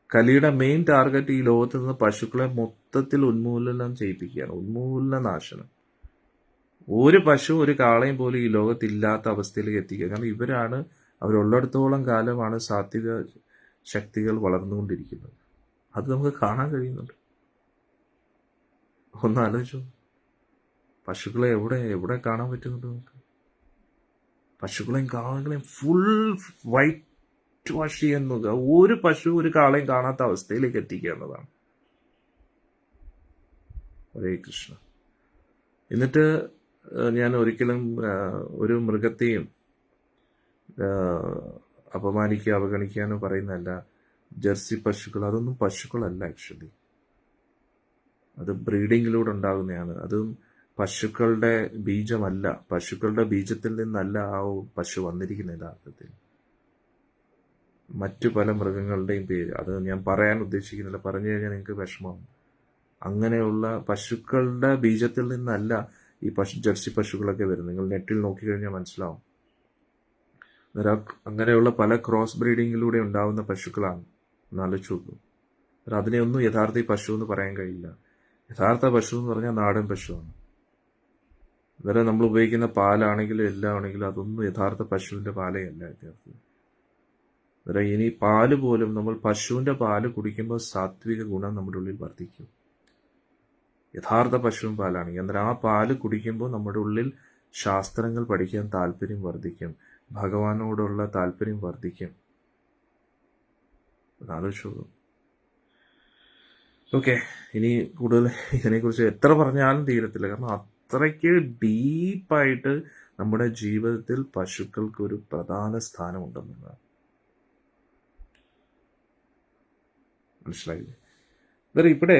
കലിയുടെ മെയിൻ ടാർഗറ്റ് ഈ ലോകത്ത് നിന്ന് പശുക്കളെ മൊത്തത്തിൽ ഉന്മൂലനം ചെയ്യിപ്പിക്കുകയാണ്, ഉന്മൂലനാശനം. ഒരു പശു ഒരു കാളയും പോലും ഈ ലോകത്തില്ലാത്ത അവസ്ഥയിലേക്ക് എത്തിക്കുക. കാരണം അവരുള്ളിടത്തോളം കാലമാണ് സാത്വിക ശക്തികൾ വളർന്നുകൊണ്ടിരിക്കുന്നത്. അത് നമുക്ക് കാണാൻ കഴിയുന്നുണ്ട്. ഒന്ന് ആലോചിച്ചു, പശുക്കളെ എവിടെ കാണാൻ പറ്റുന്നുണ്ട് നമുക്ക്? പശുക്കളെയും കാളകളെയും ഫുൾ വൈറ്റ് വാഷ് ചെയ്യാൻ നോക്കുക. ഒരു പശു ഒരു കാളയും കാണാത്ത അവസ്ഥയിലേക്ക് എത്തിക്കുക എന്നതാണ്. ഹരേ കൃഷ്ണ. എന്നിട്ട് ഞാൻ ഒരിക്കലും ഒരു മൃഗത്തെയും അപമാനിക്കുക അവഗണിക്കാനോ പറയുന്നതല്ല. ജെർസി പശുക്കൾ അതൊന്നും പശുക്കളല്ല, ആക്ച്വലി അത് ബ്രീഡിങ്ങിലൂടെ ഉണ്ടാകുന്നതാണ്. അതും പശുക്കളുടെ ബീജമല്ല, പശുക്കളുടെ ബീജത്തിൽ നിന്നല്ല ആ പശു വന്നിരിക്കുന്ന യഥാർത്ഥത്തിൽ. മറ്റു പല മൃഗങ്ങളുടെയും പേര് അത് ഞാൻ പറയാൻ ഉദ്ദേശിക്കുന്നില്ല, പറഞ്ഞു കഴിഞ്ഞാൽ നിങ്ങൾക്ക് വിഷമമാകും. അങ്ങനെയുള്ള പശുക്കളുടെ ബീജത്തിൽ നിന്നല്ല ഈ ജെർസി പശുക്കളൊക്കെ വരുന്നത്. നിങ്ങൾ നെറ്റിൽ നോക്കിക്കഴിഞ്ഞാൽ മനസ്സിലാവും. അങ്ങനെയുള്ള പല ക്രോസ് ബ്രീഡിങ്ങിലൂടെ ഉണ്ടാവുന്ന പശുക്കളാണ്. എന്നാലോചിച്ച് നോക്കൂ. അതിനെയൊന്നും യഥാർത്ഥ ഈ പശു എന്ന് പറയാൻ കഴിയില്ല. യഥാർത്ഥ പശു എന്ന് പറഞ്ഞാൽ നാടൻ പശുവാണ്. അന്നേരം നമ്മൾ ഉപയോഗിക്കുന്ന പാലാണെങ്കിലും എല്ലാം ആണെങ്കിലും അതൊന്നും യഥാർത്ഥ പശുവിൻ്റെ പാലേ അല്ല യഥാർത്ഥത്തിൽ. അന്നേരം ഇനി പാല് പോലും നമ്മൾ പശുവിൻ്റെ പാല് കുടിക്കുമ്പോൾ സാത്വിക ഗുണം നമ്മുടെ ഉള്ളിൽ വർദ്ധിക്കും. യഥാർത്ഥ പശുവും പാലാണെങ്കിൽ അന്നേരം ആ പാല് കുടിക്കുമ്പോൾ നമ്മുടെ ഉള്ളിൽ ശാസ്ത്രങ്ങൾ പഠിക്കാൻ താല്പര്യം വർദ്ധിക്കും, ഭഗവാനോടുള്ള താല്പര്യം വർദ്ധിക്കും. ആലോചിച്ചു. ഓക്കെ, ഇനി കൂടുതൽ ഇതിനെക്കുറിച്ച് എത്ര പറഞ്ഞാലും തീരത്തില്ല. കാരണം അത്രയ്ക്ക് ഡീപ്പായിട്ട് നമ്മുടെ ജീവിതത്തിൽ പശുക്കൾക്ക് ഒരു പ്രധാന സ്ഥാനമുണ്ടെന്നുള്ളതാണ്. മനസ്സിലായില്ലേ? അന്നേരം ഇവിടെ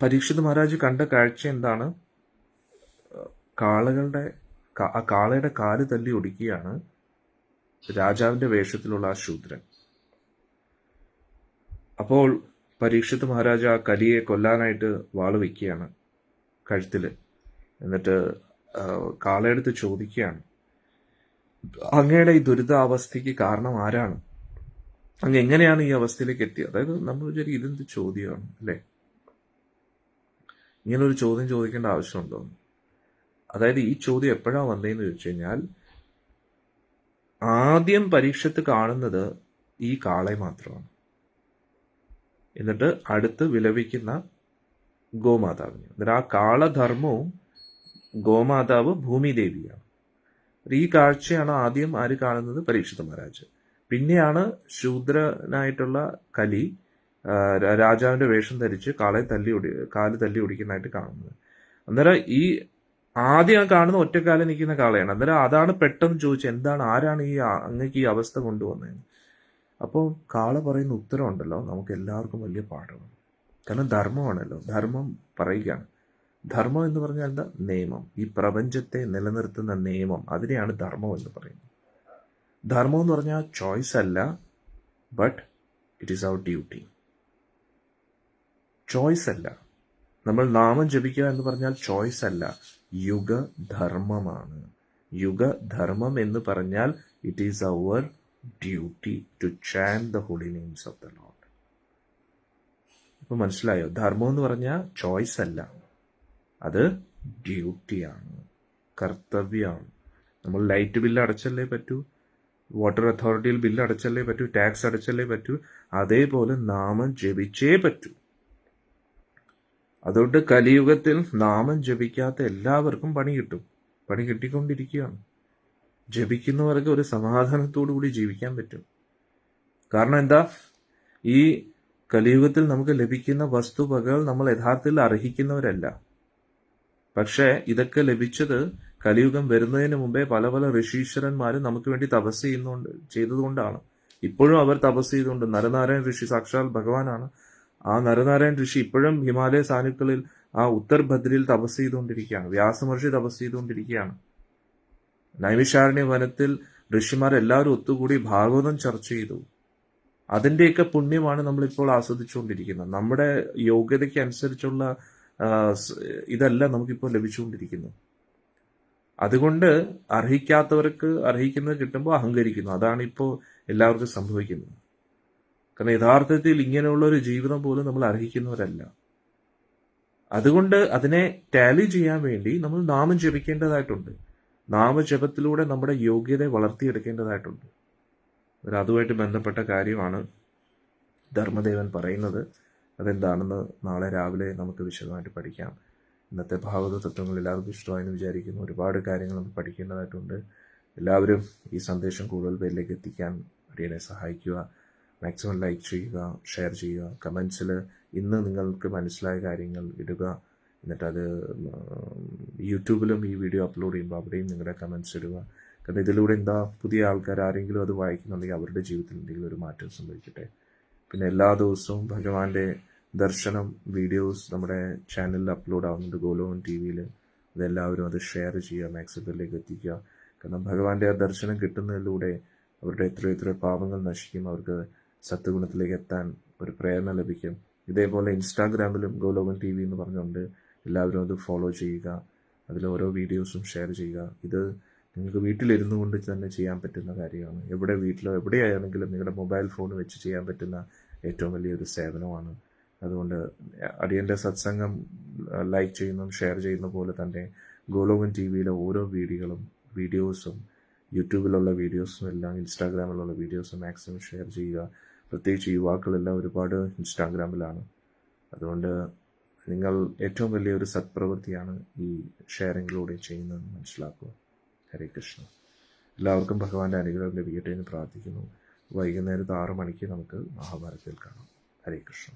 പരീക്ഷിത് മഹാരാജ് കണ്ട കാഴ്ച എന്താണ്? കാളയുടെ കാല് തല്ലി ഒടിക്കുകയാണ് രാജാവിന്റെ വേഷത്തിലുള്ള ആ ശൂദ്രൻ. അപ്പോൾ പരീക്ഷിത് മഹാരാജ് ആ കലിയെ കൊല്ലാനായിട്ട് വാള് വെക്കുകയാണ് കഴുത്തില്. എന്നിട്ട് കാളയെടുത്ത് ചോദിക്കുകയാണ്, അങ്ങയുടെ ഈ ദുരിതാവസ്ഥയ്ക്ക് കാരണം ആരാണ്? അങ്ങ് എങ്ങനെയാണ് ഈ അവസ്ഥയിലേക്ക് എത്തിയത്? അതായത് നമ്മൾ വിചാരിക്കും ഇതെന്ത് ചോദ്യമാണ് അല്ലേ, ഇങ്ങനൊരു ചോദ്യം ചോദിക്കേണ്ട ആവശ്യമുണ്ടോ? അതായത് ഈ ചോദ്യം എപ്പോഴാണ് വന്നതെന്ന് ചോദിച്ചു കഴിഞ്ഞാൽ, ആദ്യം പരീക്ഷത്ത് കാണുന്നത് ഈ കാളയെ മാത്രമാണ്. എന്നിട്ട് അടുത്ത് വിലപിക്കുന്ന ഗോമാതാവിനെ. എന്നിട്ട് ആ കാളധർമ്മവും ഗോമാതാവ് ഭൂമിദേവിയാണ്. ഈ കാഴ്ചയാണ് ആദ്യം ആര് കാണുന്നത്? പരീക്ഷിത് മഹാരാജ്. പിന്നെയാണ് ശൂദ്രനായിട്ടുള്ള കലി രാജാവിന്റെ വേഷം ധരിച്ച് കാല് തല്ലി ഒടിക്കുന്നതായിട്ട് കാണുന്നത്. അന്നേരം ഈ ആദ്യം കാണുന്ന ഒറ്റക്കാലം നിൽക്കുന്ന കാളയാണ്. അന്നേരം അതാണ് പെട്ടെന്ന് ചോദിച്ചത്, എന്താണ്, ആരാണ് ഈ അങ്ങക്ക് ഈ അവസ്ഥ കൊണ്ടുവന്നതെന്ന്. അപ്പോൾ കാള പറയുന്ന ഉത്തരം ഉണ്ടല്ലോ, നമുക്ക് എല്ലാവർക്കും വലിയ പാഠമാണ്. കാരണം ധർമ്മമാണല്ലോ, ധർമ്മം പറയുകയാണ്. ധർമ്മം എന്ന് പറഞ്ഞാൽ എന്താ? നിയമം. ഈ പ്രപഞ്ചത്തെ നിലനിർത്തുന്ന നിയമം, അതിനെയാണ് ധർമ്മം എന്ന് പറയുന്നത്. ധർമ്മം എന്ന് പറഞ്ഞാൽ ചോയ്സ് അല്ല, but it is our duty. Choice അല്ല. നമ്മൾ നാമം ജപിക്കുക എന്ന് പറഞ്ഞാൽ ചോയ്സ് അല്ല, യുഗധർമ്മമാണ്. യുഗധർമ്മം എന്ന് പറഞ്ഞാൽ it is our duty to chant the holy names of the lord. ഇപ്പൊ മനസ്സിലായോ? ധർമ്മം എന്ന് പറഞ്ഞാൽ ചോയ്സ് അല്ല, അത് ഡ്യൂട്ടിയാണ്, കർത്തവ്യമാണ്. നമ്മൾ ലൈറ്റ് ബില്ല് അടച്ചല്ലേ പറ്റൂ, വാട്ടർ അതോറിറ്റിയിൽ ബില്ല് അടച്ചല്ലേ പറ്റൂ, ടാക്സ് അടച്ചല്ലേ പറ്റൂ. അതേപോലെ നാമം ജപിച്ചേ പറ്റൂ. അതുകൊണ്ട് കലിയുഗത്തിൽ നാമം ജപിക്കാത്ത എല്ലാവർക്കും പണി കിട്ടും, പണി കിട്ടിക്കൊണ്ടിരിക്കുകയാണ്. ജപിക്കുന്നവർക്ക് ഒരു സമാധാനത്തോടു കൂടി ജീവിക്കാൻ പറ്റും. കാരണം എന്താ? ഈ കലിയുഗത്തിൽ നമുക്ക് ലഭിക്കുന്ന വസ്തുവകകൾ നമ്മൾ യഥാർത്ഥത്തിൽ അർഹിക്കുന്നവരല്ല. പക്ഷേ ഇതൊക്കെ ലഭിച്ചത് കലിയുഗം വരുന്നതിന് മുമ്പേ പല പല ഋഷീശ്വരന്മാരും നമുക്ക് വേണ്ടി തപസ് ചെയ്തതുകൊണ്ടാണ്. ഇപ്പോഴും അവർ തപസ് ചെയ്തുകൊണ്ട്, നരനാരായണ ഋഷി സാക്ഷാൽ ഭഗവാനാണ്. ആ നരനാരായണ ഋഷി ഇപ്പോഴും ഹിമാലയ സാനുക്കളിൽ ആ ഉത്തർഭദ്രയിൽ തപസ് ചെയ്തുകൊണ്ടിരിക്കുകയാണ്. വ്യാസമഹർഷി തപസ് ചെയ്തുകൊണ്ടിരിക്കുകയാണ്. നൈമിഷാരണ്യ വനത്തിൽ ഋഷിമാരെല്ലാവരും ഒത്തുകൂടി ഭാഗവതം ചർച്ച ചെയ്തു. അതിൻ്റെയൊക്കെ പുണ്യമാണ് നമ്മളിപ്പോൾ ആസ്വദിച്ചുകൊണ്ടിരിക്കുന്നത്. നമ്മുടെ യോഗ്യതയ്ക്ക് അനുസരിച്ചുള്ള ഇതല്ല നമുക്കിപ്പോൾ ലഭിച്ചുകൊണ്ടിരിക്കുന്നത്. അതുകൊണ്ട് അർഹിക്കാത്തവർക്ക് അർഹിക്കുന്നത് കിട്ടുമ്പോൾ അഹങ്കരിക്കുന്നു. അതാണ് ഇപ്പോൾ എല്ലാവർക്കും സംഭവിക്കുന്നത്. കാരണം യഥാർത്ഥത്തിൽ ഇങ്ങനെയുള്ള ഒരു ജീവിതം പോലും നമ്മൾ അർഹിക്കുന്നവരല്ല. അതുകൊണ്ട് അതിനെ ടാലി ചെയ്യാൻ വേണ്ടി നമ്മൾ നാമം ജപിക്കേണ്ടതായിട്ടുണ്ട്. നാമജപത്തിലൂടെ നമ്മുടെ യോഗ്യതയെ വളർത്തിയെടുക്കേണ്ടതായിട്ടുണ്ട്. അതുമായിട്ട് ബന്ധപ്പെട്ട കാര്യമാണ് ധർമ്മദേവൻ പറയുന്നത്. അതെന്താണെന്ന് നാളെ രാവിലെ നമുക്ക് വിശദമായിട്ട് പഠിക്കാം. ഇന്നത്തെ ഭാഗവത തത്വങ്ങൾ എല്ലാവർക്കും ഇഷ്ടമായെന്ന് വിചാരിക്കുന്നു. ഒരുപാട് കാര്യങ്ങൾ നമ്മൾ പഠിക്കേണ്ടതായിട്ടുണ്ട്. എല്ലാവരും ഈ സന്ദേശം കൂടുതൽ പേരിലേക്ക് എത്തിക്കാൻ അടിയനെ സഹായിക്കുക. മാക്സിമം ലൈക്ക് ചെയ്യുക, ഷെയർ ചെയ്യുക, കമൻസിൽ ഇന്ന് നിങ്ങൾക്ക് മനസ്സിലായ കാര്യങ്ങൾ ഇടുക. എന്നിട്ടത് യൂട്യൂബിലും ഈ വീഡിയോ അപ്ലോഡ് ചെയ്യുമ്പോൾ അവിടെയും നിങ്ങളുടെ കമൻസ് ഇടുക. കാരണം ഇതിലൂടെ എന്താ, പുതിയ ആൾക്കാർ ആരെങ്കിലും അത് വായിക്കുന്നുണ്ടെങ്കിൽ അവരുടെ ജീവിതത്തിൽ എന്തെങ്കിലും ഒരു മാറ്റം സംഭവിക്കട്ടെ. പിന്നെ എല്ലാ ദിവസവും ഭഗവാന്റെ ദർശനം വീഡിയോസ് നമ്മുടെ ചാനലിൽ അപ്ലോഡ് ആവുന്നുണ്ട്, ഗോലോകൻ TV-യിൽ. അതെല്ലാവരും അത് ഷെയർ ചെയ്യുക, മാക്സിമത്തിലേക്ക് എത്തിക്കുക. കാരണം ഭഗവാന്റെ ആ ദർശനം കിട്ടുന്നതിലൂടെ അവരുടെ എത്രയോ പാപങ്ങൾ നശിക്കും, അവർക്ക് സത്വഗുണത്തിലേക്ക് എത്താൻ ഒരു പ്രേരണ ലഭിക്കും. ഇതേപോലെ ഇൻസ്റ്റാഗ്രാമിലും ഗോലോകൻ TV എന്ന് പറഞ്ഞുകൊണ്ട് എല്ലാവരും അത് ഫോളോ ചെയ്യുക. അതിൽ ഓരോ വീഡിയോസും ഷെയർ ചെയ്യുക. ഇത് നിങ്ങൾക്ക് വീട്ടിലിരുന്നു കൊണ്ട് തന്നെ ചെയ്യാൻ പറ്റുന്ന കാര്യമാണ്. വീട്ടിലോ എവിടെയാണെങ്കിലും നിങ്ങളുടെ മൊബൈൽ ഫോൺ വെച്ച് ചെയ്യാൻ പറ്റുന്ന ഏറ്റവും വലിയൊരു സേവനമാണ്. അതുകൊണ്ട് അടിയൻ്റെ സത്സംഗം ലൈക്ക് ചെയ്യുന്നതും ഷെയർ ചെയ്യുന്ന പോലെ തന്നെ ഗോലോകൻ ടി വിയിലെ ഓരോ വീഡിയോസും യൂട്യൂബിലുള്ള വീഡിയോസും എല്ലാം ഇൻസ്റ്റാഗ്രാമിലുള്ള വീഡിയോസും മാക്സിമം ഷെയർ ചെയ്യുക. പ്രത്യേകിച്ച് യുവാക്കളെല്ലാം ഒരുപാട് ഇൻസ്റ്റാഗ്രാമിലാണ്. അതുകൊണ്ട് നിങ്ങൾ ഏറ്റവും വലിയൊരു സത്പ്രവൃത്തിയാണ് ഈ ഷെയറിങ്ങിലൂടെ ചെയ്യുന്നതെന്ന് മനസ്സിലാക്കുക. ഹരേ കൃഷ്ണ. എല്ലാവർക്കും ഭഗവാന്റെ അനുഗ്രഹം ലഭിക്കട്ടെ എന്ന് പ്രാർത്ഥിക്കുന്നു. വൈകുന്നേരത്ത് 6 മണിക്ക് നമുക്ക് മഹാഭാരതത്തിൽ കാണാം. ഹരേ കൃഷ്ണ.